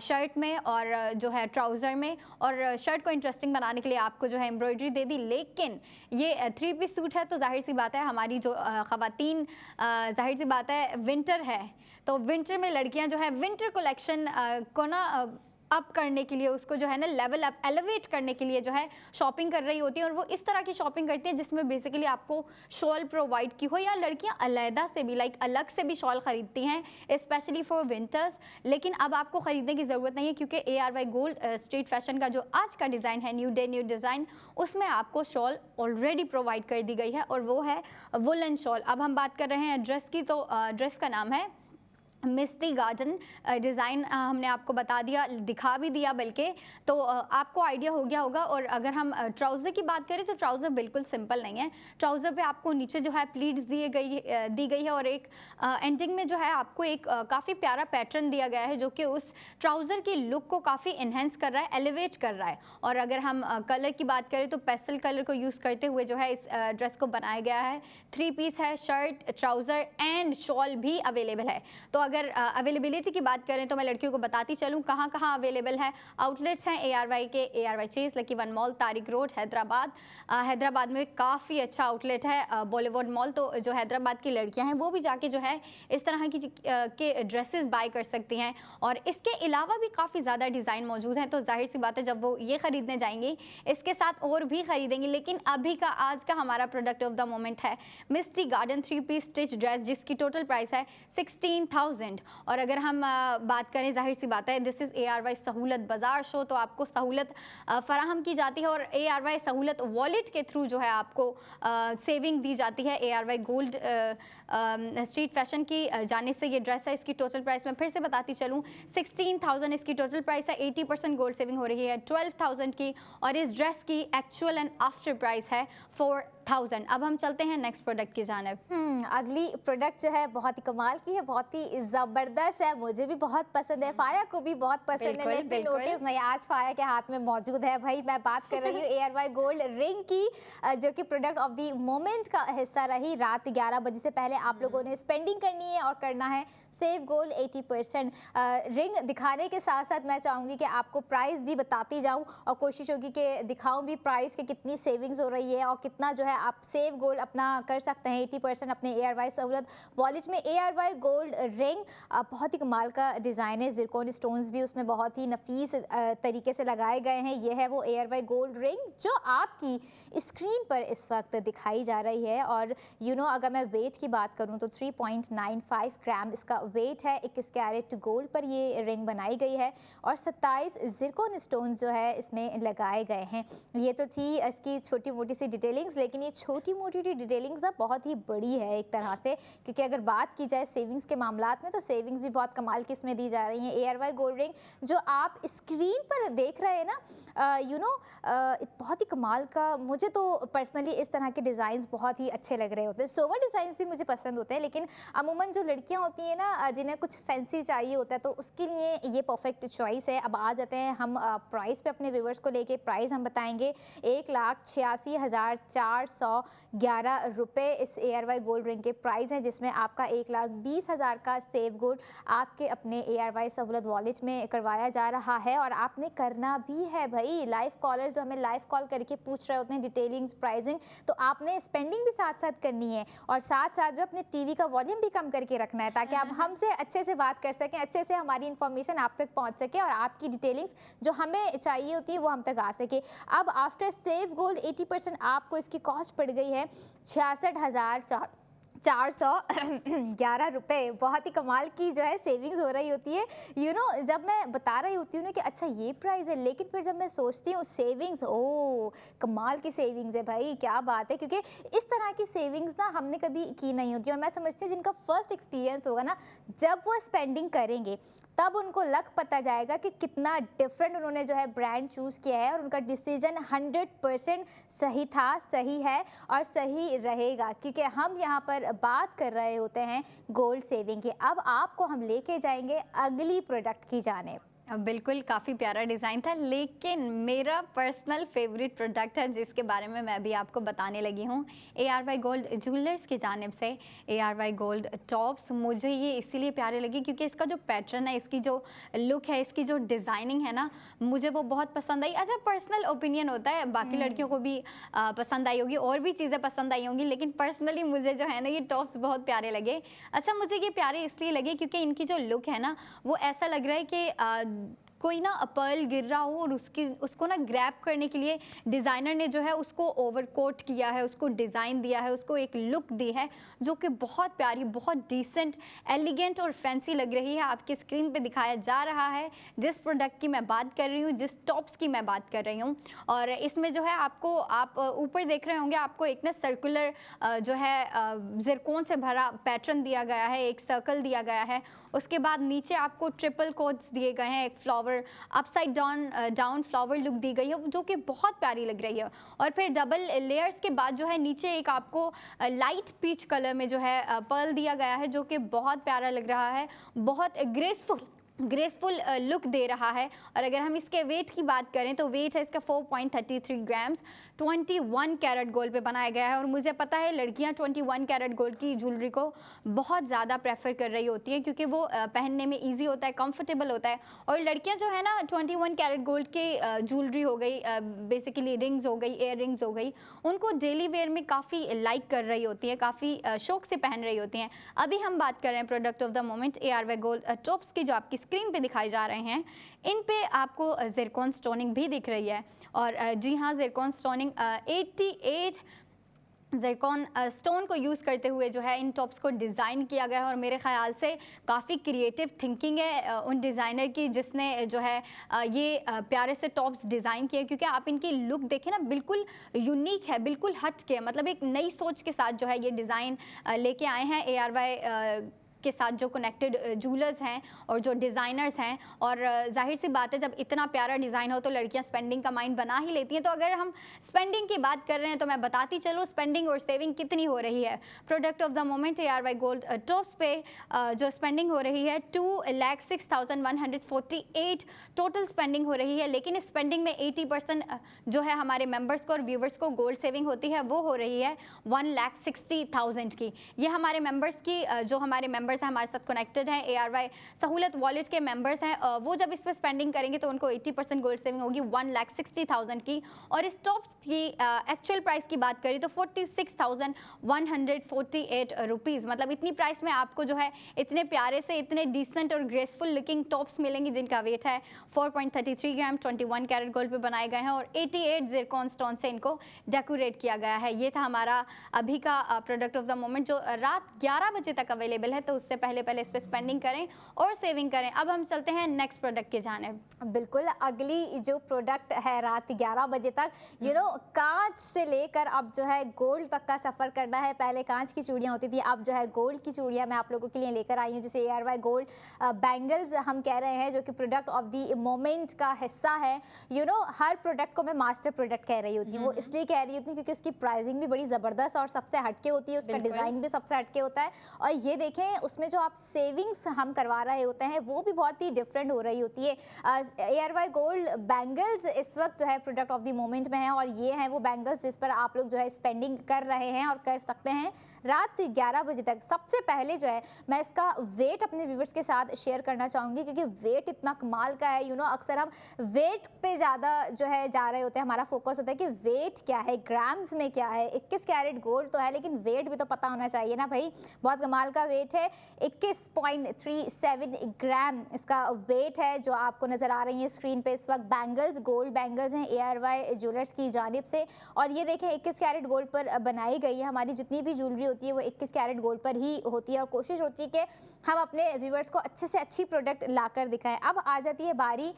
शर्ट में और जो है ट्राउज़र में। और शर्ट को इंटरेस्टिंग बनाने के लिए आपको जो है एम्ब्रॉयडरी दे दी। लेकिन ये 3 पीस सूट है, तो जाहिर सी बात है हमारी जो ख़वातीन, जाहिर सी बात है विंटर है, तो विंटर में लड़कियां जो है विंटर कलेक्शन को ना अप करने के लिए, उसको जो है ना लेवल अप एलिवेट करने के लिए जो है शॉपिंग कर रही होती है। और वो इस तरह की शॉपिंग करती है जिसमें बेसिकली आपको शॉल प्रोवाइड की हो, या लड़कियां अलहदा से भी अलग से भी शॉल ख़रीदती हैं स्पेशली फॉर विंटर्स। लेकिन अब आपको ख़रीदने की ज़रूरत नहीं है, क्योंकि ARY गोल्ड स्ट्रीट फैशन का जो आज का डिज़ाइन है, न्यू डे न्यू डिज़ाइन, उसमें आपको शॉल ऑलरेडी प्रोवाइड कर दी गई है और वो है वुलन शॉल। अब हम बात कर रहे हैं ड्रेस की, तो ड्रेस का नाम है मिस्टी गार्डन डिज़ाइन। हमने आपको बता दिया, दिखा भी दिया बल्कि, तो आपको आइडिया हो गया होगा। और अगर हम ट्राउज़र की बात करें तो ट्राउज़र बिल्कुल सिंपल नहीं है। ट्राउज़र पे आपको नीचे जो है प्लीट्स दी गई है और एक एंडिंग में जो है आपको एक काफ़ी प्यारा पैटर्न दिया गया है, जो कि उस ट्राउज़र की लुक को काफ़ी इन्हेंस कर रहा है, एलिवेट कर रहा है। और अगर हम कलर की बात करें तो पेस्टल कलर को यूज़ करते हुए जो है इस ड्रेस को बनाया गया है। 3 पीस है, शर्ट, ट्राउज़र एंड शॉल भी अवेलेबल है। तो अगर अवेलेबिलिटी की बात करें तो मैं लड़कियों को बताती चलूँ कहाँ कहाँ अवेलेबल है। आउटलेट्स हैं ARY के, ARY chase, lucky one mall, Tariq road, Hyderabad. Hyderabad में काफ़ी अच्छा आउटलेट है बॉलीवुड मॉल। तो जो हैदराबाद की लड़कियां हैं वो भी जाके जो है इस तरह की के ड्रेसेस बाय कर सकती हैं। और इसके अलावा भी काफ़ी ज़्यादा डिज़ाइन मौजूद हैं, तो जाहिर सी बात है जब वो ये ख़रीदने जाएंगी इसके साथ और भी ख़रीदेंगी। लेकिन अभी का आज का हमारा प्रोडक्ट ऑफ द मोमेंट है मिस्टी गार्डन 3 पीस स्टिच ड्रेस, जिसकी टोटल प्राइस है 16,000। और अगर हम बात करें, जाहिर सी बात है दिस इज़ ARY सहूलत बाज़ार शो, तो आपको सहूलत फ़राहम की जाती है और ARY सहूलत वॉलेट के थ्रू जो है आपको सेविंग दी जाती है। ARY गोल्ड स्ट्रीट फैशन की जानिब से ये ड्रेस है, इसकी टोटल प्राइस मैं फिर से बताती चलूँ 16,000 इसकी टोटल प्राइस है। 80% गोल्ड सेविंग हो रही है 12,000 की, और इस ड्रेस की एक्चुअल एंड आफ्टर प्राइस है 4,000। अब हम चलते हैं नेक्स्ट प्रोडक्ट की जानिब। अगली प्रोडक्ट जो है बहुत ही कमाल की है, बहुत ही ज़बरदस्त है, मुझे भी बहुत पसंद है, फाया को भी बहुत पसंद है। लेकिन नोटिस नहीं, आज फाया के हाथ में मौजूद है भाई। मैं बात कर रही हूँ ARY गोल्ड रिंग की, जो कि प्रोडक्ट ऑफ द मोमेंट का हिस्सा रही। रात 11 बजे से पहले आप लोगों ने स्पेंडिंग करनी है और करना है सेव गोल्ड 80%। रिंग दिखाने के साथ साथ मैं चाहूँगी कि आपको प्राइस भी बताती जाऊँ और कोशिश होगी कि दिखाऊँ भी प्राइस के कितनी सेविंग्स हो रही है और कितना जो है आप सेव गोल्ड अपना कर सकते हैं 80% अपने ARY सहूलत वॉलेट में। ARY गोल्ड रिंग बहुत ही कमाल का डिज़ाइन है, ज़िरकोन स्टोन्स भी उसमें बहुत ही नफीस तरीके से लगाए गए हैं। ये है वो ARY गोल्ड रिंग जो आपकी स्क्रीन पर इस वक्त दिखाई जा रही है। और अगर मैं वेट की बात करूँ तो 3.95 ग्राम इसका वेट है। 21 कैरेट गोल्ड पर ये रिंग बनाई गई है और 27 ज़िरकोन स्टोन्स जो है इसमें लगाए गए हैं। ये तो थी इसकी छोटी मोटी सी डिटेलिंग्स, लेकिन ये छोटी मोटी डिटेलिंग्स ना बहुत ही बड़ी है एक तरह से, क्योंकि अगर बात की जाए सेविंग्स के मामलात में तो सेविंग्स भी बहुत कमाल की इसमें दी जा रही हैं। ARY गोल्ड रिंग जो आप स्क्रीन पर देख रहे हैं ना, बहुत ही कमाल का, मुझे तो पर्सनली इस तरह के डिज़ाइंस बहुत ही अच्छे लग रहे होते हैं। सोवर डिज़ाइंस भी मुझे पसंद होते हैं, लेकिन अमूमन जो लड़कियां होती हैं ना जिन्हें कुछ फैंसी चाहिए होता है तो उसके लिए ये परफेक्ट चॉइस है। अब आ जाते हैं हम प्राइस पे, अपने व्यूवर्स को लेके प्राइस हम बताएंगे 1,86,400 ₹411 इस ARY गोल्ड रिंग के प्राइस हैं, जिसमें आपका 1,20,000 का सेव गोल्ड आपके अपने ARY सहूलत वॉलेट में करवाया जा रहा है। और आपने करना भी है भाई, लाइव कॉलर जो हमें लाइव कॉल करके पूछ रहे होते हैं डिटेलिंग्स, प्राइसिंग, तो आपने स्पेंडिंग भी साथ साथ करनी है और साथ साथ जो अपने टीवी का वॉल्यूम भी कम करके रखना है, ताकि आप हमसे अच्छे से बात कर सकें, अच्छे से हमारी इन्फॉर्मेशन आप तक पहुंच सके और आपकी डिटेलिंग्स जो हमें चाहिए होती है वो हम तक आ सके। अब आफ्टर सेव गोल्ड 80% आपको इसकी कॉस्ट पड़ गई है 66,411 रुपये। बहुत ही कमाल की जो है सेविंग्स हो रही होती है। जब मैं बता रही होती हूँ ना कि अच्छा ये प्राइस है, लेकिन फिर जब मैं सोचती हूँ सेविंग्स, ओ कमाल की सेविंग्स है भाई, क्या बात है, क्योंकि इस तरह की सेविंग्स ना हमने कभी की नहीं होती। और मैं समझती हूँ जिनका फर्स्ट एक्सपीरियंस होगा ना, जब वो स्पेंडिंग करेंगे तब उनको लग पता जाएगा कि कितना डिफरेंट उन्होंने जो है ब्रांड चूज़ किया है और उनका डिसीजन 100% सही था, सही है और सही रहेगा। क्योंकि हम यहाँ पर बात कर रहे होते हैं गोल्ड सेविंग की। अब आपको हम लेके जाएंगे अगली प्रोडक्ट की जाने। बिल्कुल, काफ़ी प्यारा डिज़ाइन था, लेकिन मेरा पर्सनल फेवरेट प्रोडक्ट है जिसके बारे में मैं भी आपको बताने लगी हूँ। ARY गोल्ड ज्वेलर्स की जानिब से ARY गोल्ड टॉप्स मुझे ये इसीलिए प्यारे लगी क्योंकि इसका जो पैटर्न है, इसकी जो लुक है, इसकी जो डिज़ाइनिंग है ना, मुझे वो बहुत पसंद आई। अच्छा, पर्सनल ओपिनियन होता है, बाकी लड़कियों को भी पसंद आई होगी और भी चीज़ें पसंद आई होंगी, लेकिन पर्सनली मुझे जो है ना ये टॉप्स बहुत प्यारे लगे। अच्छा, मुझे ये प्यारे इसलिए लगे क्योंकि इनकी जो लुक है ना, वो ऐसा लग रहा है कि कोई ना पर्ल गिर रहा हो और उसको ना ग्रैब करने के लिए डिज़ाइनर ने जो है उसको ओवरकोट किया है, उसको डिज़ाइन दिया है, उसको एक लुक दी है जो कि बहुत प्यारी, बहुत डिसेंट, एलिगेंट और फैंसी लग रही है। आपकी स्क्रीन पे दिखाया जा रहा है जिस प्रोडक्ट की मैं बात कर रही हूँ, जिस टॉप्स की मैं बात कर रही हूँ। और इसमें जो है आपको, आप ऊपर देख रहे होंगे, आपको एक ना सर्कुलर जो है ज़िरकोन से भरा पैटर्न दिया गया है, एक सर्कल दिया गया है। उसके बाद नीचे आपको ट्रिपल कोट्स दिए गए हैं, एक flower upside down flower look दी गई है जो कि बहुत प्यारी लग रही है। और फिर डबल लेयर्स के बाद जो है नीचे एक आपको लाइट पीच कलर में जो है पर्ल दिया गया है जो कि बहुत प्यारा लग रहा है, बहुत ग्रेसफुल लुक दे रहा है। और अगर हम इसके वेट की बात करें तो वेट है इसका 4.33 ग्राम्स, 21 कैरेट गोल्ड पे बनाया गया है। और मुझे पता है लड़कियां 21 कैरेट गोल्ड की ज्वेलरी को बहुत ज़्यादा प्रेफर कर रही होती हैं क्योंकि वो पहनने में इजी होता है, कंफर्टेबल होता है। और लड़कियां जो है ना 21 कैरेट गोल्ड की ज्वेलरी हो गई, बेसिकली रिंग्स हो गई, एयर रिंग्स हो गई, उनको डेली वेयर में काफ़ी लाइक कर रही होती हैं, काफ़ी शौक से पहन रही होती हैं। अभी हम बात कर रहे हैं product of the moment ARY gold tops की, जो आपकी स्क्रीन पे दिखाए जा रहे हैं। इन पे आपको ज़िरकॉन स्टोनिंग भी दिख रही है। और जी हाँ, ज़िरकॉन स्टोनिंग 88 ज़िरकॉन स्टोन को यूज़ करते हुए जो है इन टॉप्स को डिज़ाइन किया गया है। और मेरे ख़्याल से काफ़ी क्रिएटिव थिंकिंग है उन डिज़ाइनर की जिसने जो है ये प्यारे से टॉप्स डिज़ाइन किए, क्योंकि आप इनकी लुक देखें ना, बिल्कुल यूनिक है, बिल्कुल हट के, मतलब एक नई सोच के साथ जो है ये डिज़ाइन लेके आए हैं ARY के साथ जो कनेक्टेड ज्वेलर्स हैं और जो डिज़ाइनर्स हैं। और जाहिर सी बात है जब इतना प्यारा डिज़ाइन हो तो लड़कियां स्पेंडिंग का माइंड बना ही लेती हैं। तो अगर हम स्पेंडिंग की बात कर रहे हैं तो मैं बताती चलूँ स्पेंडिंग और सेविंग कितनी हो रही है। Product of the moment ARY gold tops पे जो स्पेंडिंग हो रही है 2,06,148 टोटल स्पेंडिंग हो रही है। लेकिन इस स्पेंडिंग में 80% जो है हमारे मेम्बर्स को और व्यूवर्स को गोल्ड सेविंग होती है, वो हो रही है 1,60,000 की। ये हमारे मेम्बर्स की, जो हमारे मेम्बर्स हैं हमारे साथ कनेक्टेड हैं, ARY सहूलत वॉलेट के मेंबर्स हैं, वो जब इस पर स्पेंडिंग करेंगे तो उनको 80% गोल्ड सेविंग होगी 1,60,000 की। और इस टॉप्स की एक्चुअल प्राइस की बात करें तो 46,148 रुपीज़, मतलब इतनी प्राइस में आपको जो है इतने प्यारे से, इतने डिसेंट और ग्रेसफुल लुकिंग टॉप्स मिलेंगी जिनका वेट है 4.33 ग्राम, 21 कैरेट गोल्ड पे बनाए गए हैं और 88 ज़िरकॉन स्टोन से इनको डेकोरेट किया गया है। ये था हमारा अभी का प्रोडक्ट ऑफ द मोमेंट जो रात 11 बजे तक अवेलेबल है, तो उससे पहले इस पे स्पेंडिंग करें और सेविंग करें। अब हम चलते हैं नेक्स्ट प्रोडक्ट के जाने। बिल्कुल, अगली जो प्रोडक्ट है रात 11 बजे तक, कांच से लेकर अब जो है गोल्ड तक का सफ़र करना है। पहले कांच की चूड़ियाँ होती थी, अब जो है गोल्ड की चूड़ियाँ मैं आप लोगों के लिए लेकर आई हूँ, जिसे ARY गोल्ड बैंगल्स हम कह रहे हैं, जो कि प्रोडक्ट ऑफ द मोमेंट का हिस्सा है। हर प्रोडक्ट को मैं मास्टर प्रोडक्ट कह रही होती हूँ, वो इसलिए कह रही होती हूँ क्योंकि उसकी प्राइसिंग भी बड़ी ज़बरदस्त और सबसे हटके होती है, उसका डिज़ाइन भी सबसे हटके होता है। और ये देखें उसमें जो आप सेविंग्स हम करवा रहे होते हैं वो भी बहुत ही डिफरेंट हो रही होती है। ARY गोल्ड बैंगल्स इस वक्त जो है प्रोडक्ट ऑफ द मोमेंट में है और ये हैं वो बैंगल्स जिस पर आप लोग जो है स्पेंडिंग कर रहे हैं और कर सकते हैं रात 11 बजे तक। सबसे पहले जो है मैं इसका वेट अपने व्यूवर्स के साथ शेयर करना चाहूँगी क्योंकि वेट इतना कमाल का है। अक्सर हम वेट पे ज़्यादा जो है जा रहे होते हैं, हमारा फोकस होता है कि वेट क्या है, ग्राम्स में क्या है। 21 कैरेट गोल्ड तो है लेकिन वेट भी तो पता होना चाहिए ना भाई। बहुत कमाल का वेट है, 21.37 ग्राम इसका वेट है जो आपको नज़र आ रही है स्क्रीन पे इस वक्त। बैंगल्स गोल्ड बैंगल्स हैं ARY ज्वेलर्स की जानिब से और ये देखें 21 कैरेट गोल्ड पर बनाई गई है। हमारी जितनी भी ज्वेलरी होती है वो 21 कैरेट गोल्ड पर ही होती है और कोशिश होती है कि हम अपने व्यूवर्स को अच्छे से अच्छी प्रोडक्ट लाकर दिखाएं। अब आ जाती है बारी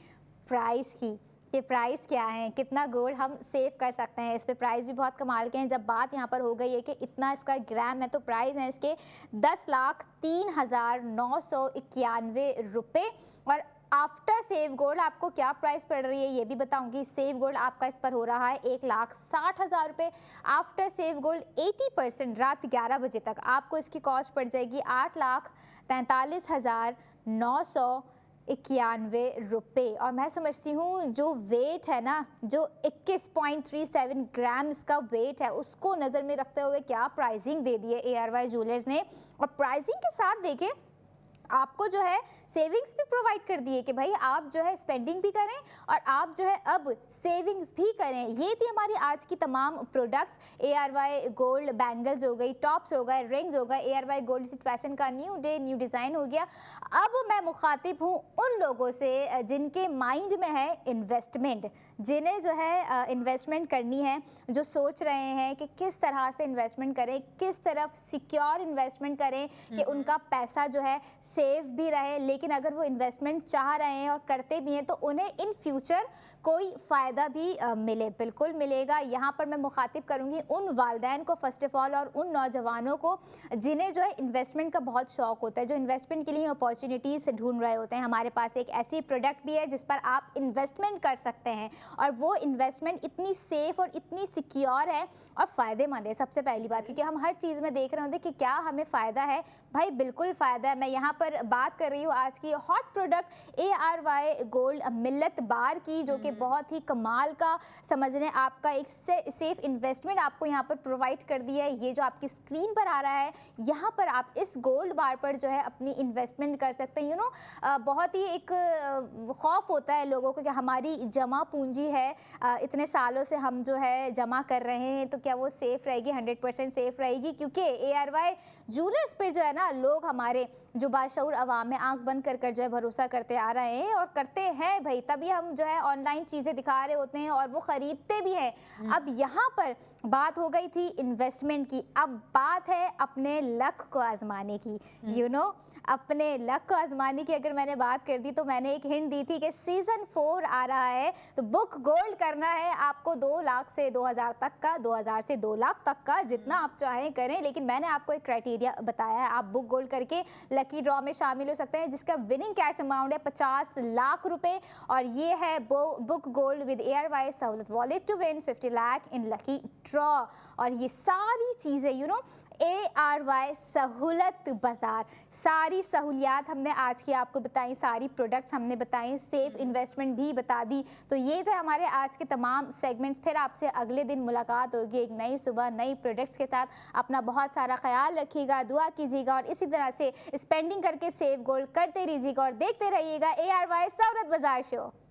प्राइस की कि प्राइस क्या है, कितना गोल्ड हम सेव कर सकते हैं। इस पे प्राइस भी बहुत कमाल के हैं। जब बात यहाँ पर हो गई है कि इतना इसका ग्राम है तो प्राइस है इसके 10,03,991 रुपये और आफ्टर सेव गोल्ड आपको क्या प्राइस पड़ रही है ये भी बताऊंगी। सेव गोल्ड आपका इस पर हो रहा है 1,60,000 रुपये। आफ्टर सेव गोल्ड 80% रात 11 बजे तक आपको इसकी कॉस्ट पड़ जाएगी 8,43,991 रुपये। और मैं समझती हूँ जो वेट है ना, जो 21.37 ग्राम इसका वेट है उसको नज़र में रखते हुए क्या प्राइसिंग दे दी है ARY ज्वेलर्स ने। और प्राइसिंग के साथ देखें आपको जो है सेविंग्स भी प्रोवाइड कर दिए कि भाई आप जो है स्पेंडिंग भी करें और आप जो है अब सेविंग्स भी करें। ये थी हमारी आज की तमाम प्रोडक्ट्स। ARY गोल्ड बैंगल्स हो गई, टॉप्स हो गए, रिंग्स हो गए। ARY गोल्ड फैशन का न्यू डे न्यू डिज़ाइन हो गया। अब मैं मुखातिब हूँ उन लोगों से जिनके माइंड में है इन्वेस्टमेंट, जिन्हें जो है इन्वेस्टमेंट करनी है, जो सोच रहे हैं कि किस तरह से इन्वेस्टमेंट करें, किस तरफ सिक्योर इन्वेस्टमेंट करें कि उनका पैसा जो है सेफ भी रहे। लेकिन अगर वो इन्वेस्टमेंट चाह रहे हैं और करते भी हैं तो उन्हें इन फ्यूचर कोई फ़ायदा भी मिले, बिल्कुल मिलेगा। यहाँ पर मैं मुखातिब करूँगी उन वालिदैन को फर्स्ट ऑफ ऑल और उन नौजवानों को जिन्हें जो है इन्वेस्टमेंट का बहुत शौक़ होता है, जो इन्वेस्टमेंट के लिए अपॉर्चुनिटीज़ ढूंढ रहे होते हैं। हमारे पास एक ऐसी प्रोडक्ट भी है जिस पर आप इन्वेस्टमेंट कर सकते हैं और वो इन्वेस्टमेंट इतनी सेफ़ और इतनी सिक्योर है और फ़ायदेमंद है। सबसे पहली बात, क्योंकि हम हर चीज़ में देख रहे होते हैं कि क्या हमें फ़ायदा है। भाई बिल्कुल फ़ायदा है। मैं यहाँ पर बात कर रही हूँ आज की हॉट प्रोडक्ट ARY गोल्ड मिल्लत बार की, जो कि बहुत ही कमाल का समझ लें आपका एक सेफ इन्वेस्टमेंट आपको यहाँ पर प्रोवाइड कर दिया है। ये जो आपकी स्क्रीन पर आ रहा है यहाँ पर आप इस गोल्ड बार पर जो है अपनी इन्वेस्टमेंट कर सकते हैं। बहुत ही एक खौफ होता है लोगों को कि हमारी जमा पूंजी है, इतने सालों से हम जो है जमा कर रहे हैं तो क्या वो सेफ़ रहेगी, 100% सेफ़ रहेगी। क्योंकि ARY ज्वेलर्स पे जो है ना लोग हमारे जो बाशऊर अवाम में आंख बंद कर जो है भरोसा करते आ रहे हैं और करते हैं भाई, तभी हम जो है ऑनलाइन चीज़ें दिखा रहे होते हैं और वो ख़रीदते भी हैं। अब यहाँ पर बात हो गई थी इन्वेस्टमेंट की, अब बात है अपने लक को आजमाने की। अपने लक को आजमाने की अगर मैंने बात कर दी तो मैंने एक हिंट दी थी कि सीज़न 4 आ रहा है तो बुक गोल्ड करना है आपको 2 लाख से 2,000 तक का, 2,000 से 2 लाख तक का, जितना आप चाहें करें। लेकिन मैंने आपको एक क्राइटेरिया बताया है, आप बुक गोल्ड करके लकी ड्रॉ में शामिल हो सकते हैं जिसका विनिंग कैश अमाउंट है 50 लाख रुपए। और ये है book gold with ARY Sahulat wallet to win 50 lakh in lucky draw. और ये सारी चीज़ें ARY सहूलत बाज़ार, सारी सहूलियात हमने आज की आपको बताई, सारी प्रोडक्ट्स हमने बताई, सेफ इन्वेस्टमेंट भी बता दी। तो ये थे हमारे आज के तमाम सेगमेंट्स। फिर आपसे अगले दिन मुलाकात होगी एक नई सुबह नई प्रोडक्ट्स के साथ। अपना बहुत सारा ख्याल रखिएगा, दुआ कीजिएगा और इसी तरह से स्पेंडिंग करके सेव गोल्ड करते रहिएगा और देखते रहिएगा ARY सहूलत बाज़ार शो।